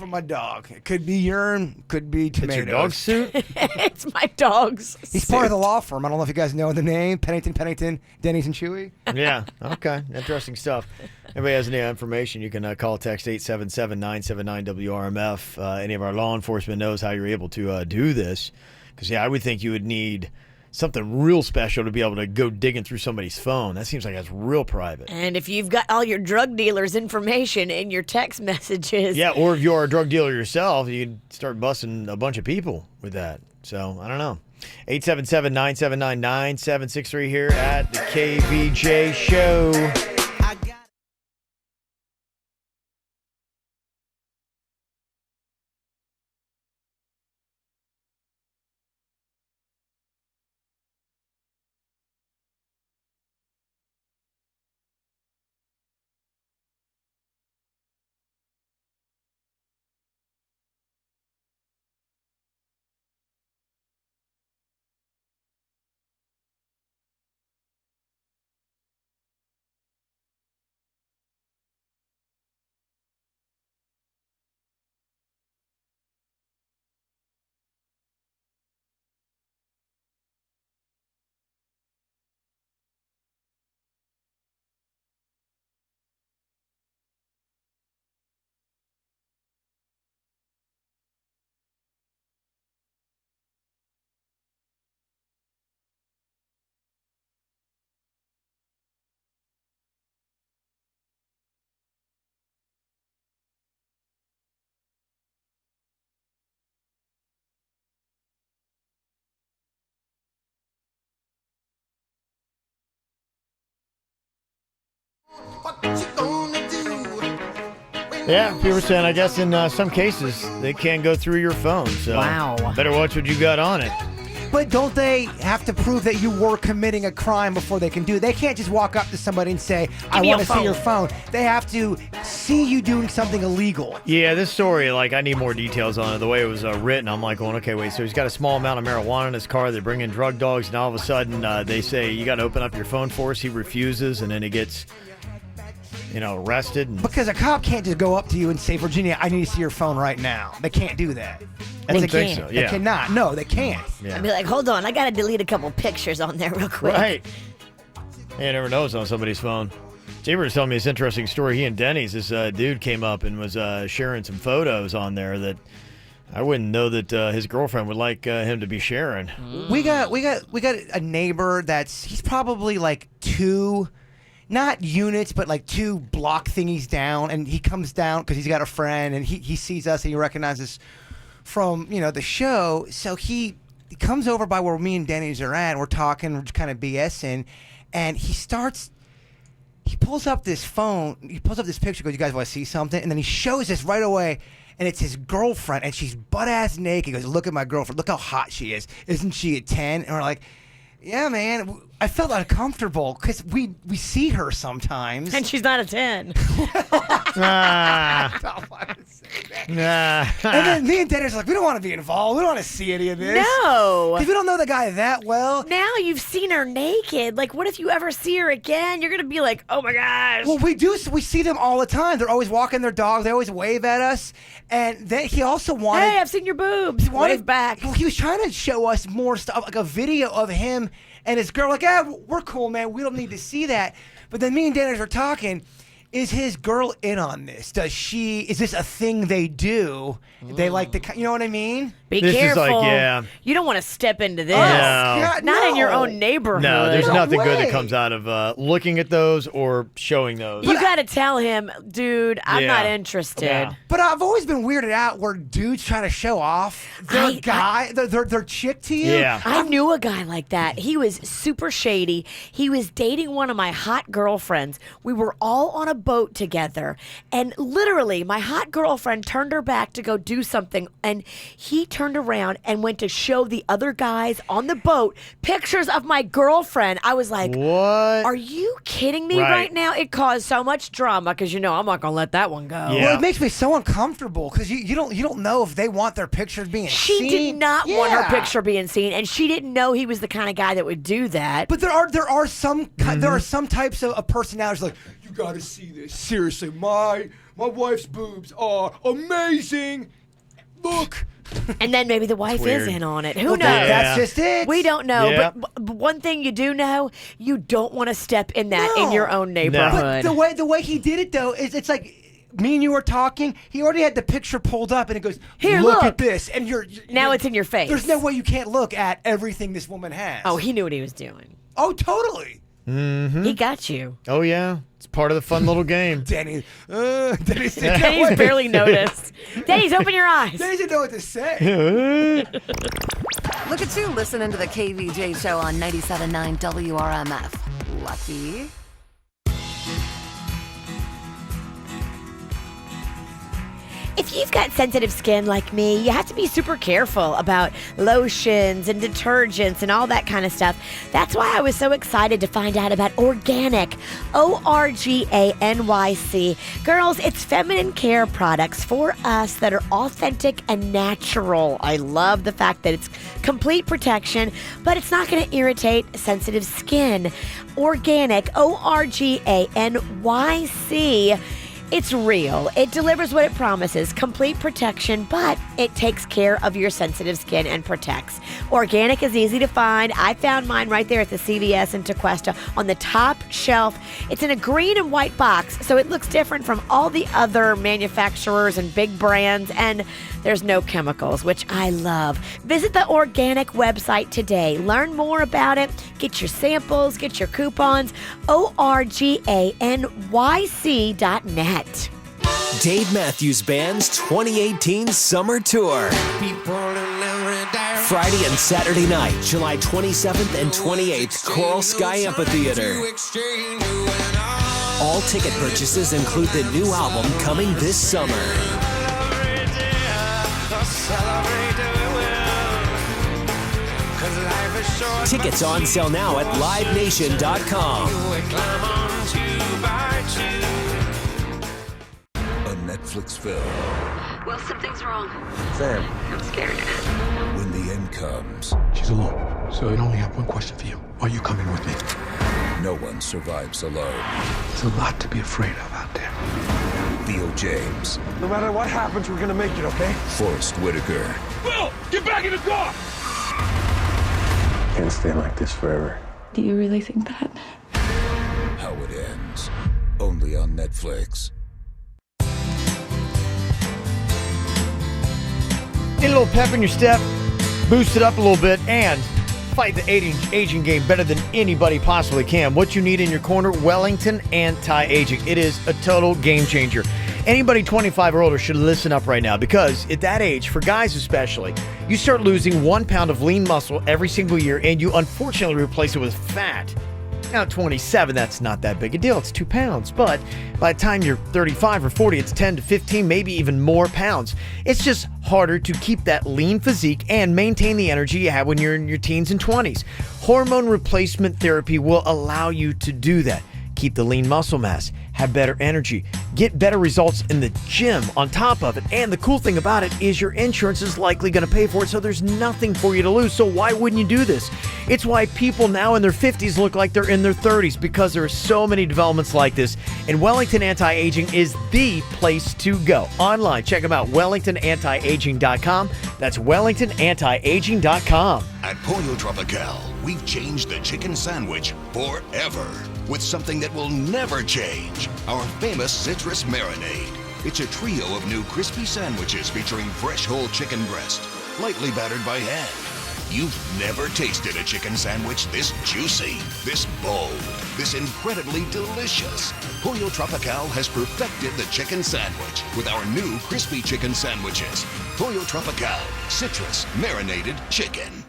for my dog. It could be urine, could be tomatoes. It's your dog's suit? It's my dog's He's part of the law firm. I don't know if you guys know the name. Pennington, Denny's and Chewy. Yeah. Okay. Interesting stuff. Anybody has any information, you can call, text 877-979-WRMF. Any of our law enforcement knows how you're able to do this. Because, yeah, I would think you would need something real special to be able to go digging through somebody's phone. That seems like that's real private. And if you've got all your drug dealers' information in your text messages. Yeah, or if you're a drug dealer yourself, you can start busting a bunch of people with that. So, I don't know. 877-979-9763 here at the KVJ Show. Yeah, people were saying, I guess in some cases, they can go through your phone. So wow. Better watch what you got on it. But don't they have to prove that you were committing a crime before they can do it? They can't just walk up to somebody and say, I want to see your phone. They have to see you doing something illegal. Yeah, this story, I need more details on it. The way it was written, I'm going, okay, wait, so he's got a small amount of marijuana in his car. They bring in drug dogs, and all of a sudden they say, you got to open up your phone for us. He refuses, and then he gets, arrested. And because a cop can't just go up to you and say, Virginia, I need to see your phone right now. They can't do that. They can't. So, yeah. They cannot. No, they can't. Yeah. I'd be like, hold on, I got to delete a couple pictures on there real quick. Right. You never know it's on somebody's phone. Jaber was telling me this interesting story. He and Denny's, this dude came up and was sharing some photos on there that I wouldn't know that his girlfriend would like him to be sharing. We got a neighbor he's probably two, not units, but 2 block thingies down, and he comes down because he's got a friend, and he sees us and he recognizes from the show. So he comes over by where me and Denny's are at, and we're talking, we're just kind of BSing, and he pulls up this phone, he pulls up this picture, goes, you guys want to see something? And then he shows us right away, and it's his girlfriend, and she's butt-ass naked. He goes, look at my girlfriend, look how hot she is. Isn't she a 10? And we're like, yeah, man. I felt uncomfortable because we see her sometimes. And she's not a 10. I don't want to say that. And then me and Dennis are like, we don't want to be involved. We don't want to see any of this. No. Because we don't know the guy that well. Now you've seen her naked. What if you ever see her again? You're going to be like, oh my gosh. Well, we do. We see them all the time. They're always walking their dog. They always wave at us. And then he also wanted... Hey, I've seen your boobs. Wave back. He was trying to show us more stuff, like a video of him and his girl. Like, we're cool, man. We don't need to see that. But then me and Dennis are talking. Is his girl in on this? Is this a thing they do? They like to, you know what I mean? Be this careful. Is yeah. You don't want to step into this. No. God, not in your own neighborhood. No, there's nothing good that comes out of looking at those or showing those. You got to tell him, dude, I'm not interested. Yeah. But I've always been weirded out where dudes try to show off their chick to you. Yeah. I knew a guy like that. He was super shady. He was dating one of my hot girlfriends. We were all on a boat together, and literally my hot girlfriend turned her back to go do something, and he turned around and went to show the other guys on the boat pictures of my girlfriend. I was like, what? Are you kidding me right now? It caused so much drama because I'm not gonna let that one go. Yeah. Well, it makes me so uncomfortable because you don't know if they want their pictures being seen. She did not want her picture being seen, and she didn't know he was the kind of guy that would do that. But there are some types of personalities like, you You got to see this. Seriously, my wife's boobs are amazing. Look. And then maybe the wife is in on it. Who knows? That's just it. We don't know. Yeah. But one thing you do know, you don't want to step in that in your own neighborhood. But the way he did it, though, is it's like me and you were talking. He already had the picture pulled up, and it goes, Here, look look. at this. And now it's in your face. There's no way you can't look at everything this woman has. Oh, he knew what he was doing. Oh, totally. Mm-hmm. He got you. Oh, yeah. It's part of the fun little game. Danny's barely noticed. Danny's, open your eyes. Danny didn't know what to say. Look at you listening to the KVJ show on 97.9 WRMF. Lucky. If you've got sensitive skin like me, you have to be super careful about lotions and detergents and all that kind of stuff. That's why I was so excited to find out about Organic, ORGANYC. Girls, it's feminine care products for us that are authentic and natural. I love the fact that it's complete protection, but it's not going to irritate sensitive skin. Organic, ORGANYC. It's real. It delivers what it promises, complete protection, but it takes care of your sensitive skin and protects. Organic is easy to find. I found mine right there at the CVS in Tequesta on the top shelf. It's in a green and white box, so it looks different from all the other manufacturers and big brands, and there's no chemicals, which I love. Visit the Organic website today. Learn more about it. Get your samples, get your coupons, ORGANYC.net. Dave Matthews Band's 2018 Summer Tour. Friday and Saturday night, July 27th and 28th, Coral Sky Amphitheater. All ticket purchases include the new album coming this summer. Tickets on sale now at livenation.com. A Netflix film. Well, something's wrong. Sam. I'm scared. When the end comes, She's alone, so I only have one question for you. Are you coming with me? no one survives alone. There's a lot to be afraid of out there. Theo James. No matter what happens, we're gonna make it, okay? Forrest Whitaker. Will, get back in the car! Can't stay like this forever. Do you really think that? How it ends. Only on Netflix. Get a little pep in your step, boost it up a little bit, and fight the aging game better than anybody possibly can. What you need in your corner, Wellington Anti-Aging. It is a total game changer. Anybody 25 or older should listen up right now, because at that age, for guys especially, you start losing 1 pound of lean muscle every single year, and you unfortunately replace it with fat. Now, at 27, that's not that big a deal. It's 2 pounds. But by the time you're 35 or 40, it's 10 to 15, maybe even more pounds. It's just harder to keep that lean physique and maintain the energy you had when you're in your teens and 20s. Hormone replacement therapy will allow you to do that. Keep the lean muscle mass, have better energy, get better results in the gym on top of it. And the cool thing about it is your insurance is likely going to pay for it, so there's nothing for you to lose. So why wouldn't you do this? It's why people now in their 50s look like they're in their 30s, because there are so many developments like this. And Wellington Anti-Aging is the place to go. Online, check them out, WellingtonAntiAging.com. That's WellingtonAntiAging.com. At Pollo Tropical, we've changed the chicken sandwich forever with something that will never change, our famous citrus marinade. It's a trio of new crispy sandwiches featuring fresh whole chicken breast, lightly battered by hand. You've never tasted a chicken sandwich this juicy, this bold, this incredibly delicious. Pollo Tropical has perfected the chicken sandwich with our new crispy chicken sandwiches. Pollo Tropical, citrus marinated chicken.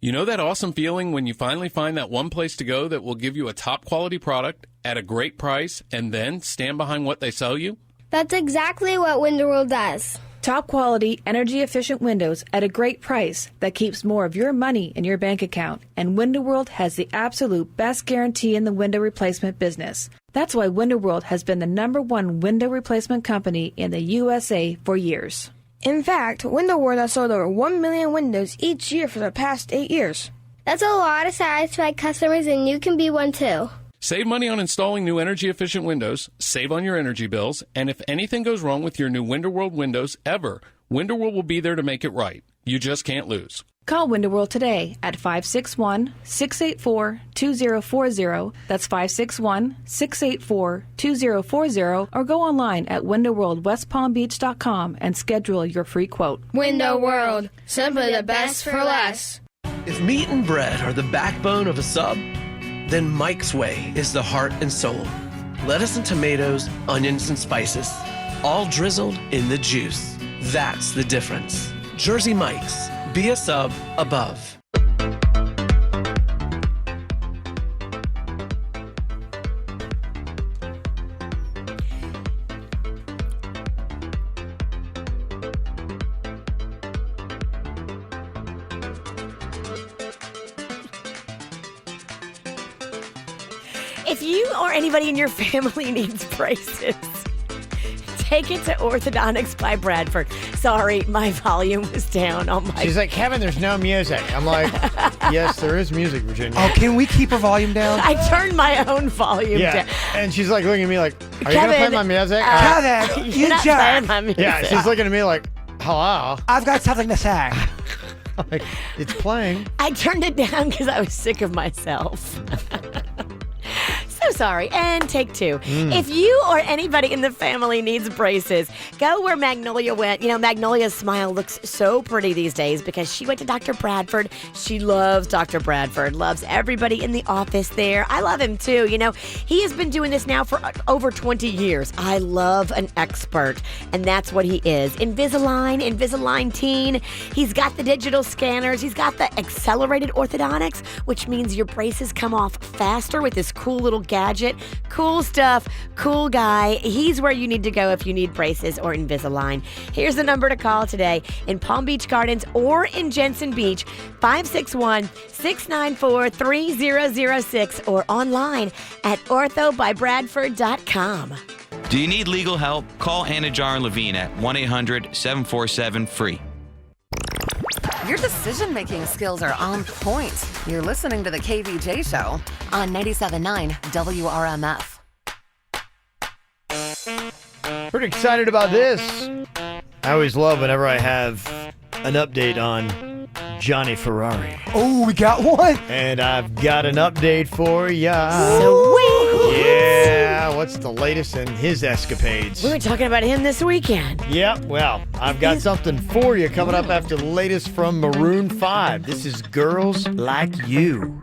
You know that awesome feeling when you finally find that one place to go that will give you a top quality product at a great price and then stand behind what they sell you? That's exactly what Window World does. Top quality, energy efficient windows at a great price that keeps more of your money in your bank account. And Window World has the absolute best guarantee in the window replacement business. That's why Window World has been the #1 window replacement company in the USA for years. In fact, Window World has sold over 1 million windows each year for the past 8 years. That's a lot of satisfied customers, and you can be one too. Save money on installing new energy-efficient windows, save on your energy bills, and if anything goes wrong with your new WinterWorld windows ever, WinterWorld will be there to make it right. You just can't lose. Call Winterworld today at 561-684-2040. That's 561-684-2040. Or go online at WinterWorldWestPalmBeach.com and schedule your free quote. Window World, simply the best for less. If meat and bread are the backbone of a sub, then Mike's Way is the heart and soul. Lettuce and tomatoes, onions and spices, all drizzled in the juice. That's the difference. Jersey Mike's. Be a sub above. If you or anybody in your family needs braces, take it to Orthodontics by Bradford. Sorry, my volume was down on my... She's like, Kevin, there's no music. I'm like, yes, there is music, Virginia. Oh, can we keep her volume down? I turned my own volume down. And she's like looking at me like, are you going to play my music? Kevin, you're you not jerk. playing my music. Yeah, she's looking at me like, hello. I've got something to say. Like, it's playing. I turned it down because I was sick of myself. So sorry. And take two. If you or anybody in the family needs braces, go where Magnolia went. You know, Magnolia's smile looks so pretty these days because she went to Dr. Bradford. She loves Dr. Bradford, loves everybody in the office there. I love him too. You know, he has been doing this now for over 20 years. I love an expert, and that's what he is. Invisalign Teen. He's got the digital scanners. He's got the accelerated orthodontics, which means your braces come off faster with this cool little gadget. Cool stuff, cool guy. He's where you need to go if you need braces or Invisalign. Here's the number to call today in Palm Beach Gardens or in Jensen Beach, 561-694-3006 or online at orthobybradford.com. Do you need legal help? Call Anna Jar Levine at 1-800-747-FREE. Your decision-making skills are on point. You're listening to the KVJ Show on 97.9 WRMF. Pretty excited about this. I always love whenever I have an update on Johnny Ferrari. Oh, we got one. And I've got an update for ya. Sweet. Yeah, what's the latest in his escapades? We were talking about him this weekend. Yep, well, I've got something for you coming up after the latest from Maroon 5. This is Girls Like You.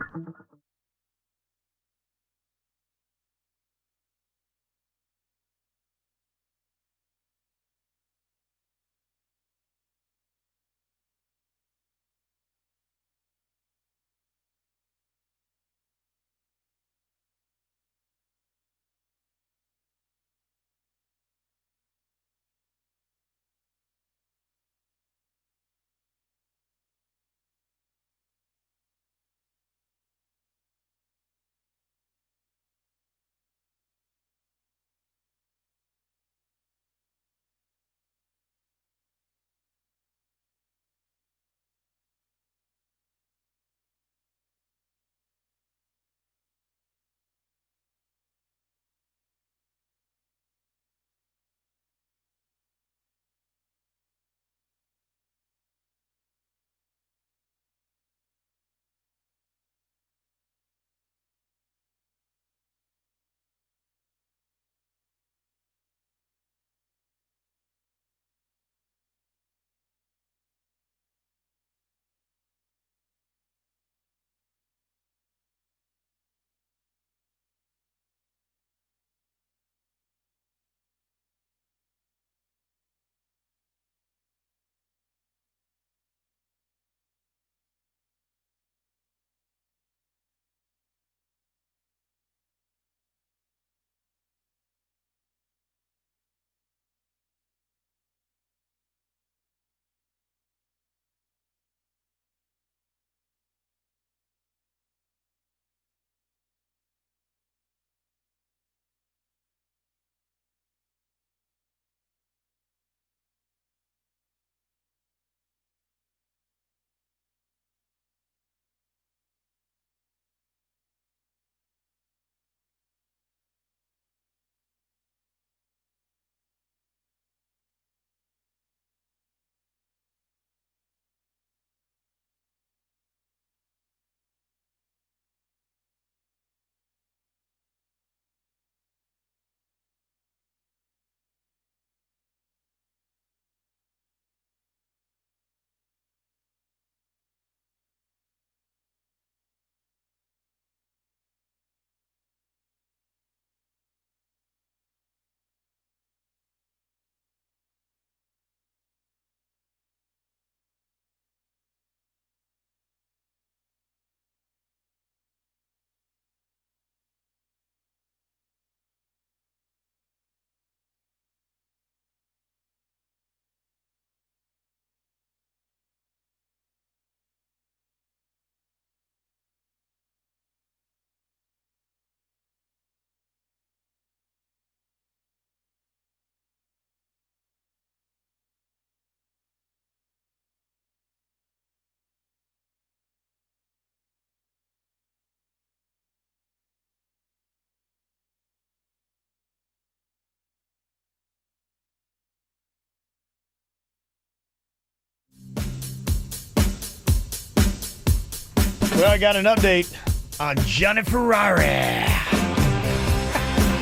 Well, I got an update on Johnny Ferrari.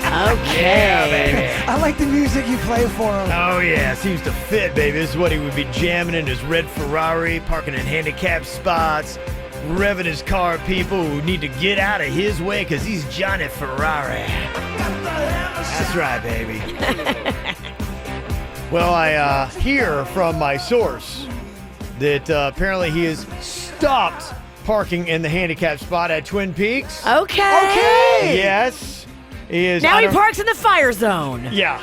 Okay. Yeah, baby. I like the music you play for him. Oh, yeah. Seems to fit, baby. This is what he would be jamming in his red Ferrari, parking in handicapped spots, revving his car, people who need to get out of his way because he's Johnny Ferrari. That's right, baby. Well, I hear from my source that apparently he has stopped parking in the handicapped spot at Twin Peaks. Okay. Yes. He is. Now he parks in the fire zone. Yeah.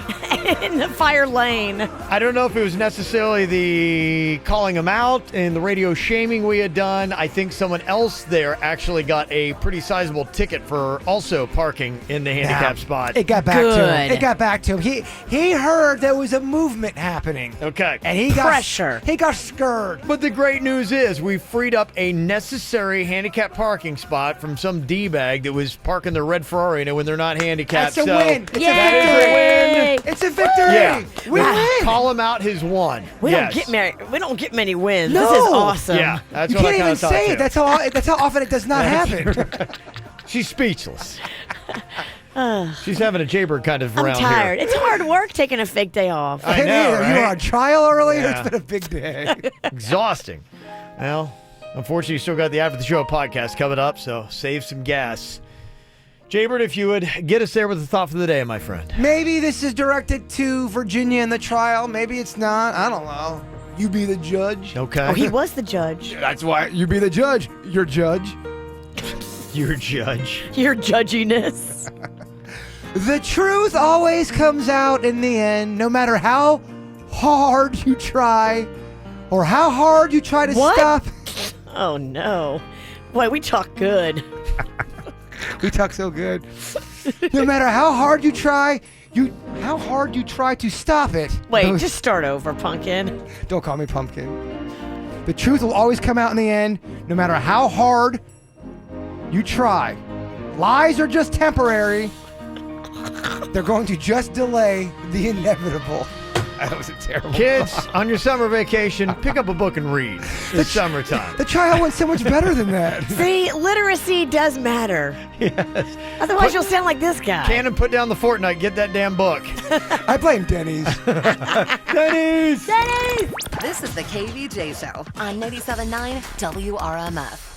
In the fire lane. I don't know if it was necessarily the calling him out and the radio shaming we had done. I think someone else there actually got a pretty sizable ticket for also parking in the handicapped spot. It got back to him. It got back to him. He heard there was a movement happening. Okay. And he got pressure. He got scared. But the great news is we freed up a necessary handicapped parking spot from some D-bag that was parking their red Ferrari in it when they're not handicapped. That's a so win. It's Yay! a victory. It's a victory. Yeah. We win. Call him out his one. We Yes. don't get many wins. No. This is awesome. Yeah, that's You what can't I even kind of thought say too. it. That's how often it does not happen. She's speechless. She's having a jaybird kind of I'm around tired. here. It's hard work taking a fake day off. I know, You were right? on trial earlier. Yeah. It's been a big day. Exhausting. Well, unfortunately, you still got the After the Show podcast coming up, so save some gas. Jaybird, if you would get us there with the thought for the day, my friend. Maybe this is directed to Virginia in the trial. Maybe it's not. I don't know. You be the judge. Okay. Oh, he was the judge. That's why you be the judge. You're judge. Your judge. Your judginess. The truth always comes out in the end, no matter how hard you try or how hard you try to stop. Oh, no. Boy, we talk good. We talk so good. No matter how hard you try to stop it. Wait, just start over, Pumpkin. Don't call me Pumpkin. The truth will always come out in the end, no matter how hard you try. Lies are just temporary. They're going to just delay the inevitable. That was a terrible Kids, thought. on your summer vacation, pick up a book and read. It's summertime. The trial went so much better than that. See, literacy does matter. Yes. Otherwise, you'll sound like this guy. Cannon, put down the Fortnite. Get that damn book. I blame Denny's. Denny's! Denny's! This is the KVJ Show on 97.9 WRMF.